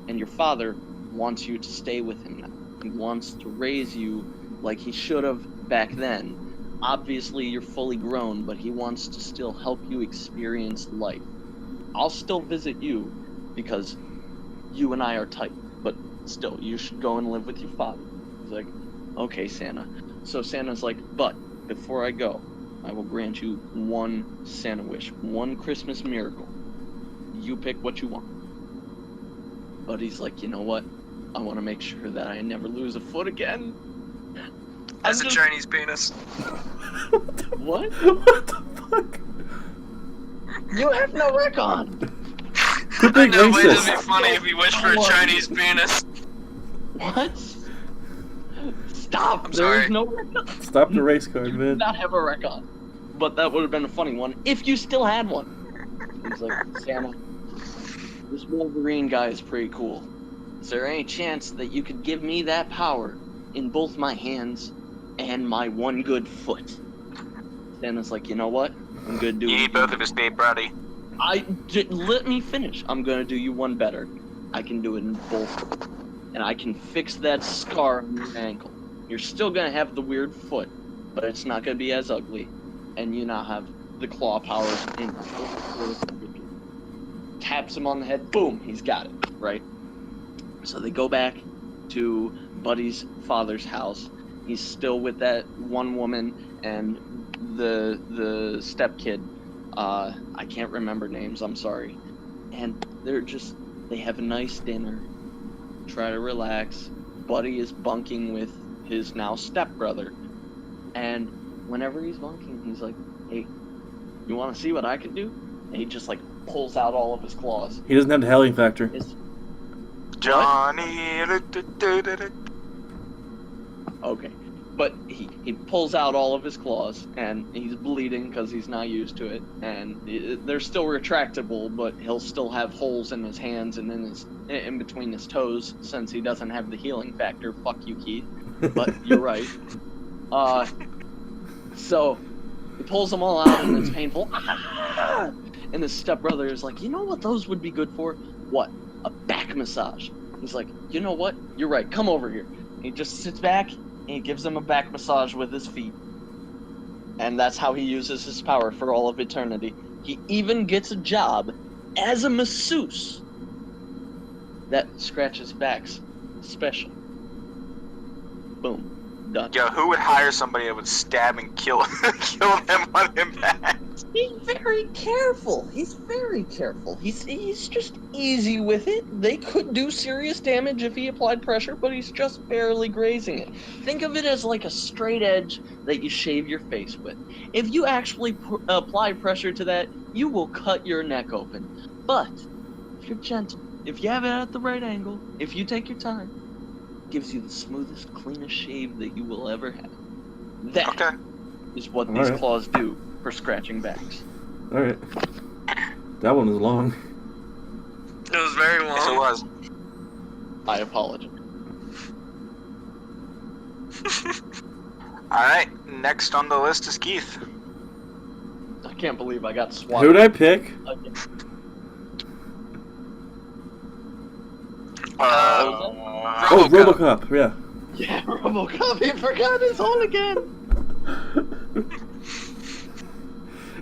And your father wants you to stay with him now. He wants to raise you like he should have back then. Obviously, you're fully grown, but he wants to still help you experience life. I'll still visit you because you and I are tight, but still, you should go and live with your father. He's like, okay, Santa. So Santa's like, but before I go, I will grant you one Santa wish, one Christmas miracle. You pick what you want. But he's like, you know what? I want to make sure that I never lose a foot again. That's I'm a just- Chinese penis. What? What the fuck? You have no retcon. Quit I being know, but it'd be racist. funny if he wished for a Chinese penis. What? Stop. I'm There is sorry. no retcon. Stop the race card, You do man. not have a retcon. But that would have been a funny one if you still had one. He's like, Santa, this Wolverine guy is pretty cool. Is there any chance that you could give me that power in both my hands and my one good foot? Santa's like, you know what? I'm gonna do You it. need both of his feet, buddy. Let me finish. I'm gonna do you one better. I can do it in both, and I can fix that scar on your ankle. You're still gonna have the weird foot, but it's not gonna be as ugly, and you now have the claw powers in. Taps him on the head. Boom. He's got it. Right. So they go back to Buddy's father's house. He's still with that one woman and the stepkid. I can't remember names, I'm sorry. And they have a nice dinner, try to relax. Buddy is bunking with his now stepbrother. And whenever he's bunking, he's like, hey, you want to see what I can do? And he just like pulls out all of his claws. He doesn't have the howling factor. It's, Johnny. okay. But he pulls out all of his claws, and he's bleeding because he's not used to it. And they're still retractable, but he'll still have holes in his hands and in between his toes since he doesn't have the healing factor. Fuck you, Keith. But you're right. So he pulls them all out, and it's painful. And his stepbrother is like, you know what those would be good for? What? A back massage. He's like, you know what? You're right. Come over here. And he just sits back. And he gives him a back massage with his feet. And that's how he uses his power for all of eternity. He even gets a job as a masseuse that scratches backs. Special. Boom. Done. Yo, who would hire somebody that would stab and kill them on impact? He's very careful. He's very careful. He's just easy with it. They could do serious damage if he applied pressure, but he's just barely grazing it. Think of it as like a straight edge that you shave your face with. If you actually apply pressure to that, you will cut your neck open. But if you're gentle if you have it at the right angle, if you take your time, gives you the smoothest, cleanest shave that you will ever have. That Okay. is what All these right. claws do for scratching backs. All right. That one was long. It was very Yes, it long. was. I apologize. Alright, next on the list is Keith. I can't believe I got Who swatted. did I pick? Again. Oh, RoboCop. RoboCop. Yeah. Yeah, RoboCop, he forgot his own again.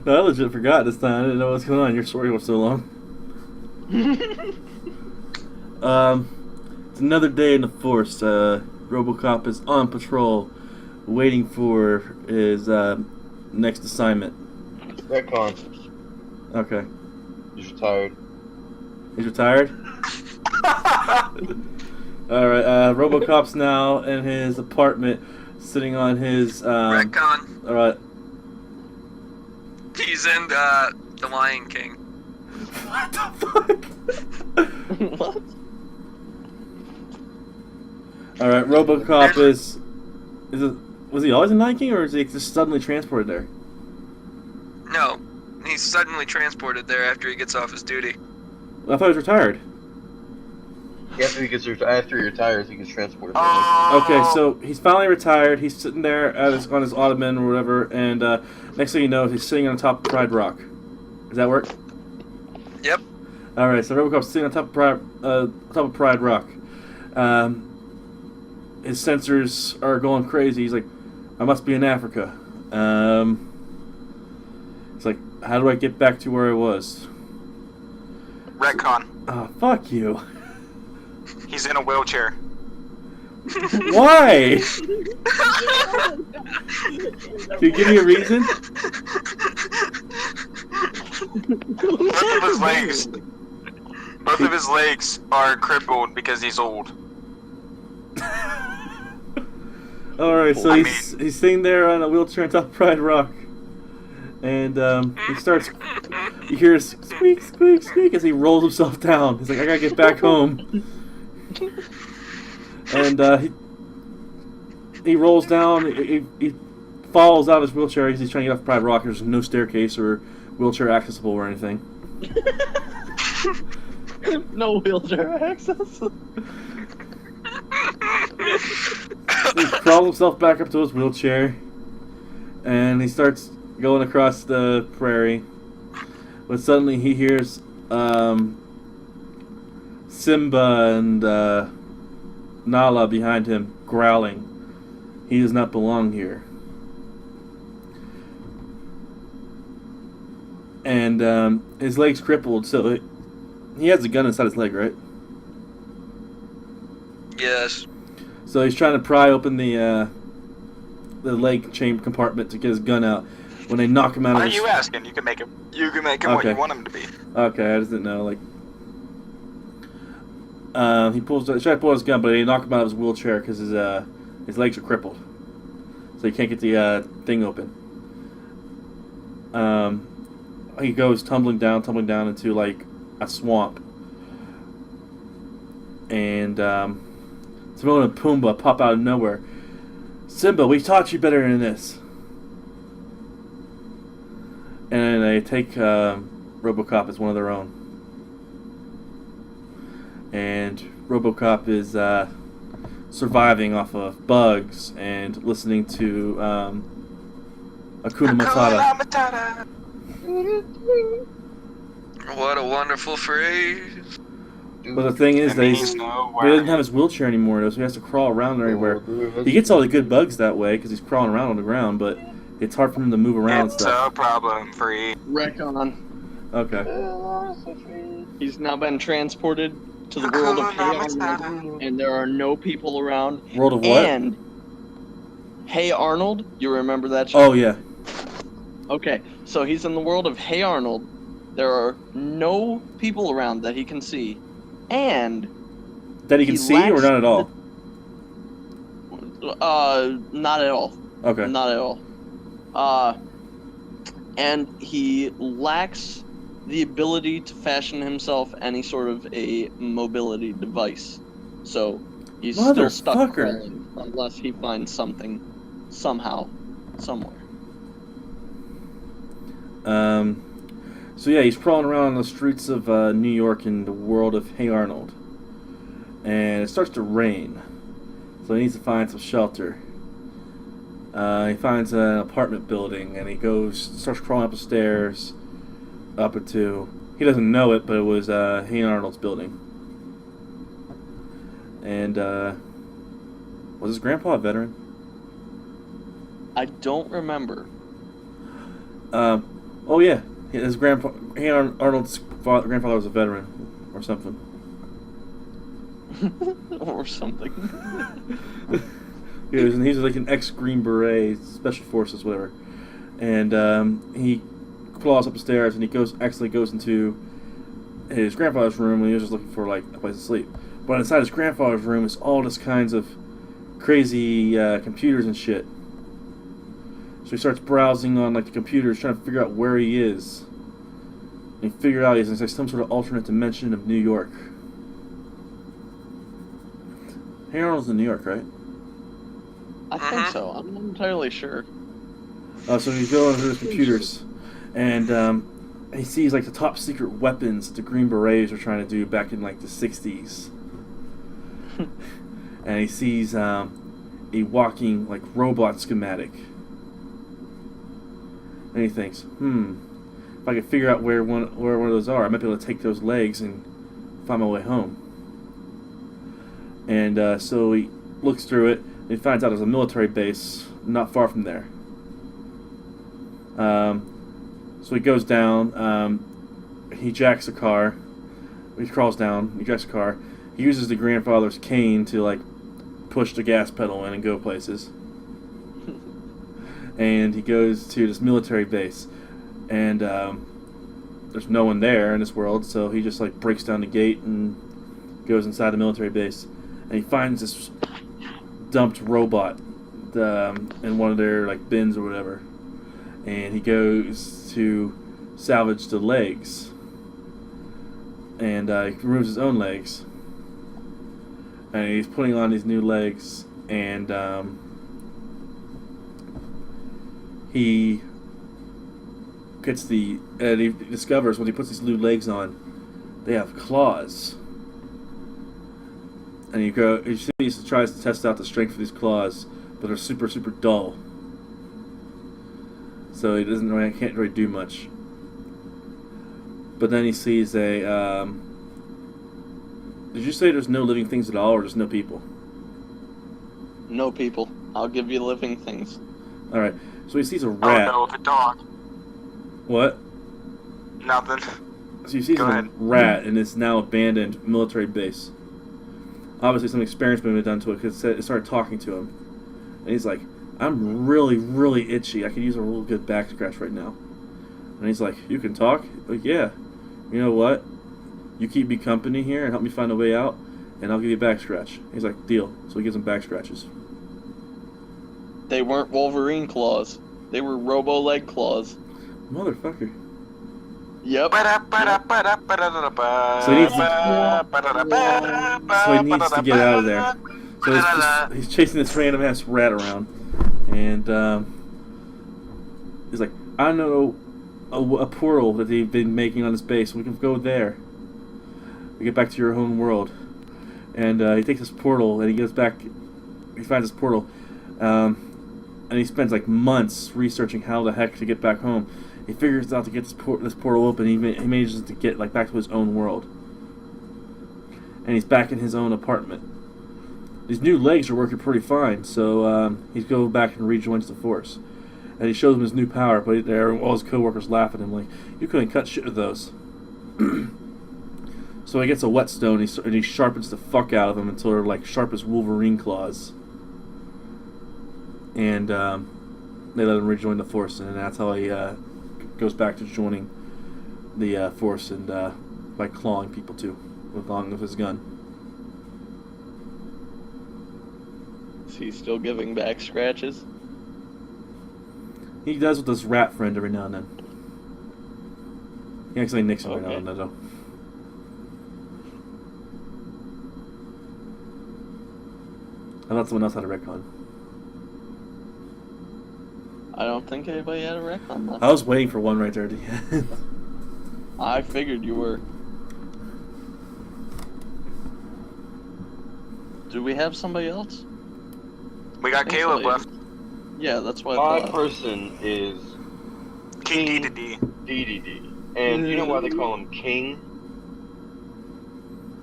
No, I legit forgot this time. I didn't know what was going on. Your story was so long. It's another day in the force. RoboCop is on patrol, waiting for his next assignment. Retcon. Okay. He's retired. He's retired? Alright, RoboCop's now in his apartment, sitting on his... Retcon. Alright. He's in The Lion King. What the fuck? What? Alright, RoboCop is it, was he always in Lion King, or is he just suddenly transported there? No, he's suddenly transported there after he gets off his duty. I thought he was retired. After he retires, he gets transported. Oh. Okay, so he's finally retired. He's sitting there on his ottoman or whatever, and next thing you know, he's sitting on top of Pride Rock. Does that work? Yep. All right, so RoboCop's sitting on top of Pride Rock. His sensors are going crazy. He's like, I must be in Africa. It's like, how do I get back to where I was? Retcon. Oh, fuck you. He's in a wheelchair. Why? Can you give me a reason? Both of his legs are crippled because he's old. Alright, so he's sitting there on a wheelchair on top of Pride Rock. And he starts, you hear a squeak, squeak, squeak as he rolls himself down. He's like, I gotta get back home. And he rolls down, he falls out of his wheelchair as he's trying to get off Pride Rock. There's no staircase or wheelchair accessible or anything. No wheelchair access. He crawls himself back up to his wheelchair, and he starts going across the prairie. But suddenly he hears Simba and Nala behind him growling. He does not belong here. And his leg's crippled, so he has a gun inside his leg, right? Yes. So he's trying to pry open the leg chain compartment to get his gun out. When they knock him out Why of are his... you asking? You can make him what Okay. you want him to be. Okay, I just didn't know. Like, he tried to pull his gun, but they knock him out of his wheelchair because his legs are crippled, so he can't get the thing open. He goes tumbling down into like a swamp, and Timon and Pumbaa pop out of nowhere. Simba, we taught you better than this. And they take RoboCop as one of their own. And RoboCop is surviving off of bugs and listening to Hakuna Matata. What a wonderful phrase. But the thing is, It that means he nowhere. doesn't have his wheelchair anymore, though, so he has to crawl around everywhere. He gets all the good bugs that way because he's crawling around on the ground, but it's hard for him to move around and It's stuff. a problem free. Retcon. Okay. He's now been transported to the world of Hey Arnold, and there are no people around. World of what? And Hey Arnold, you remember that show? Oh, yeah. Okay, so he's in the world of Hey Arnold. There are no people around that he can see, and That he can He see or lacks not at all? not at all. Okay. Not at all. And he lacks the ability to fashion himself any sort of a mobility device. So he's still stuck Motherfucker. crawling unless he finds something, somehow, somewhere. So yeah, he's crawling around on the streets of New York in the world of Hey Arnold. And it starts to rain. So he needs to find some shelter. He finds an apartment building and he starts crawling up the stairs up into, he doesn't know it, but it was Hey Arnold's building. And was his grandpa a veteran? I don't remember. Oh yeah, his grandpa, Hey Arnold's grandfather was a veteran or something. Or something. He was like an ex-Green Beret, Special Forces, whatever. And he claws up the stairs and he goes into his grandfather's room and he was just looking for like a place to sleep. But inside his grandfather's room is all this kinds of crazy computers and shit. So he starts browsing on like the computers, trying to figure out where he is. And he figured out he's in like some sort of alternate dimension of New York. Hey Arnold's in New York, right? I think so. I'm not entirely sure. So he's going through his computers, and he sees like the top secret weapons the Green Berets were trying to do back in like the 60s. And he sees a walking like robot schematic. And he thinks, if I could figure out where one of those are, I might be able to take those legs and find my way home. And so he looks through it, and he finds out there's a military base not far from there. So he goes down, he jacks a car, he crawls down, he jacks a car, he uses the grandfather's cane to like push the gas pedal in and go places. And he goes to this military base, and there's no one there in this world, so he just like breaks down the gate and goes inside the military base, and he finds this dumped robot in one of their like bins or whatever, and he goes to salvage the legs, and he removes his own legs, and he's putting on these new legs, and he discovers when he puts these new legs on, they have claws. And he tries to test out the strength of these claws, but they're super, super dull. So he can't really do much. But then he sees a. Did you say there's no living things at all, or just no people? No people. I'll give you living things. All right. So he sees a rat. Oh no, the dog. What? Nothing. So he sees a rat in this now abandoned military base. Obviously, some experiments have been done to it because it started talking to him, and he's like, "I'm really, really itchy. I could use a real good back scratch right now." And he's like, "You can talk?" Like, yeah. You know what? You keep me company here and help me find a way out, and I'll give you a back scratch. He's like, "Deal." So he gives him back scratches. They weren't Wolverine claws. They were Robo-leg claws. Motherfucker. Yep. So he needs to get out of there. So he's chasing this random ass rat around, and he's like, "I know a portal that they've been making on this base. We can go there. We get back to your home world." And he takes this portal, and he goes back. He finds this portal, and he spends like months researching how the heck to get back home. He figures out to get this portal open. He manages to get like back to his own world, and he's back in his own apartment. These new legs are working pretty fine, so he's going back and rejoins the force. And he shows him his new power, but all his coworkers laugh at him like, "You couldn't cut shit with those." So he gets a whetstone and he sharpens the fuck out of them until they're like sharp as Wolverine claws. And they let him rejoin the force, and that's how he goes back to joining the force and by clawing people too, along with his gun. Is he still giving back scratches? He does with this rat friend every now and then. He actually nicks him right Okay. now, though. I thought someone else had a retcon. I don't think anybody had a retcon left. I was waiting for one right there at the end. I figured you were. Do we have somebody else? We got I think Caleb so, left. Yeah, that's what My I thought. person is King D. DDD. And you know why they call him King?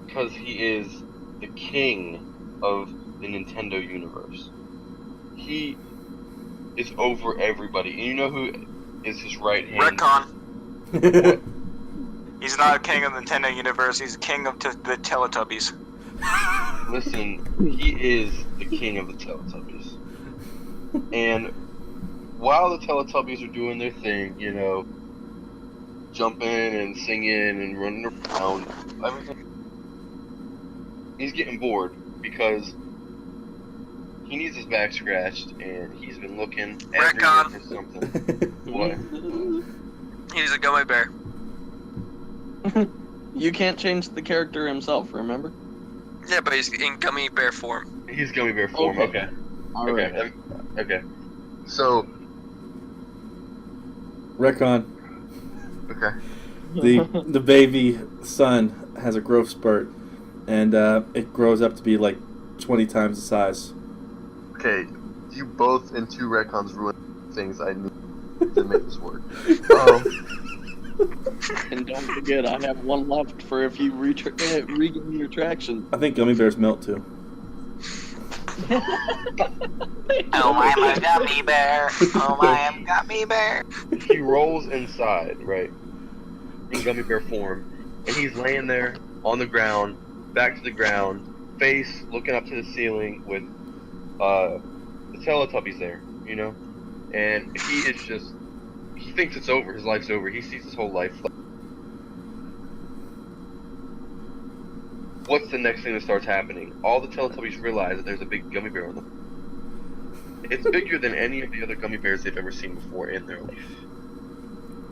Because he is the king of the Nintendo universe. He is over everybody. And you know who is his right hand? Retcon. He's not a king of the Nintendo universe. He's a king of the Teletubbies. Listen, he is the king of the Teletubbies. And while the Teletubbies are doing their thing, you know, jumping and singing and running around, everything, he's getting bored because he needs his back scratched and he's been looking everywhere Retcon. for something. What? He's a gummy bear. You can't change the character himself, remember? Yeah, but he's in gummy bear form. He's gummy bear form. Okay. Okay. Alright. Okay. So, Retcon. okay. The baby son has a growth spurt, and it grows up to be like 20 times the size. Okay. You both in two retcons ruin things I need to make this work. And don't forget, I have one left for if you regain your traction. I think gummy bears melt too. Oh, I'm a gummy bear. Oh, I am gummy bear. He rolls inside, right, in gummy bear form, and he's laying there on the ground, back to the ground, face looking up to the ceiling with the Teletubbies there, you know, and he is just, he thinks it's over, his life's over, he sees his whole life. What's the next thing that starts happening? All the Teletubbies realize that there's a big gummy bear on them. It's bigger than any of the other gummy bears they've ever seen before in their life.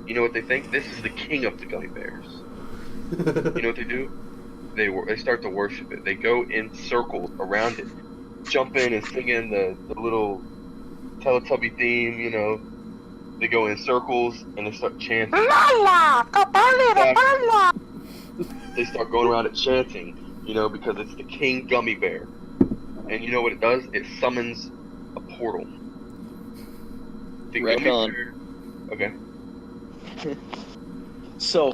You know what they think? This is the king of the gummy bears. You know what they do? They start to worship it. They go in circles around it, jumping and singing the little Teletubby theme, you know. They go in circles and they start chanting. They start going around it chanting, you know, because it's the king gummy bear. And you know what it does? It summons a portal. The gummy bear. Okay. So,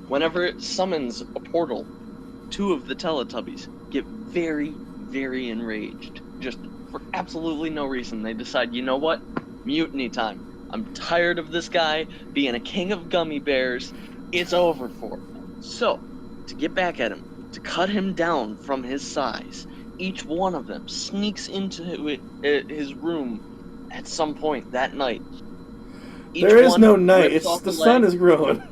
whenever it summons a portal, two of the Teletubbies get very, very enraged. Just for absolutely no reason. They decide, you know what? Mutiny time. I'm tired of this guy being a king of gummy bears. It's over for him. So, to get back at him, to cut him down from his size, each one of them sneaks into his room at some point that night. There is no night. rips It's off the a sun leg. is growing.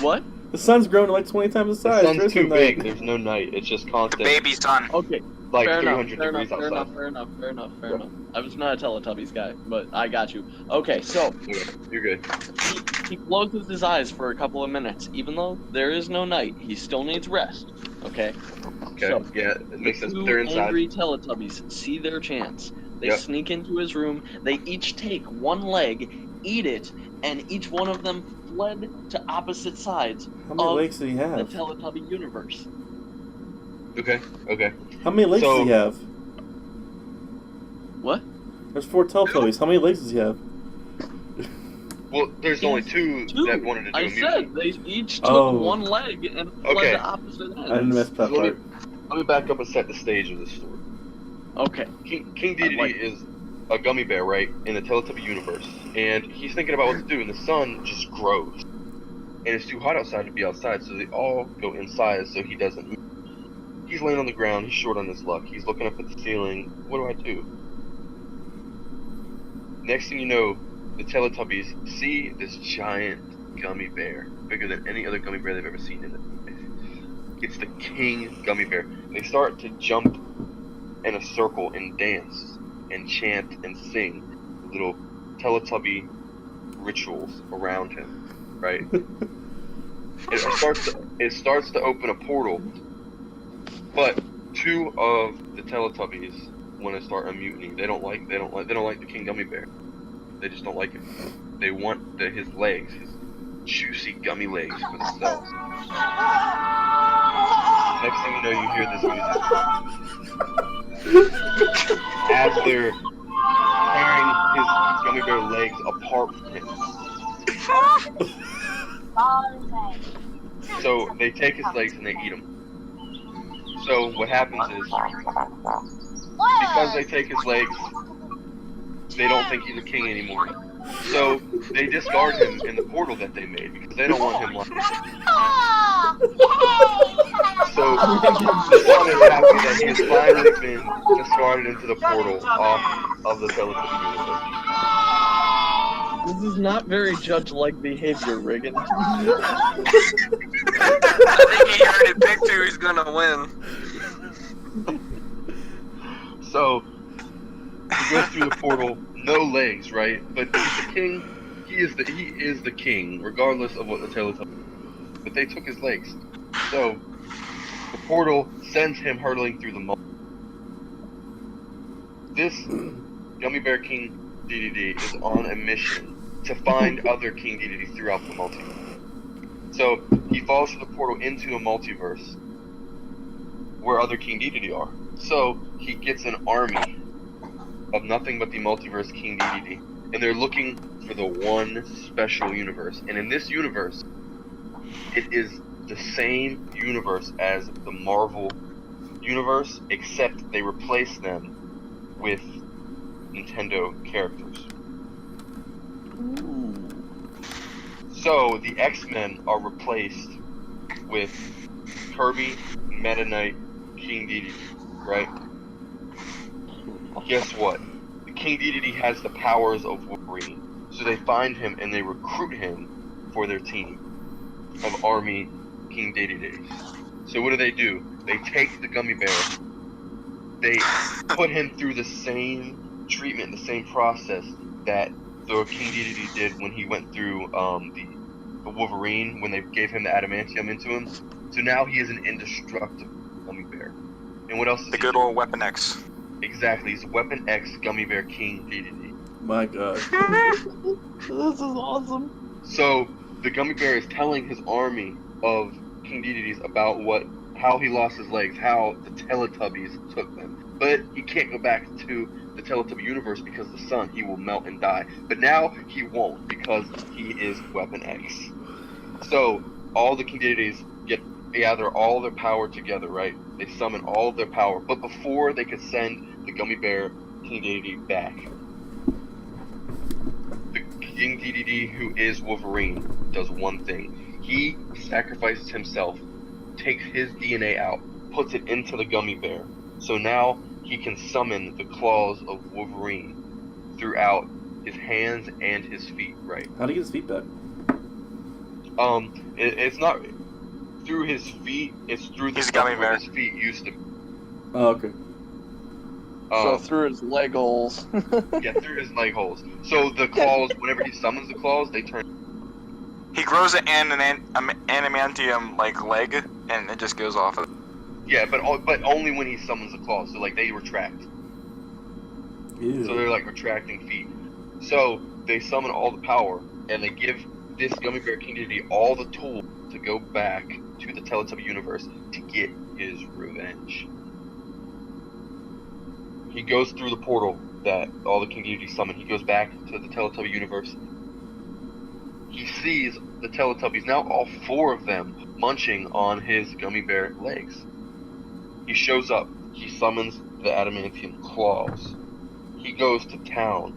What? The sun's grown to like 20 times the size. The There sun's is no too big. night. There's no night. It's just The constant. baby son. Okay, Like fair 300 enough, degrees outside. fair enough. I was not a Teletubbies guy, but I got you. Okay, so Okay, you're good. he closes his eyes for a couple of minutes. Even though there is no night, he still needs rest. Okay? Okay. So, Yeah, it makes sense. two They're inside. angry Teletubbies see their chance. They Yep. sneak into his room. They each take one leg, eat it, and each one of them fled to opposite sides How many of legs did he the have? Teletubby universe. Okay. Okay. How many legs So- does he have? What? There's 4 Teletubbies. How many legs does he have? Well, there's only two that wanted to do I a said mutiny. they each took Oh. one leg and fled Okay. to opposite ends. I didn't miss that So let part. me back up and set the stage of this story. Okay. King Dedede like- is a gummy bear, right, in the Teletubby universe, and he's thinking about what to do, and the sun just grows, and it's too hot outside to be outside, so they all go inside so he doesn't move. He's laying on the ground, he's short on his luck, he's looking up at the ceiling, what do I do? Next thing you know, the Teletubbies see this giant gummy bear, bigger than any other gummy bear they've ever seen in their life. It's the king gummy bear. They start to jump in a circle and dance and chant and sing little Teletubby rituals around him. right? It starts to open a portal, but two of the Teletubbies want to start a mutiny. They don't like the King Gummy Bear. They just don't like him. They want his legs, his juicy gummy legs for themselves. Next thing you know, you hear this music as they're tearing his gummy bear legs apart from him. So they take his legs and they eat them. So what happens is, because they take his legs, they don't think he's a king anymore. So they discard him in the portal that they made because they don't want him left. So the son is happy that he has finally been discarded into the portal off of the Teletubby universe. This is not very judge-like behavior, Riggin. I think he already picked who he's gonna win. So he goes through the portal, no legs, right? But he's the king. He is the king, regardless of what the Teletubbies. But they took his legs. So the portal sends him hurtling through the mud. This Gummy Bear King DDD is on a mission to find other King DDDs throughout the multiverse. So he falls through the portal into a multiverse where other King DDD are. So he gets an army of nothing but the multiverse King DDD, and they're looking for the one special universe. And in this universe, it is the same universe as the Marvel universe, except they replace them with Nintendo characters. Ooh. So the X-Men are replaced with Kirby, Meta Knight, King Dedede, right? Guess what? The King Dedede has the powers of Wolverine. So they find him and they recruit him for their team of Army King Dedede. So what do? They take the Gummy Bear, they put him through the same treatment, the same process that the King Dedede did when he went through the Wolverine, when they gave him the adamantium into him. So now he is an indestructible Gummy Bear. And what else is The good old Weapon X. Exactly, he's Weapon X Gummy Bear King Dedede. My God. This is awesome. So the Gummy Bear is telling his army of King Dededes about how he lost his legs, how the Teletubbies took them. But he can't go back to the Teletubby universe because of the sun. He will melt and die. But now he won't because he is Weapon X. So all the King Dededes gather all their power together, right? They summon all of their power. But before they could send the Gummy Bear King Dedede back, the King Dedede, who is Wolverine, does one thing. He sacrifices himself, takes his DNA out, puts it into the Gummy Bear. So now he can summon the claws of Wolverine throughout his hands and his feet, right? How do you get his feet back? It's not through his feet, it's through the He's a Gummy stuff where Bear. his feet used to be. Oh, okay. So through his leg holes. Yeah, through his leg holes. So the claws, whenever he summons the claws, they turn. He grows an adamantium like leg, and it just goes off of it. Yeah, but only when he summons the claws. So like they retract. Ew. So they're like retracting feet. So they summon all the power, and they give this Gummy Bear King Dedede all the tools to go back to the Teletubby universe to get his revenge. He goes through the portal that all the King Dedede summon. He goes back to the Teletubby universe. He sees the Teletubbies, now all four of them, munching on his Gummy Bear legs. He shows up. He summons the adamantium claws. He goes to town,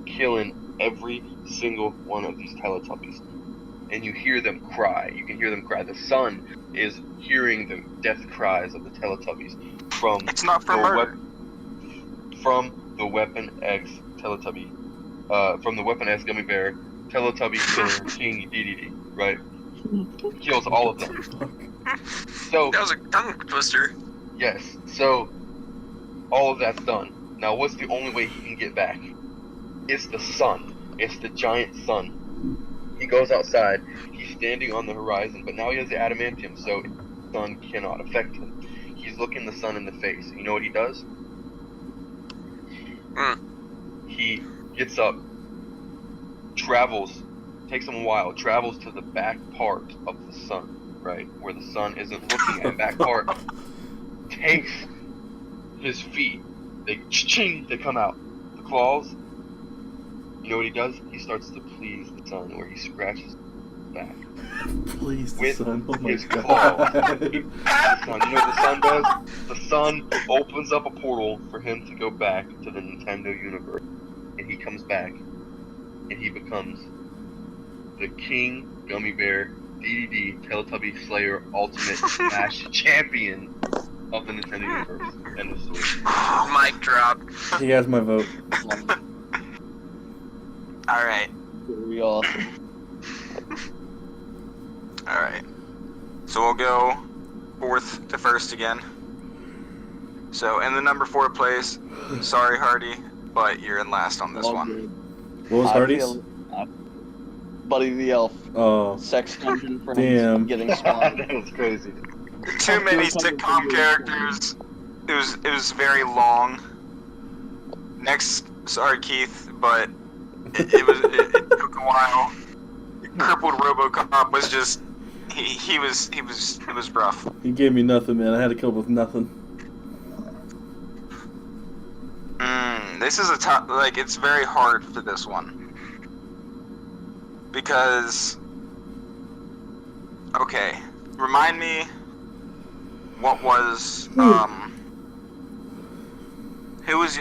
killing every single one of these Teletubbies. And you hear them cry. You can hear them cry. The sun is hearing the death cries of the Teletubbies from It's not for murder. From the Weapon X Teletubby, from the Weapon X Gummy Bear Teletubby killer King Dedede, right? Kills all of them. So That was a tongue twister. yes, so all of that's done. Now what's the only way he can get back? It's the sun. It's the giant sun. He goes outside. He's standing on the horizon, but now he has the adamantium, so the sun cannot affect him. He's looking the sun in the face. You know what he does? He gets up, travels, takes him a while, travels to the back part of the sun, right? Where the sun isn't looking at back part. Takes his feet. They ching, they come out. The claws. You know what he does? He starts to please the sun, where he scratches his back. Please, the With sun. Oh my his god. claws. The sun. You know what the sun does? The sun opens up a portal for him to go back to the Nintendo universe. And he comes back. And he becomes the King Gummy Bear DDD Teletubby Slayer Ultimate Smash Champion of the Nintendo universe. End of story. Mic drop. He has my vote. Alright. Very awesome. Alright. So we'll go fourth to first again. So in the number 4 place, sorry Hardy, but you're in last on this All one. good. What was I Hardy's? feel- Buddy the Elf. Oh, Sex dungeon friends Damn. getting spawned. That was crazy. Too many sitcom characters. It was very long. Next, sorry Keith, but it took a while. Crippled RoboCop was just he was rough. he gave me nothing, man. I had to come up with nothing. This is a tough, like, it's very hard for this one. Because, okay, remind me what was, who was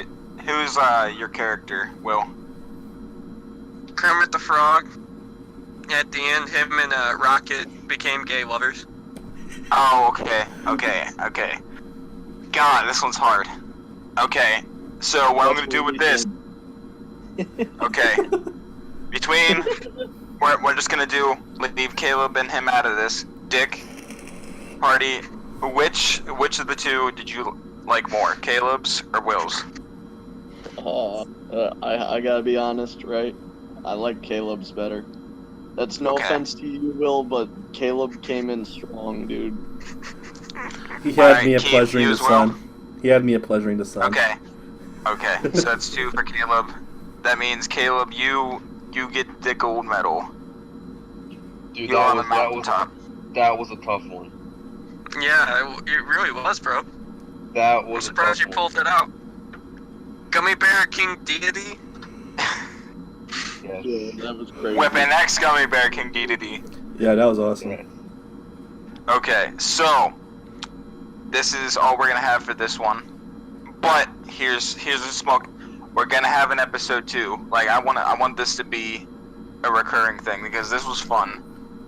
your character, Will? Kermit the Frog. At the end, him and Rocket became gay lovers. Oh, okay. God, this one's hard. Okay, so what I'm gonna do with this, okay, between, we're just gonna leave Caleb and him out of this. Dick, Hardy, which of the two did you like more, Caleb's or Will's? I gotta be honest, right? I like Caleb's better. That's no Okay. offense to you, Will, but Caleb came in strong, dude. He had Alright, me at Keith, pleasuring you the as well? sun. He had me at pleasuring the sun. Okay, so that's 2 for Caleb. That means Caleb, you get the gold medal. Dude, You're on the mountaintop. that was a tough one. Yeah, it really was, bro. That I'm was a surprised you tough pulled it out. Gummy Bear King Deity? one. Yes. Yeah, that was crazy. Weapon X Gummy Bear King DDD. Yeah, that was awesome. Yes. Okay, so this is all we're gonna have for this one. But here's a smoke. We're gonna have an episode 2. Like I want this to be a recurring thing because this was fun.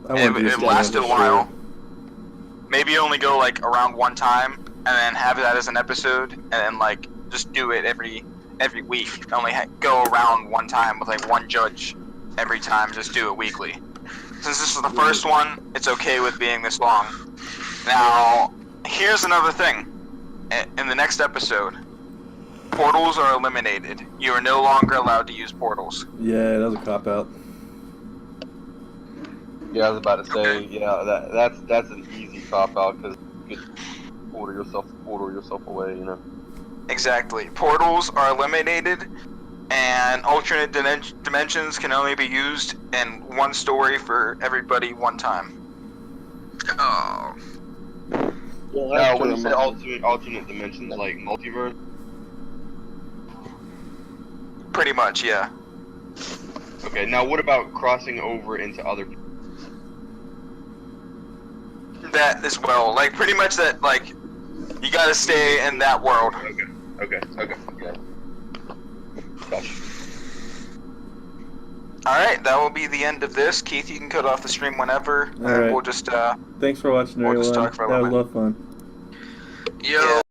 I want to do It this lasted a for while. sure. Maybe only go like around one time and then have that as an episode and then like just do it every week. Only go around one time with like one judge every time. Just do it weekly. Since this is the first one, it's okay with being this long. Now, here's another thing. In the next episode, portals are eliminated. You are no longer allowed to use portals. Yeah, that was a cop out. Yeah, I was about to say, yeah, that's an easy cop out because you could order yourself away, you know. Exactly. Portals are eliminated, and alternate dimensions can only be used in one story for everybody one time. Oh. Well, Now, after when you a say month- alternate dimensions, like multiverse, Pretty much, yeah. okay. Now, what about crossing over into other? That as well. Like, pretty much that, like, you gotta stay in that world. Okay. Yeah. Gotcha. Alright, that will be the end of this. Keith, you can cut off the stream whenever, and Alright. we'll just, Thanks for watching, We'll just everyone. talk for a That was a little lot of fun. Yo. Yeah.